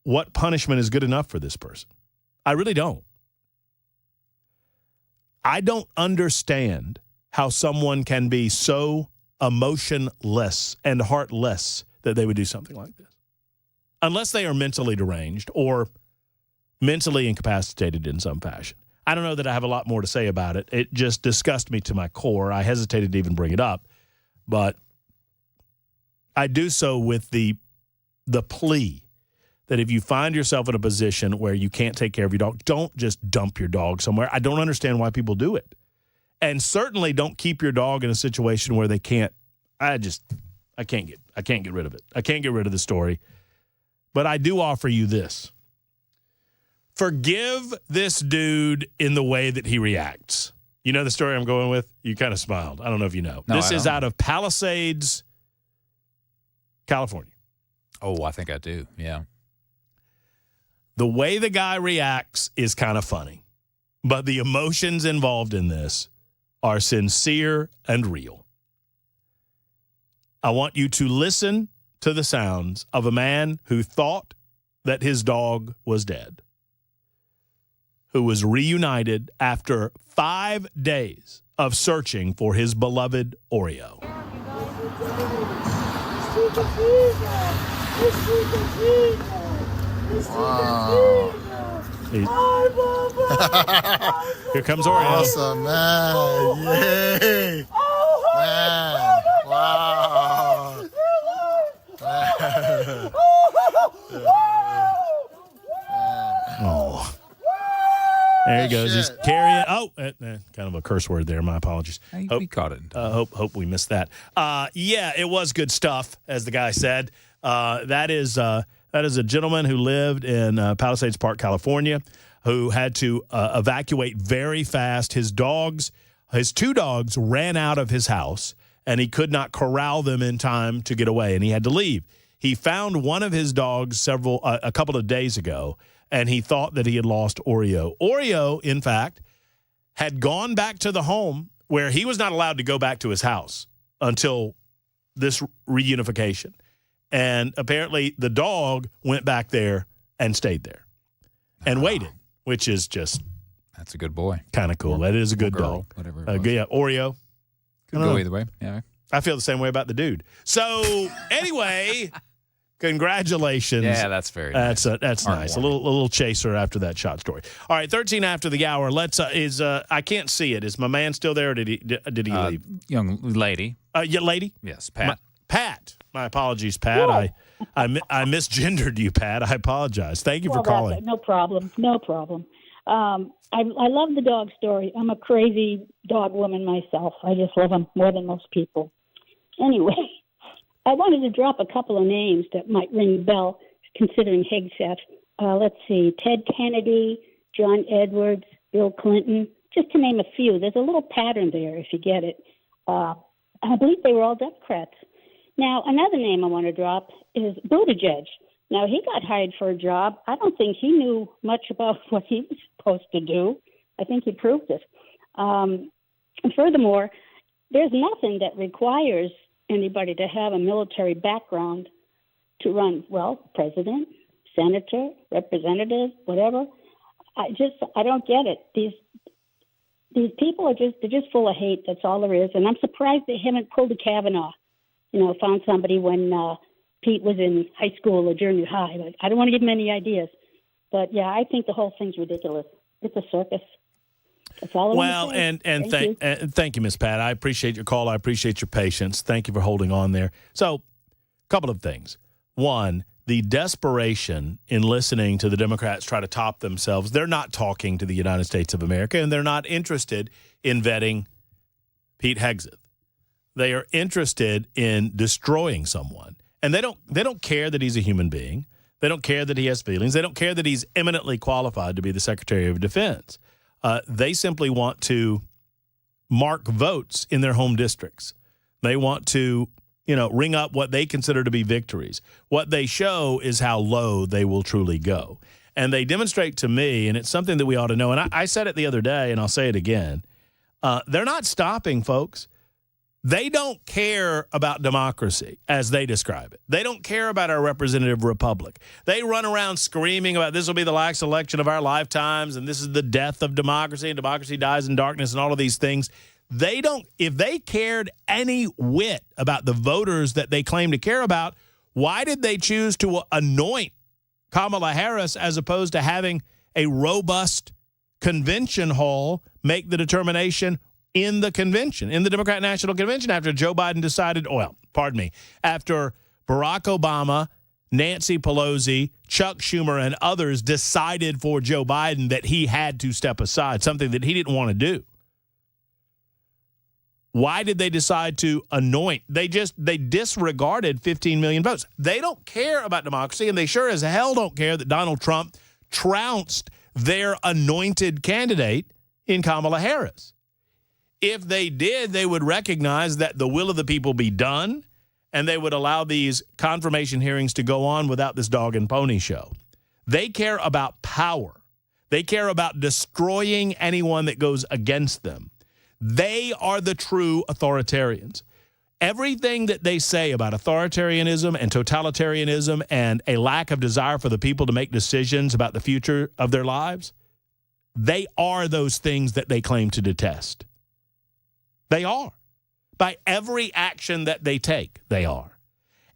what punishment is good enough for this person. I really don't. I don't understand how someone can be so emotionless and heartless that they would do something like this. Unless they are mentally deranged or mentally incapacitated in some fashion. I don't know that I have a lot more to say about it. It just disgusts me to my core. I hesitated to even bring it up, but I do so with the plea that if you find yourself in a position where you can't take care of your dog, don't just dump your dog somewhere. I don't understand why people do it. And certainly don't keep your dog in a situation where they can't. I can't get rid of it. I can't get rid of the story. But I do offer you this. Forgive this dude in the way that he reacts. You know the story I'm going with? You kind of smiled. I don't know if you know. No, this is out of Palisades, California. Oh, I think I do. Yeah. The way the guy reacts is kind of funny, but the emotions involved in this are sincere and real. I want you to listen to the sounds of a man who thought that his dog was dead, who was reunited after 5 days of searching for his beloved Oreo. Wow. Here comes Oreo. Awesome, man. Yay. Man. Wow. Man. Oh. There he goes. He's carrying. Oh, kind of a curse word there. My apologies. We caught it. Hope we missed that. Yeah, it was good stuff, as the guy said. That is a gentleman who lived in Palisades Park, California, who had to evacuate very fast. His two dogs ran out of his house, and he could not corral them in time to get away, and he had to leave. He found one of his dogs a couple of days ago, and he thought that he had lost Oreo. Oreo, in fact, had gone back to the home where he was not allowed to go back to his house until this reunification. And apparently the dog went back there and stayed there and waited, which is just... That's a good boy. Kind of cool. That is a good girl, dog. Whatever. Yeah, Oreo. Could go either way. Yeah. I feel the same way about the dude. So anyway, congratulations. Yeah, that's very nice. That's nice. A little chaser after that shot story. All right, 13 after the hour. Let's I can't see it. Is my man still there or did he leave? Young lady. Lady? Yes, Pat. Pat. My apologies, Pat. I misgendered you, Pat. I apologize. Thank you for calling. No problem. I love the dog story. I'm a crazy dog woman myself. I just love them more than most people. Anyway, I wanted to drop a couple of names that might ring a bell, considering Hegseth. Let's see, Ted Kennedy, John Edwards, Bill Clinton, just to name a few. There's a little pattern there, if you get it. I believe they were all Democrats. Now, another name I want to drop is Buttigieg. Now, he got hired for a job. I don't think he knew much about what he was supposed to do. I think he proved it. And furthermore, there's nothing that requires anybody to have a military background to run, president, senator, representative, whatever. I don't get it. These people they're just full of hate. That's all there is. And I'm surprised they haven't pulled a Kavanaugh. found somebody when Pete was in high school or junior high. But I don't want to give him any ideas. But, yeah, I think the whole thing's ridiculous. It's a circus. That's all I want to say. Thank you, Ms. Pat. I appreciate your call. I appreciate your patience. Thank you for holding on there. So, a couple of things. One, the desperation in listening to the Democrats try to top themselves. They're not talking to the United States of America, and they're not interested in vetting Pete Hegseth. They are interested in destroying someone. And they don't care that he's a human being. They don't care that he has feelings. They don't care that he's eminently qualified to be the Secretary of Defense. They simply want to mark votes in their home districts. They want to, ring up what they consider to be victories. What they show is how low they will truly go. And they demonstrate to me, and it's something that we ought to know, and I said it the other day, and I'll say it again, they're not stopping, folks. They don't care about democracy, as they describe it. They don't care about our representative republic. They run around screaming about this will be the last election of our lifetimes, and this is the death of democracy, and democracy dies in darkness, and all of these things. They don't, if they cared any whit about the voters that they claim to care about, why did they choose to anoint Kamala Harris as opposed to having a robust convention hall make the determination in the convention, in the Democrat National Convention, after Joe Biden decided, after Barack Obama, Nancy Pelosi, Chuck Schumer, and others decided for Joe Biden that he had to step aside, something that he didn't want to do. Why did they decide to anoint? They disregarded 15 million votes. They don't care about democracy, and they sure as hell don't care that Donald Trump trounced their anointed candidate in Kamala Harris. If they did, they would recognize that the will of the people be done, and they would allow these confirmation hearings to go on without this dog and pony show. They care about power. They care about destroying anyone that goes against them. They are the true authoritarians. Everything that they say about authoritarianism and totalitarianism and a lack of desire for the people to make decisions about the future of their lives, they are those things that they claim to detest. They are. By every action that they take, they are.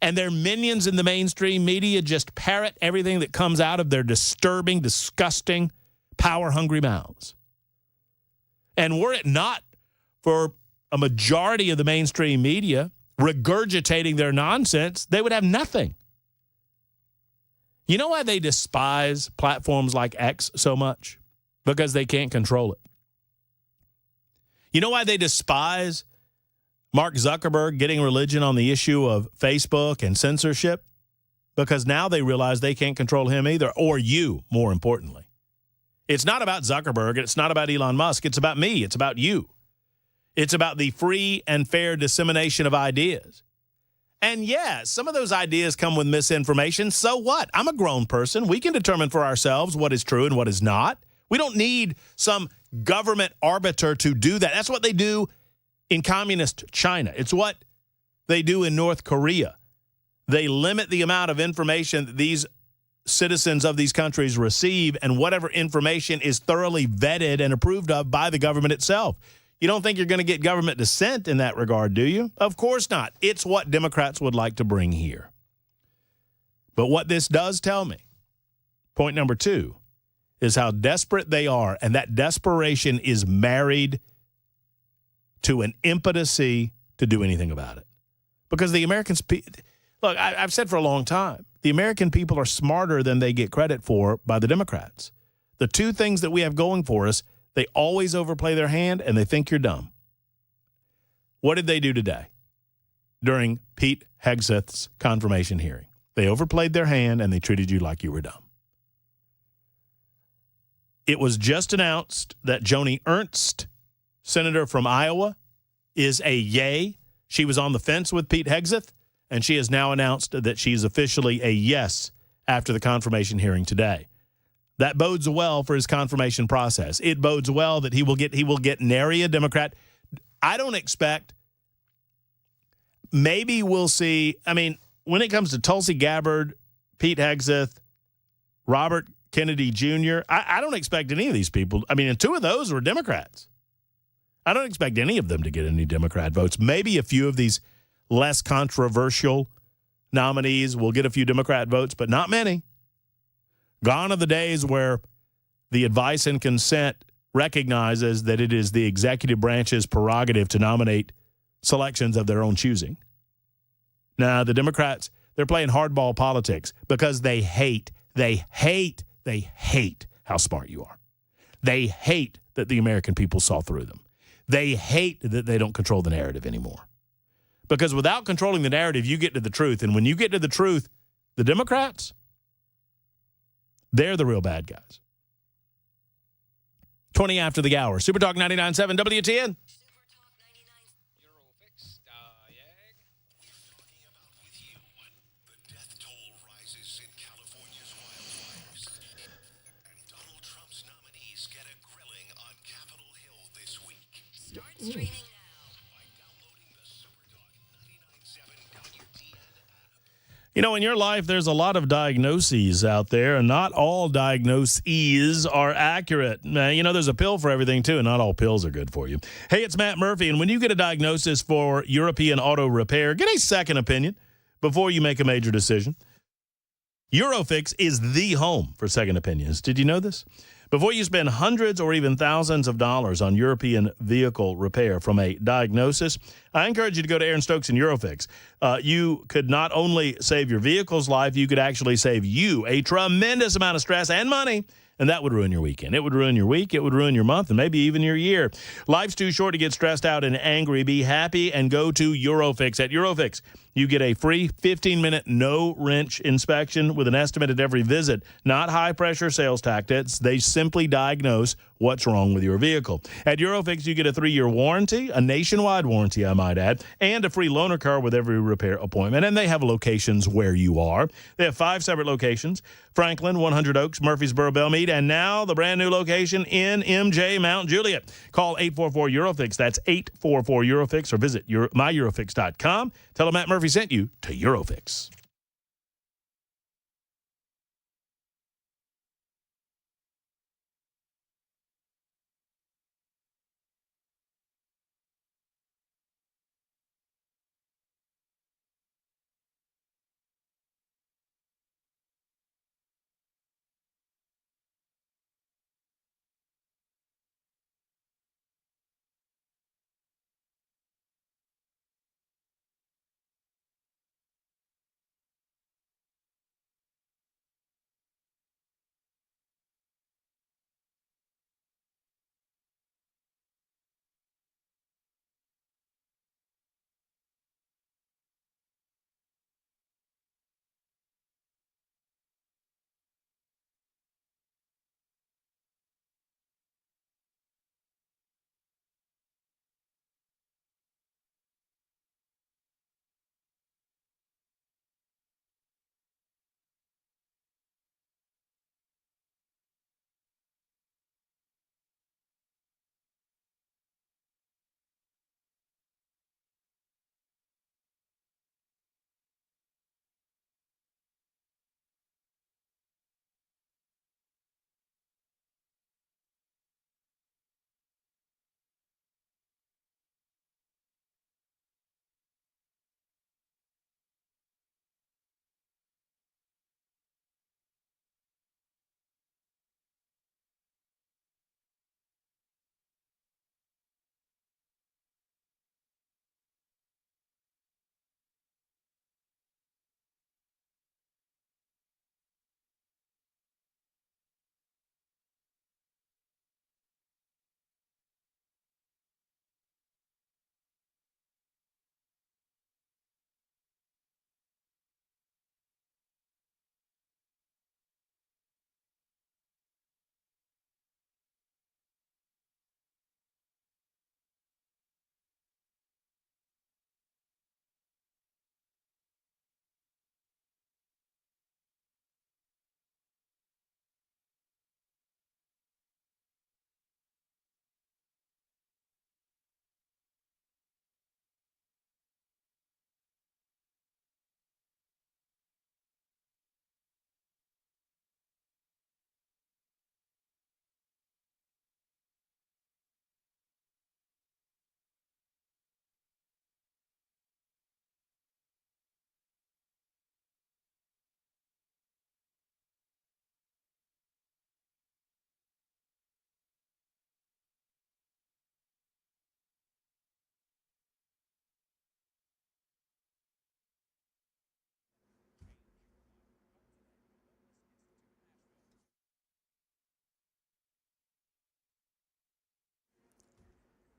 And their minions in the mainstream media just parrot everything that comes out of their disturbing, disgusting, power-hungry mouths. And were it not for a majority of the mainstream media regurgitating their nonsense, they would have nothing. You know why they despise platforms like X so much? Because they can't control it. You know why they despise Mark Zuckerberg getting religion on the issue of Facebook and censorship? Because now they realize they can't control him either, or you, more importantly. It's not about Zuckerberg, and it's not about Elon Musk. It's about me. It's about you. It's about the free and fair dissemination of ideas. And yeah, some of those ideas come with misinformation. So what? I'm a grown person. We can determine for ourselves what is true and what is not. We don't need some government arbiter to do that. That's what they do in communist China. It's what they do in North Korea. They limit the amount of information that these citizens of these countries receive, and whatever information is thoroughly vetted and approved of by the government itself. You don't think you're going to get government dissent in that regard, do you? Of course not. It's what Democrats would like to bring here. But what this does tell me, point number 2, is how desperate they are, and that desperation is married to an impotency to do anything about it. Because the Americans, look, I've said for a long time, the American people are smarter than they get credit for by the Democrats. The two things that we have going for us, they always overplay their hand, and they think you're dumb. What did they do today during Pete Hegseth's confirmation hearing? They overplayed their hand, and they treated you like you were dumb. It was just announced that Joni Ernst, senator from Iowa, is a yay. She was on the fence with Pete Hegseth, and she has now announced that she's officially a yes after the confirmation hearing today. That bodes well for his confirmation process. It bodes well that he will get nary a Democrat. I don't expect, maybe we'll see, when it comes to Tulsi Gabbard, Pete Hegseth, Robert Kennedy Jr., I don't expect any of these people. And 2 of those were Democrats. I don't expect any of them to get any Democrat votes. Maybe a few of these less controversial nominees will get a few Democrat votes, but not many. Gone are the days where the advice and consent recognizes that it is the executive branch's prerogative to nominate selections of their own choosing. Now, the Democrats, they're playing hardball politics because they hate how smart you are. They hate that the American people saw through them. They hate that they don't control the narrative anymore. Because without controlling the narrative, you get to the truth. And when you get to the truth, the Democrats, they're the real bad guys. 20 after the hour. Super Talk 99.7 WTN. Streaming You know, in your life, there's a lot of diagnoses out there, and not all diagnoses are accurate. You know, there's a pill for everything, too, and not all pills are good for you. Hey, it's Matt Murphy, and when you get a diagnosis for European Auto Repair, get a second opinion before you make a major decision. Eurofix is the home for second opinions. Did you know this? Before you spend hundreds or even thousands of dollars on European vehicle repair from a diagnosis, I encourage you to go to Aaron Stokes and Eurofix. You could not only save your vehicle's life, you could actually save you a tremendous amount of stress and money, and that would ruin your weekend. It would ruin your week, it would ruin your month, and maybe even your year. Life's too short to get stressed out and angry. Be happy and go to Eurofix. At Eurofix, you get a free 15-minute no-wrench inspection with an estimate at every visit. Not high-pressure sales tactics. They simply diagnose what's wrong with your vehicle. At Eurofix, you get a 3-year warranty, a nationwide warranty, I might add, and a free loaner car with every repair appointment. And they have locations where you are. They have 5 separate locations: Franklin, 100 Oaks, Murfreesboro, Belmead, and now the brand new location in MJ, Mount Juliet. Call 844-EUROFIX. That's 844-EUROFIX, or visit myeurofix.com. Tell them Matt Murphy sent you to Eurofix.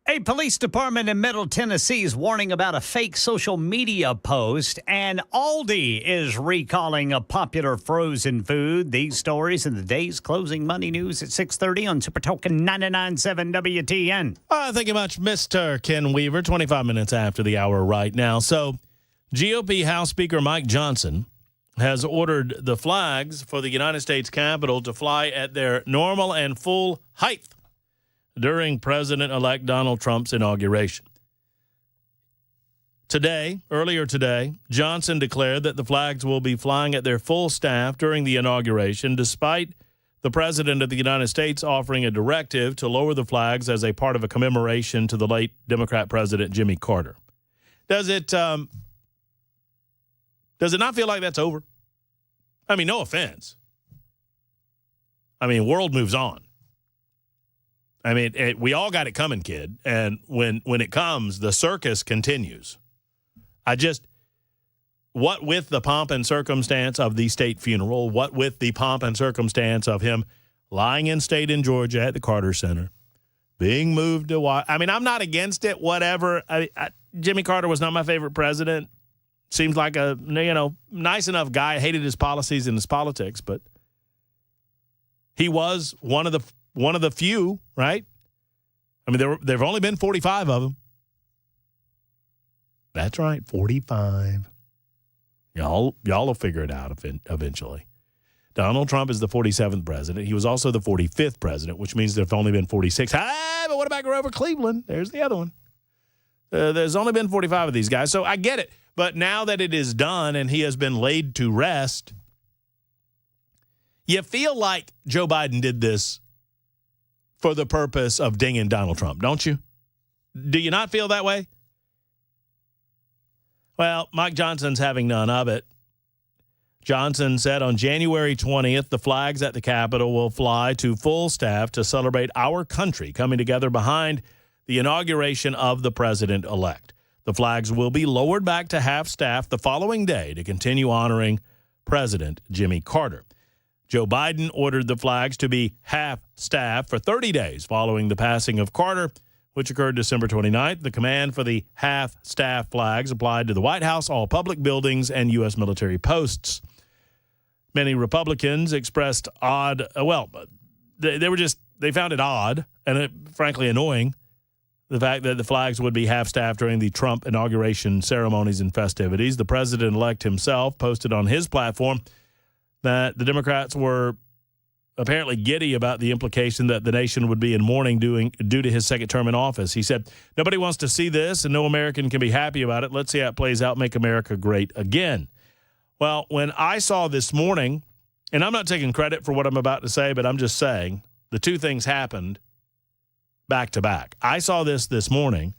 A police department in Middle Tennessee is warning about a fake social media post, and Aldi is recalling a popular frozen food. These stories in the day's closing money news at 6:30 on Super Token 99.7 WTN. Thank you much, Mr. Ken Weaver. 25 minutes after the hour right now. So, GOP House Speaker Mike Johnson has ordered the flags for the United States Capitol to fly at their normal and full height during President-elect Donald Trump's inauguration. Earlier today, Johnson declared that the flags will be flying at their full staff during the inauguration, despite the President of the United States offering a directive to lower the flags as a part of a commemoration to the late Democrat President Jimmy Carter. Does it not feel like that's over? I mean, no offense. I mean, world moves on. I mean, we all got it coming, kid. And when it comes, the circus continues. What with the pomp and circumstance of the state funeral, what with the pomp and circumstance of him lying in state in Georgia at the Carter Center, being moved to I mean, I'm not against it, whatever. Jimmy Carter was not my favorite president. Seems like a, nice enough guy. I hated his policies and his politics, but he was one of the few, right? I mean, there've only been 45 of them. That's right, 45. Y'all will figure it out eventually. Donald Trump is the 47th president. He was also the 45th president, which means there've only been 46. But what about Grover Cleveland? There's the other one. There's only been 45 of these guys, so I get it. But now that it is done and he has been laid to rest, you feel like Joe Biden did this for the purpose of dinging Donald Trump, don't you? Do you not feel that way? Well, Mike Johnson's having none of it. Johnson said on January 20th, the flags at the Capitol will fly to full staff to celebrate our country coming together behind the inauguration of the president-elect. The flags will be lowered back to half staff the following day to continue honoring President Jimmy Carter. Joe Biden ordered the flags to be half staff for 30 days following the passing of Carter, which occurred December 29th. The command for the half staff flags applied to the White House, all public buildings, and U.S. military posts. Many Republicans expressed they found it odd and frankly annoying, the fact that the flags would be half staff during the Trump inauguration ceremonies and festivities. The president-elect himself posted on his platform that the Democrats were apparently giddy about the implication that the nation would be in mourning due to his second term in office. He said, "Nobody wants to see this, and no American can be happy about it. Let's see how it plays out. Make America great again." Well, when I saw this morning, and I'm not taking credit for what I'm about to say, but I'm just saying the two things happened back to back. I saw this morning,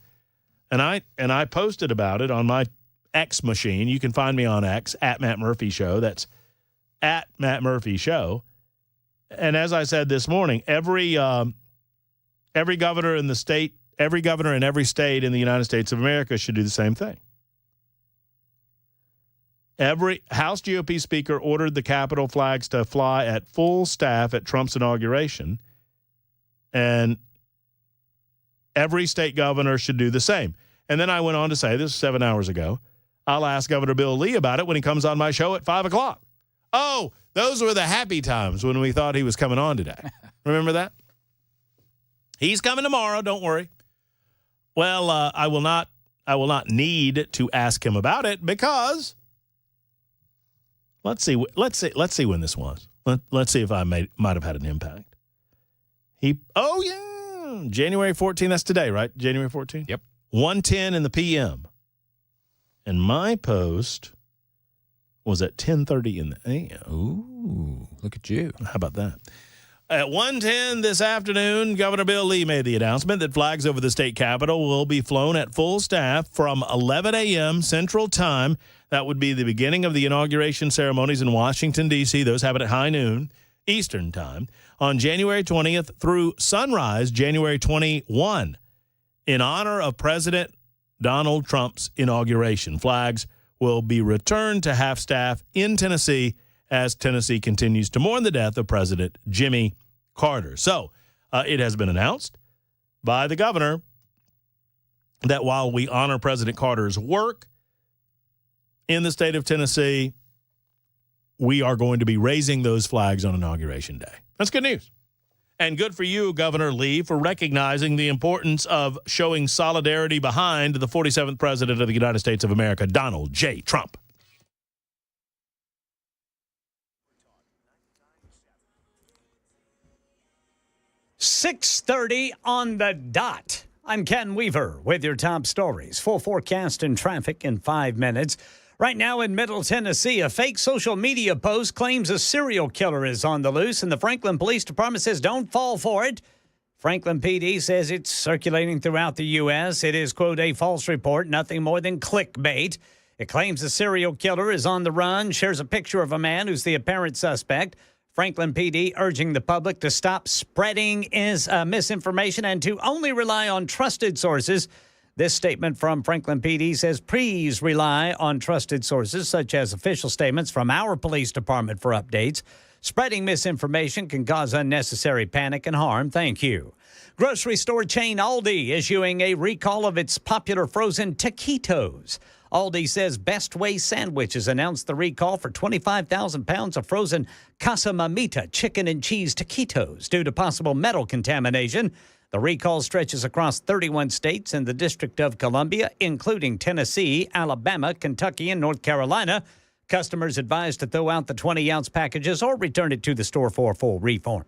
and I posted about it on my X machine. You can find me on X, at Matt Murphy Show. That's at Matt Murphy Show. And as I said this morning, every governor in the state, every governor in every state in the United States of America should do the same thing. Every House GOP speaker ordered the Capitol flags to fly at full staff at Trump's inauguration, and every state governor should do the same. And then I went on to say, this was 7 hours ago, I'll ask Governor Bill Lee about it when he comes on my show at 5 o'clock. Oh, those were the happy times when we thought he was coming on today. Remember that? He's coming tomorrow, don't worry. Well, I will not need to ask him about it because let's see when this was. Let's see if I might have had an impact. January 14th, that's today, right? January 14th? Yep. 1:10 in the PM. And my post was at 10:30 in the AM. Ooh, look at you. How about that? At 1:10 this afternoon, Governor Bill Lee made the announcement that flags over the state capitol will be flown at full staff from 11 a.m. Central Time. That would be the beginning of the inauguration ceremonies in Washington, D.C. Those happen at high noon Eastern Time on January 20th through sunrise, January 21, in honor of President Donald Trump's inauguration. Flags will be returned to half-staff in Tennessee as Tennessee continues to mourn the death of President Jimmy Carter. So it has been announced by the governor that while we honor President Carter's work in the state of Tennessee, we are going to be raising those flags on Inauguration Day. That's good news. And good for you, Governor Lee, for recognizing the importance of showing solidarity behind the 47th President of the United States of America, Donald J. Trump. .6:30 on the dot. I'm Ken Weaver with your top stories. Full forecast and traffic in 5 minutes. Right now in Middle Tennessee, a fake social media post claims a serial killer is on the loose, and the Franklin Police Department says don't fall for it. Franklin PD says it's circulating throughout the U.S. It is, quote, a false report, nothing more than clickbait. It claims the serial killer is on the run, shares a picture of a man who's the apparent suspect. Franklin PD urging the public to stop spreading misinformation and to only rely on trusted sources. This statement from Franklin PD says, please rely on trusted sources such as official statements from our police department for updates. Spreading misinformation can cause unnecessary panic and harm. Thank you. Grocery store chain Aldi issuing a recall of its popular frozen taquitos. Aldi says Best Way Sandwiches announced the recall for 25,000 pounds of frozen Casa Mamita chicken and cheese taquitos due to possible metal contamination. The recall stretches across 31 states and the District of Columbia, including Tennessee, Alabama, Kentucky, and North Carolina. Customers advised to throw out the 20-ounce packages or return it to the store for a full refund.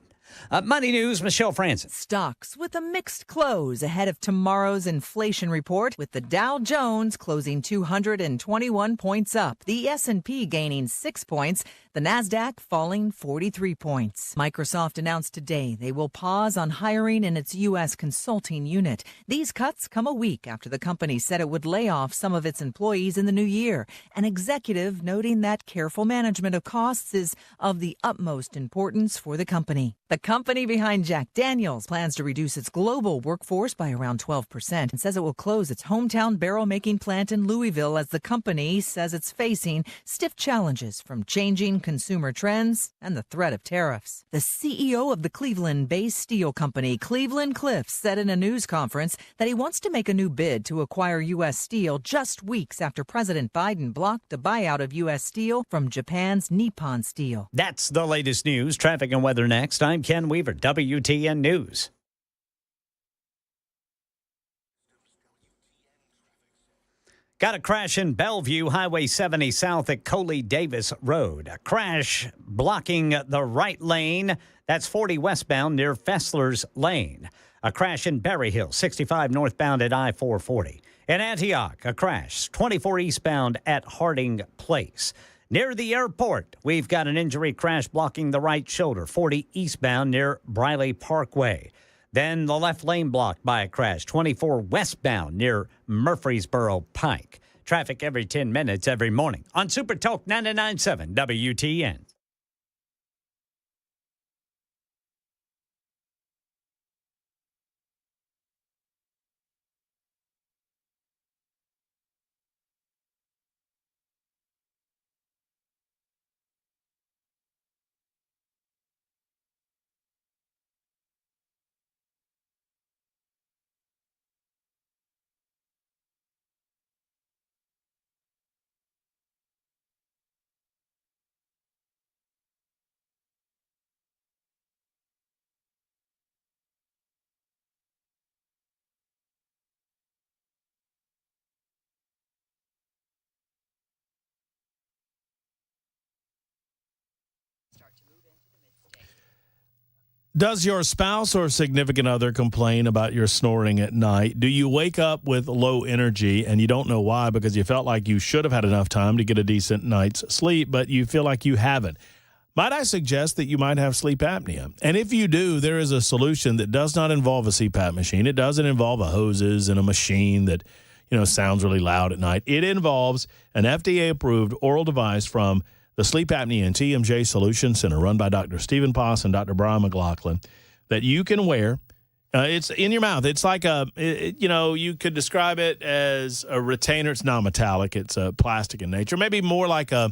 Money News, Michelle Francis. Stocks with a mixed close ahead of tomorrow's inflation report, with the Dow Jones closing 221 points up, the S&P gaining 6 points, the Nasdaq falling 43 points. Microsoft announced today they will pause on hiring in its U.S. consulting unit. These cuts come a week after the company said it would lay off some of its employees in the new year. An executive noting that careful management of costs is of the utmost importance for the company. The company behind Jack Daniels plans to reduce its global workforce by around 12% and says it will close its hometown barrel-making plant in Louisville as the company says it's facing stiff challenges from changing consumer trends and the threat of tariffs. The CEO of the Cleveland-based steel company, Cleveland-Cliffs, said in a news conference that he wants to make a new bid to acquire U.S. Steel just weeks after President Biden blocked a buyout of U.S. Steel from Japan's Nippon Steel. That's the latest news. Traffic and weather next. I'm Ken Weaver, WTN News. Got a crash in Bellevue, Highway 70 south at Coley-Davis Road. A crash blocking the right lane. That's 40 westbound near Fessler's Lane. A crash in Berry Hill, 65 northbound at I-440. In Antioch, a crash, 24 eastbound at Harding Place. Near the airport, we've got an injury crash blocking the right shoulder, 40 eastbound near Briley Parkway. Then the left lane blocked by a crash, 24 westbound near Murfreesboro Pike. Traffic every 10 minutes every morning on Super Talk 99.7 WTN. Does your spouse or significant other complain about your snoring at night? Do you wake up with low energy and you don't know why because you felt like you should have had enough time to get a decent night's sleep, but you feel like you haven't? Might I suggest that you might have sleep apnea? And if you do, there is a solution that does not involve a CPAP machine. It doesn't involve a hoses and a machine that, sounds really loud at night. It involves an FDA-approved oral device from the Sleep Apnea and TMJ Solution Center, run by Dr. Stephen Poss and Dr. Brian McLaughlin, that you can wear. It's in your mouth. It's like you could describe it as a retainer. It's non-metallic. It's plastic in nature. Maybe more like a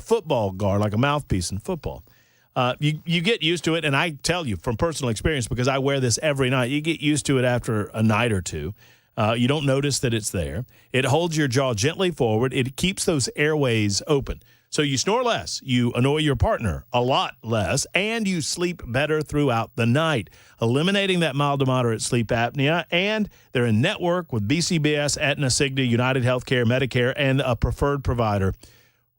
football guard, like a mouthpiece in football. You get used to it, and I tell you from personal experience, because I wear this every night, you get used to it after a night or two. You don't notice that it's there. It holds your jaw gently forward. It keeps those airways open. So you snore less, you annoy your partner a lot less, and you sleep better throughout the night, eliminating that mild to moderate sleep apnea. And they're in network with BCBS, Aetna, Cigna, United Healthcare, Medicare, and a preferred provider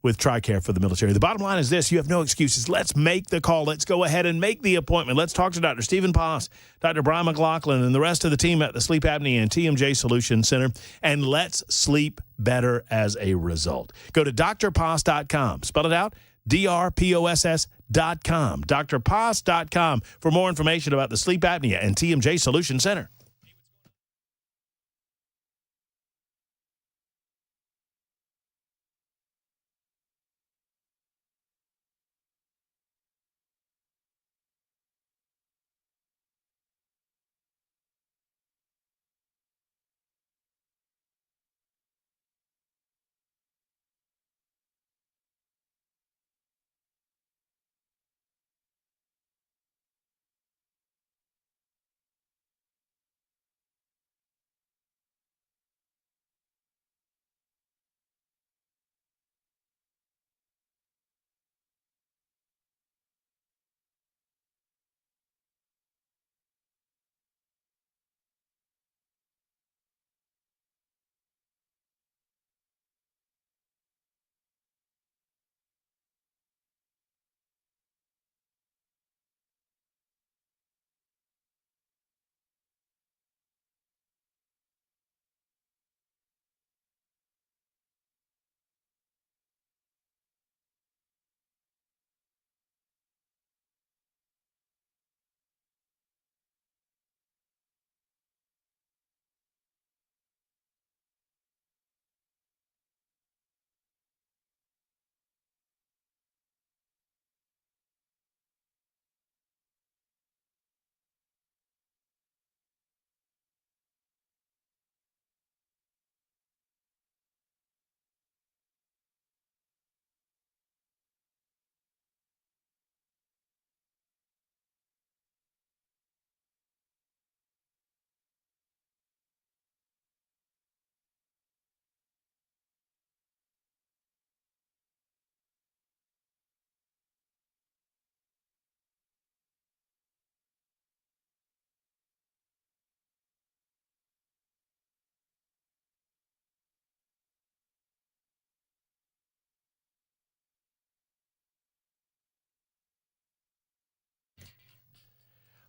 with TRICARE for the military. The bottom line is this: you have no excuses. Let's make the call. Let's go ahead and make the appointment. Let's talk to Dr. Stephen Paas, Dr. Brian McLaughlin, and the rest of the team at the Sleep Apnea and TMJ Solutions Center, and let's sleep better as a result. Go to drpaas.com. Spell it out, drposs.com. drpaas.com for more information about the Sleep Apnea and TMJ Solutions Center.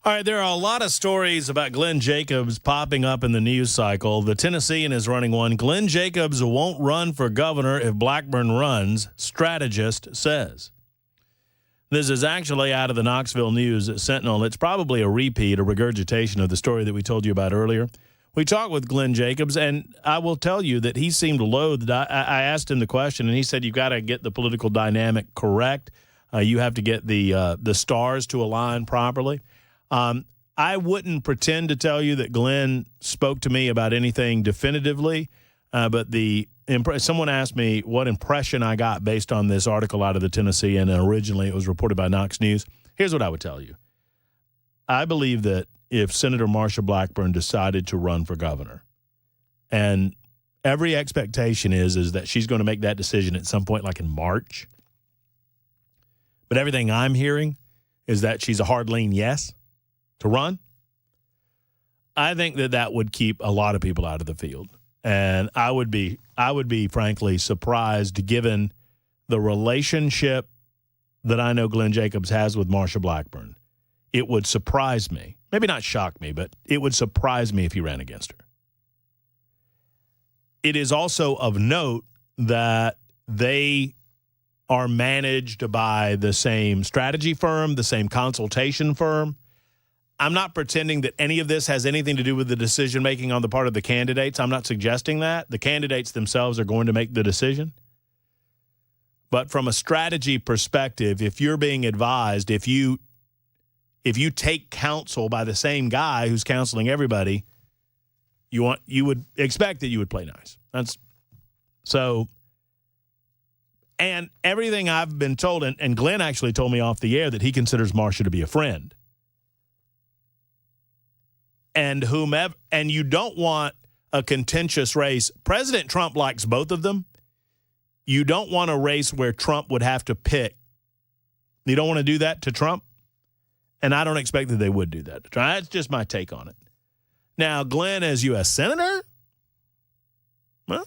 All right, there are a lot of stories about Glenn Jacobs popping up in the news cycle. The Tennessean is running one. Glenn Jacobs won't run for governor if Blackburn runs, strategist says. This is actually out of the Knoxville News Sentinel. It's probably a repeat, a regurgitation of the story that we told you about earlier. We talked with Glenn Jacobs, and I will tell you that he seemed loath. I asked him the question, and he said, you've got to get the political dynamic correct. You have to get the stars to align properly. I wouldn't pretend to tell you that Glenn spoke to me about anything definitively, but someone asked me what impression I got based on this article out of the Tennessee, and originally it was reported by Knox News. Here's what I would tell you. I believe that if Senator Marsha Blackburn decided to run for governor, and every expectation is that she's going to make that decision at some point like in March, but everything I'm hearing is that she's a hard lean yes to run, I think that would keep a lot of people out of the field. And I would be frankly surprised, given the relationship that I know Glenn Jacobs has with Marsha Blackburn. It would surprise me, maybe not shock me, but it would surprise me if he ran against her. It is also of note that they are managed by the same strategy firm, the same consultation firm. I'm not pretending that any of this has anything to do with the decision-making on the part of the candidates. I'm not suggesting that. The candidates themselves are going to make the decision. But from a strategy perspective, if you're being advised, if you take counsel by the same guy who's counseling everybody, you would expect that you would play nice. And everything I've been told, and Glenn actually told me off the air that he considers Marsha to be a friend. And you don't want a contentious race. President Trump likes both of them. You don't want a race where Trump would have to pick. You don't want to do that to Trump. And I don't expect that they would do that to Trump. That's just my take on it. Now, Glenn as U.S. Senator? Huh?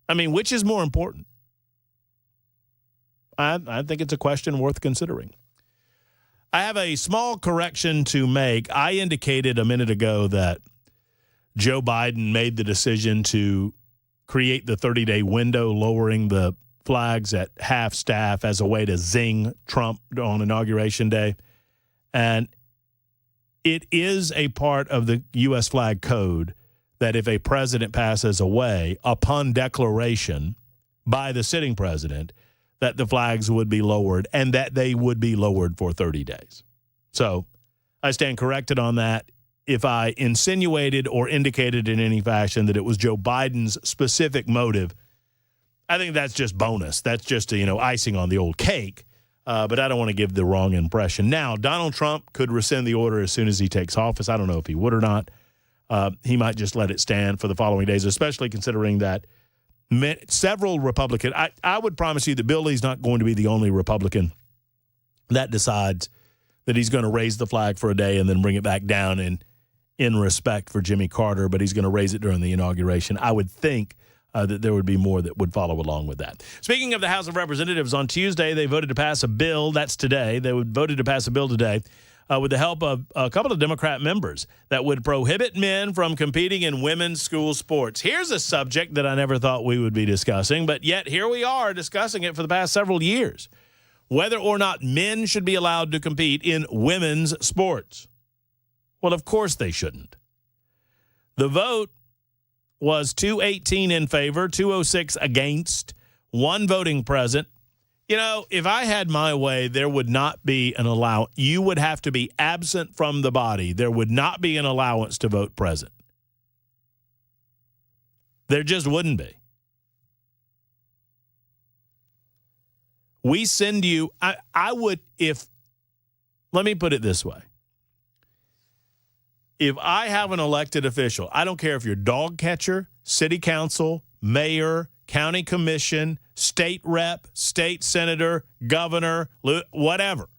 I mean, which is more important? I think it's a question worth considering. I have a small correction to make. I indicated a minute ago that Joe Biden made the decision to create the 30-day window, lowering the flags at half staff as a way to zing Trump on Inauguration Day. And it is a part of the U.S. flag code that if a president passes away upon declaration by the sitting president, that the flags would be lowered and that they would be lowered for 30 days. So I stand corrected on that. If I insinuated or indicated in any fashion that it was Joe Biden's specific motive, I think that's just bonus. That's just, icing on the old cake. But I don't want to give the wrong impression. Now, Donald Trump could rescind the order as soon as he takes office. I don't know if he would or not. He might just let it stand for the following days, especially considering that several Republicans, I would promise you that Bill Lee's not going to be the only Republican that decides that he's going to raise the flag for a day and then bring it back down in respect for Jimmy Carter, but he's going to raise it during the inauguration. I would think that there would be more that would follow along with that. Speaking of the House of Representatives, on Tuesday, they voted to pass a bill. That's today. They voted to pass a bill today with the help of a couple of Democrat members that would prohibit men from competing in women's school sports. Here's a subject that I never thought we would be discussing, but yet here we are discussing it for the past several years. Whether or not men should be allowed to compete in women's sports. Well, of course they shouldn't. The vote was 218 in favor, 206 against, one voting present. If I had my way, there would not be an allowance. You would have to be absent from the body. There would not be an allowance to vote present. There just wouldn't be. We send you, I would, let me put it this way. If I have an elected official, I don't care if you're dog catcher, city council, mayor, county commission, state rep, state senator, governor, whatever.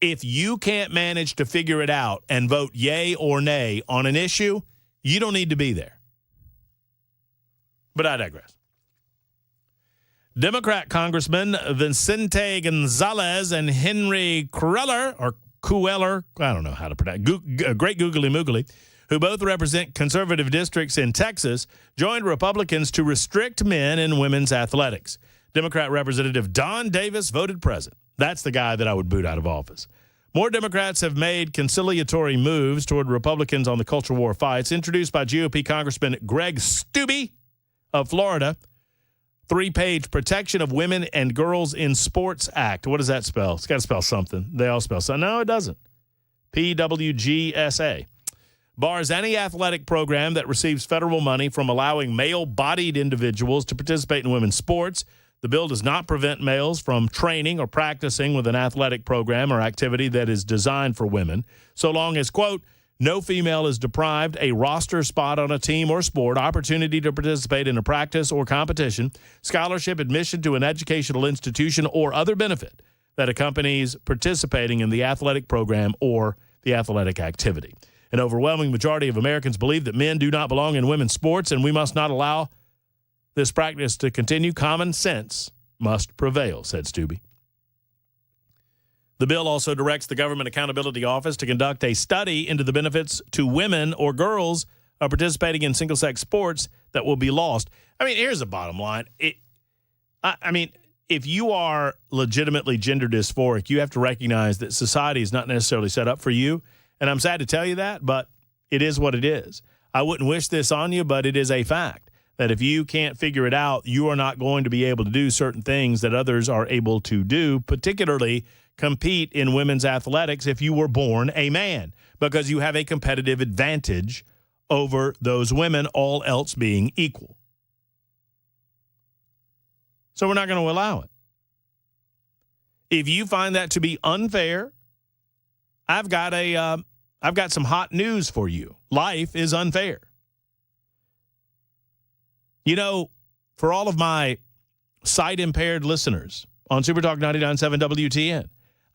If you can't manage to figure it out and vote yay or nay on an issue, you don't need to be there. But I digress. Democrat Congressman Vicente Gonzalez and Henry Cuellar, I don't know how to pronounce it, great googly moogly, who both represent conservative districts in Texas, joined Republicans to restrict men in women's athletics. Democrat Representative Don Davis voted present. That's the guy that I would boot out of office. More Democrats have made conciliatory moves toward Republicans on the culture war fights, introduced by GOP Congressman Greg Steube of Florida. 3-page Protection of Women and Girls in Sports Act. What does that spell? It's got to spell something. They all spell something. No, it doesn't. PWGSA. Bars any athletic program that receives federal money from allowing male-bodied individuals to participate in women's sports. The bill does not prevent males from training or practicing with an athletic program or activity that is designed for women, so long as, quote, no female is deprived a roster spot on a team or sport, opportunity to participate in a practice or competition, scholarship, admission to an educational institution, or other benefit that accompanies participating in the athletic program or the athletic activity. An overwhelming majority of Americans believe that men do not belong in women's sports, and we must not allow this practice to continue. Common sense must prevail, said Steube. The bill also directs the Government Accountability Office to conduct a study into the benefits to women or girls participating in single-sex sports that will be lost. I mean, here's the bottom line. If you are legitimately gender dysphoric, you have to recognize that society is not necessarily set up for you. And I'm sad to tell you that, but it is what it is. I wouldn't wish this on you, but it is a fact that if you can't figure it out, you are not going to be able to do certain things that others are able to do, particularly compete in women's athletics if you were born a man, because you have a competitive advantage over those women, all else being equal. So we're not going to allow it. If you find that to be unfair, I've got a I've got some hot news for you. Life is unfair. You know, for all of my sight-impaired listeners on Super Talk 99.7 WTN,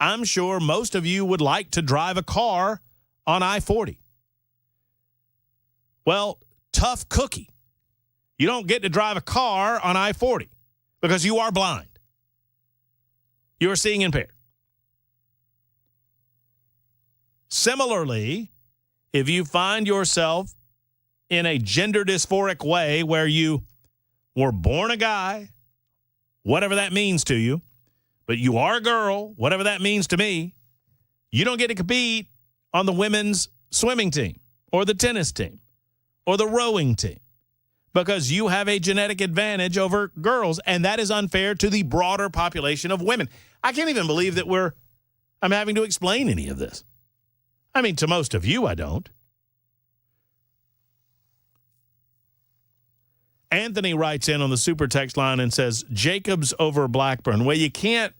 I'm sure most of you would like to drive a car on I-40. Well, tough cookie. You don't get to drive a car on I-40 because you are blind. You are seeing impaired. Similarly, if you find yourself in a gender dysphoric way where you were born a guy, whatever that means to you, but you are a girl, whatever that means to me, you don't get to compete on the women's swimming team or the tennis team or the rowing team because you have a genetic advantage over girls, and that is unfair to the broader population of women. I can't even believe that I'm having to explain any of this. I mean, to most of you, I don't. Anthony writes in on the super text line and says, Jacobs over Blackburn. Well, you can't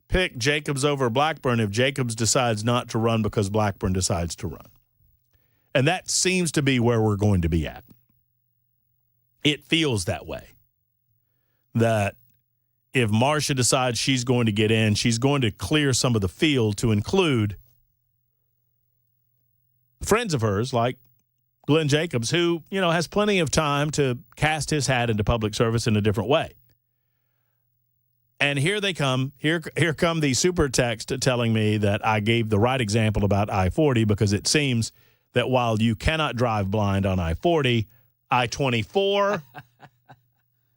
pick Jacobs over Blackburn if Jacobs decides not to run because Blackburn decides to run. And that seems to be where we're going to be at. It feels that way. That if Marcia decides she's going to get in, she's going to clear some of the field to include friends of hers like Glenn Jacobs, who, has plenty of time to cast his hat into public service in a different way. And here they come. Here come the super text telling me that I gave the right example about I-40 because it seems that while you cannot drive blind on I-40, I-24,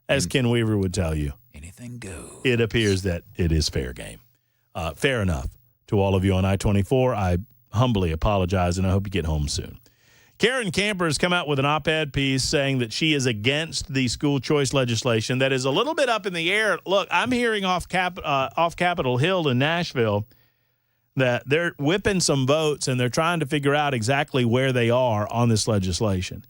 as Ken Weaver would tell you, anything goes. It appears that it is fair game. Fair enough. To all of you on I-24, I humbly apologize, and I hope you get home soon. Karen Camper has come out with an op-ed piece saying that she is against the school choice legislation that is a little bit up in the air. Look, I'm hearing off Capitol Hill in Nashville that they're whipping some votes, and they're trying to figure out exactly where they are on this legislation.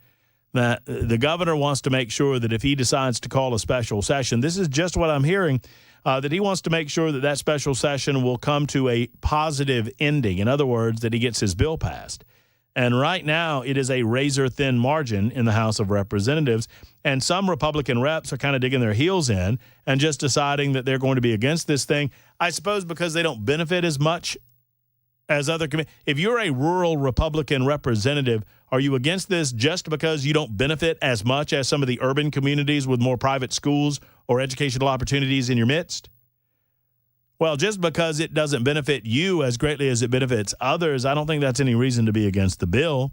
That the governor wants to make sure that if he decides to call a special session, this is just what I'm hearing, that he wants to make sure that that special session will come to a positive ending. In other words, that he gets his bill passed. And right now, it is a razor-thin margin in the House of Representatives, and some Republican reps are kind of digging their heels in and just deciding that they're going to be against this thing, I suppose because they don't benefit as much as other committees. If you're a rural Republican representative, are you against this just because you don't benefit as much as some of the urban communities with more private schools or educational opportunities in your midst? Well, just because it doesn't benefit you as greatly as it benefits others, I don't think that's any reason to be against the bill.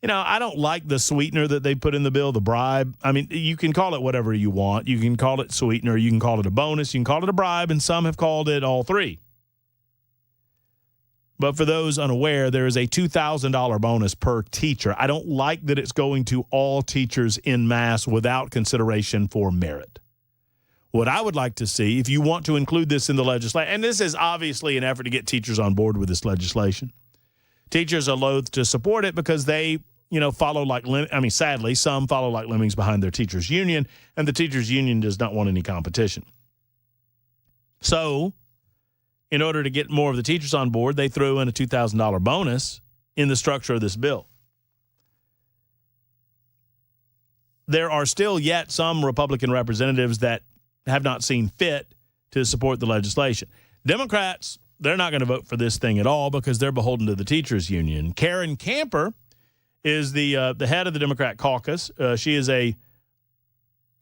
I don't like the sweetener that they put in the bill, the bribe. I mean, you can call it whatever you want. You can call it sweetener. You can call it a bonus. You can call it a bribe, and some have called it all three. But for those unaware, there is a $2,000 bonus per teacher. I don't like that it's going to all teachers en masse without consideration for merit. What I would like to see, if you want to include this in the legislation, and this is obviously an effort to get teachers on board with this legislation. Teachers are loath to support it because they, follow sadly, some follow like lemmings behind their teachers' union, and the teachers' union does not want any competition. So, in order to get more of the teachers on board, they threw in a $2,000 bonus in the structure of this bill. There are still yet some Republican representatives that have not seen fit to support the legislation. Democrats, they're not going to vote for this thing at all because they're beholden to the teachers' union. Karen Camper is the head of the Democrat caucus. She is a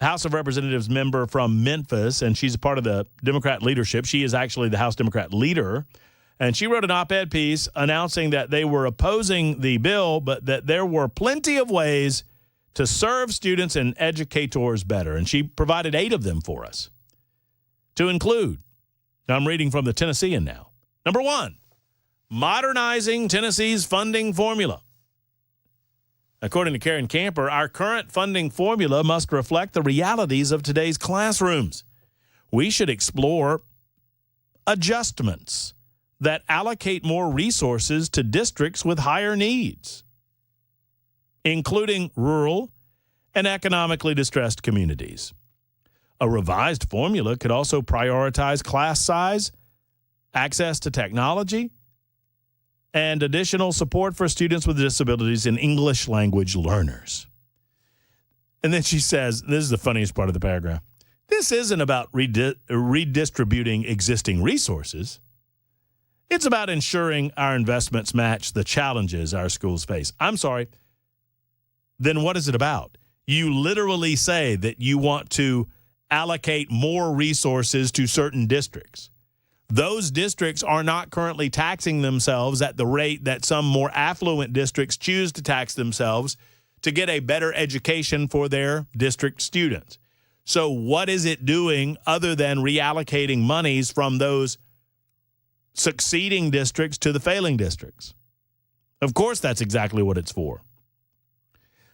House of Representatives member from Memphis, and she's a part of the Democrat leadership. She is actually the House Democrat leader, and she wrote an op-ed piece announcing that they were opposing the bill, but that there were plenty of ways to serve students and educators better, and she provided 8 of them for us to include. I'm reading from the Tennessean now. Number 1, modernizing Tennessee's funding formula. According to Karen Camper, our current funding formula must reflect the realities of today's classrooms. We should explore adjustments that allocate more resources to districts with higher needs, including rural and economically distressed communities. A revised formula could also prioritize class size, access to technology, and additional support for students with disabilities and English language learners. And then she says, this is the funniest part of the paragraph, this isn't about redistributing existing resources. It's about ensuring our investments match the challenges our schools face. I'm sorry. Then what is it about? You literally say that you want to allocate more resources to certain districts. Those districts are not currently taxing themselves at the rate that some more affluent districts choose to tax themselves to get a better education for their district students. So what is it doing other than reallocating monies from those succeeding districts to the failing districts? Of course, that's exactly what it's for.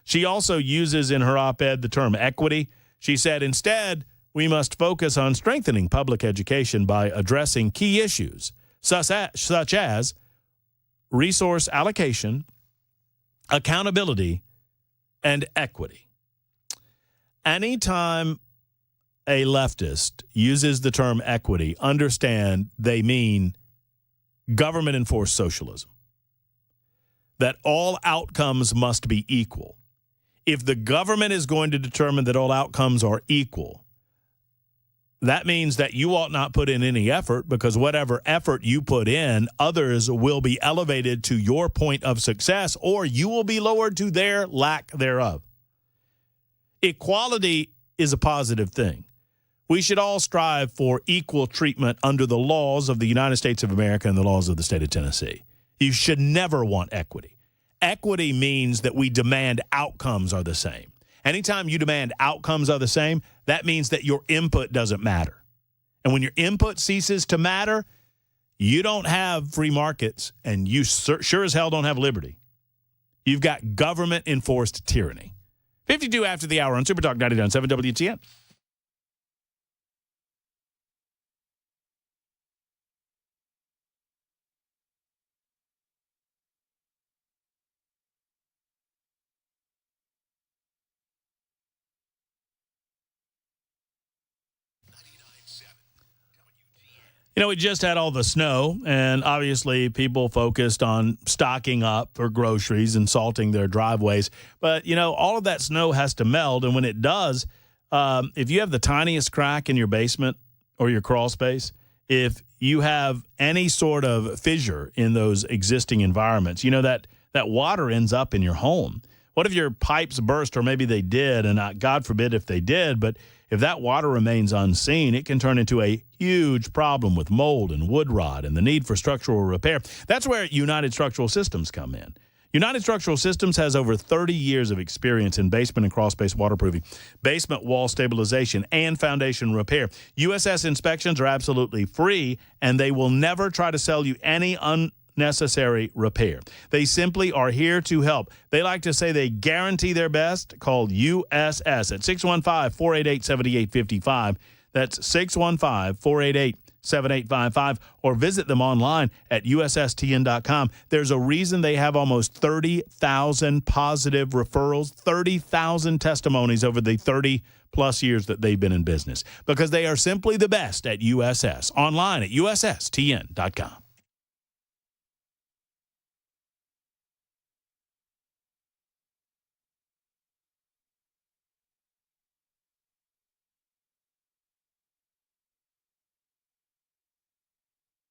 She also uses in her op-ed the term equity. She said, instead, we must focus on strengthening public education by addressing key issues such as resource allocation, accountability, and equity. Anytime a leftist uses the term equity, understand they mean government-enforced socialism, that all outcomes must be equal. If the government is going to determine that all outcomes are equal, that means that you ought not put in any effort, because whatever effort you put in, others will be elevated to your point of success, or you will be lowered to their lack thereof. Equality is a positive thing. We should all strive for equal treatment under the laws of the United States of America and the laws of the state of Tennessee. You should never want equity. Equity means that we demand outcomes are the same. Anytime you demand outcomes are the same, that means that your input doesn't matter. And when your input ceases to matter, you don't have free markets, and you sure as hell don't have liberty. You've got government-enforced tyranny. 52 after the hour on Super Talk 99.7 WTN. You know, we just had all the snow, and obviously people focused on stocking up for groceries and salting their driveways. But, you know, all of that snow has to melt, and when it does, if you have the tiniest crack in your basement or your crawl space, if you have any sort of fissure in those existing environments, you know, that water ends up in your home. What if your pipes burst, or maybe they did, and God forbid if they did, but if that water remains unseen, it can turn into a huge problem with mold and wood rot and the need for structural repair. That's where United Structural Systems come in. United Structural Systems has over 30 years of experience in basement and crawl space waterproofing, basement wall stabilization, and foundation repair. USS inspections are absolutely free, and they will never try to sell you any unnecessary repair. They simply are here to help. They like to say they guarantee their best. Call USS at 615-488-7855. That's 615-488-7855, or visit them online at USSTN.com. There's a reason they have almost 30,000 positive referrals, 30,000 testimonies over the 30-plus years that they've been in business, because they are simply the best at USS. Online at USSTN.com.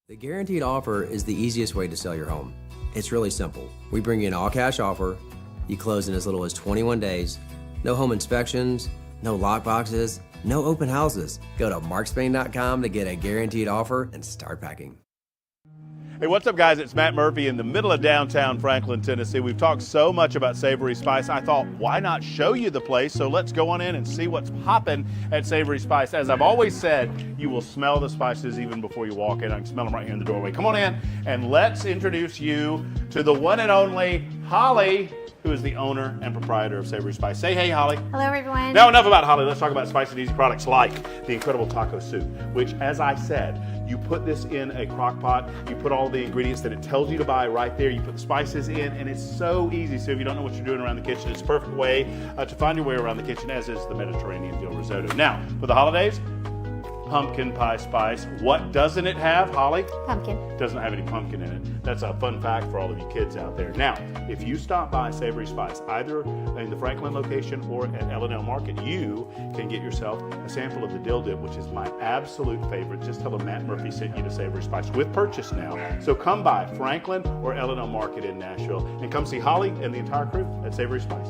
The Guaranteed Offer is the easiest way to sell your home. It's really simple. We bring you an all-cash offer. You close in as little as 21 days. No home inspections, no lock boxes, no open houses. Go to markspain.com to get a guaranteed offer and start packing. Hey, what's up, guys? It's Matt Murphy in the middle of downtown Franklin, Tennessee. We've talked so much about Savory Spice. I thought, why not show you the place? So let's go on in and see what's popping at Savory Spice. As I've always said, you will smell the spices even before you walk in. I can smell them right here in the doorway. Come on in, and let's introduce you to the one and only Holly, who is the owner and proprietor of Savory Spice. Say hey, Holly. Hello, everyone. Now, enough about Holly. Let's talk about spicy and easy products like the incredible taco soup, which, as I said, you put this in a crock pot, you put all the ingredients that it tells you to buy right there, you put the spices in, and it's so easy. So if you don't know what you're doing around the kitchen, it's a perfect way to find your way around the kitchen, as is the Mediterranean dill risotto. Now, for the holidays, pumpkin pie spice. What doesn't it have, Holly? Pumpkin. Doesn't have any pumpkin in it. That's a fun fact for all of you kids out there. Now, if you stop by Savory Spice, either in the Franklin location or at L&L Market, you can get yourself a sample of the dill dip, which is my absolute favorite. Just tell them Matt Murphy sent you to Savory Spice with purchase now. So come by Franklin or L&L Market in Nashville and come see Holly and the entire crew at Savory Spice.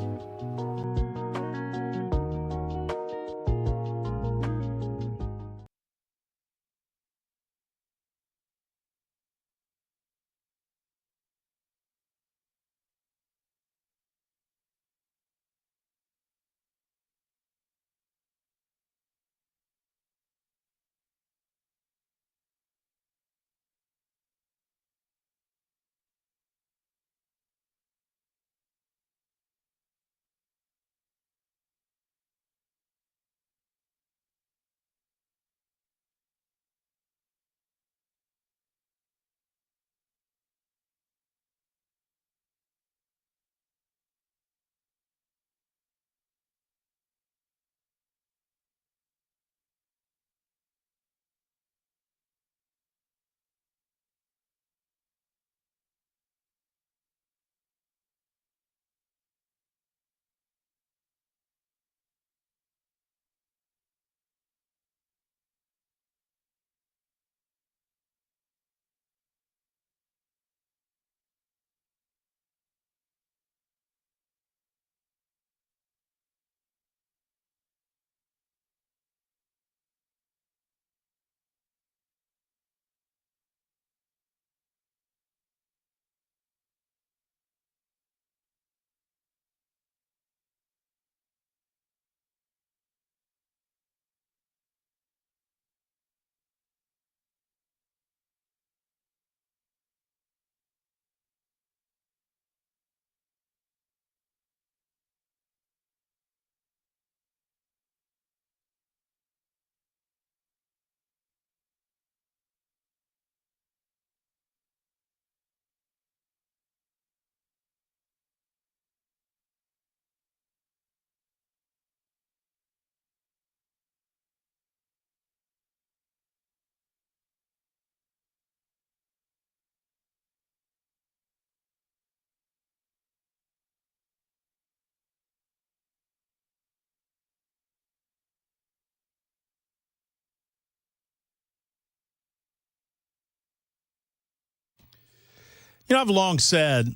You know, I've long said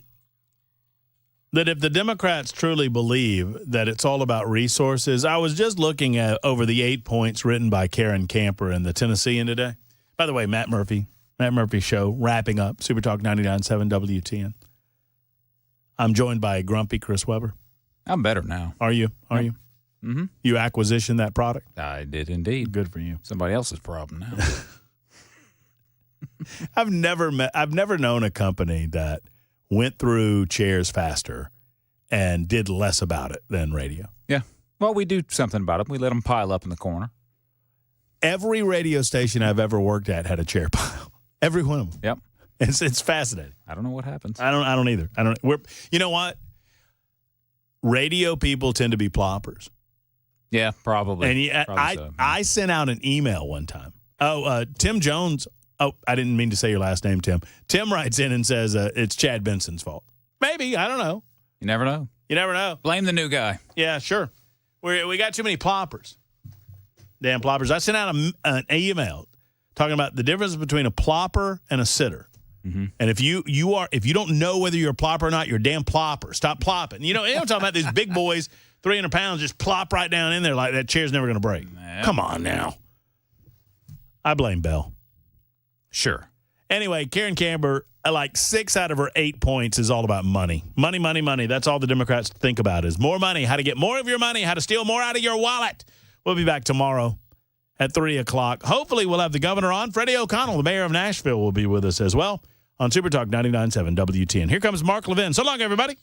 that if the Democrats truly believe that it's all about resources, I was just looking at over the 8 points written by Karen Camper in the Tennessean today. By the way, Matt Murphy Show, wrapping up, Super Talk 99.7 WTN. I'm joined by a grumpy Chris Webber. I'm better now. Are you? Mm-hmm. You acquisitioned that product? I did indeed. Good for you. Somebody else's problem now. I've never known a company that went through chairs faster and did less about it than radio. Yeah. Well, we do something about it. We let them pile up in the corner. Every radio station I've ever worked at had a chair pile. Every one of them. Yep. It's fascinating. I don't know what happens. I don't either. You know what? Radio people tend to be ploppers. Yeah, probably. And I sent out an email one time. Tim Jones. Oh, I didn't mean to say your last name, Tim. Tim writes in and says it's Chad Benson's fault. Maybe. I don't know. You never know. You never know. Blame the new guy. Yeah, sure. We got too many ploppers. Damn ploppers. I sent out an email talking about the difference between a plopper and a sitter. Mm-hmm. And if you don't know whether you're a plopper or not, you're a damn plopper. Stop plopping. You know, I'm talking about these big boys, 300 pounds, just plop right down in there like that chair's never going to break. Come on now. I blame Bell. Sure. Anyway, Karen Camber, like 6 out of her 8 points is all about money. Money, money, money. That's all the Democrats think about is more money, how to get more of your money, how to steal more out of your wallet. We'll be back tomorrow at 3 o'clock. Hopefully we'll have the governor on. Freddie O'Connell, the mayor of Nashville, will be with us as well on Super Talk 99.7 WTN. Here comes Mark Levin. So long, everybody.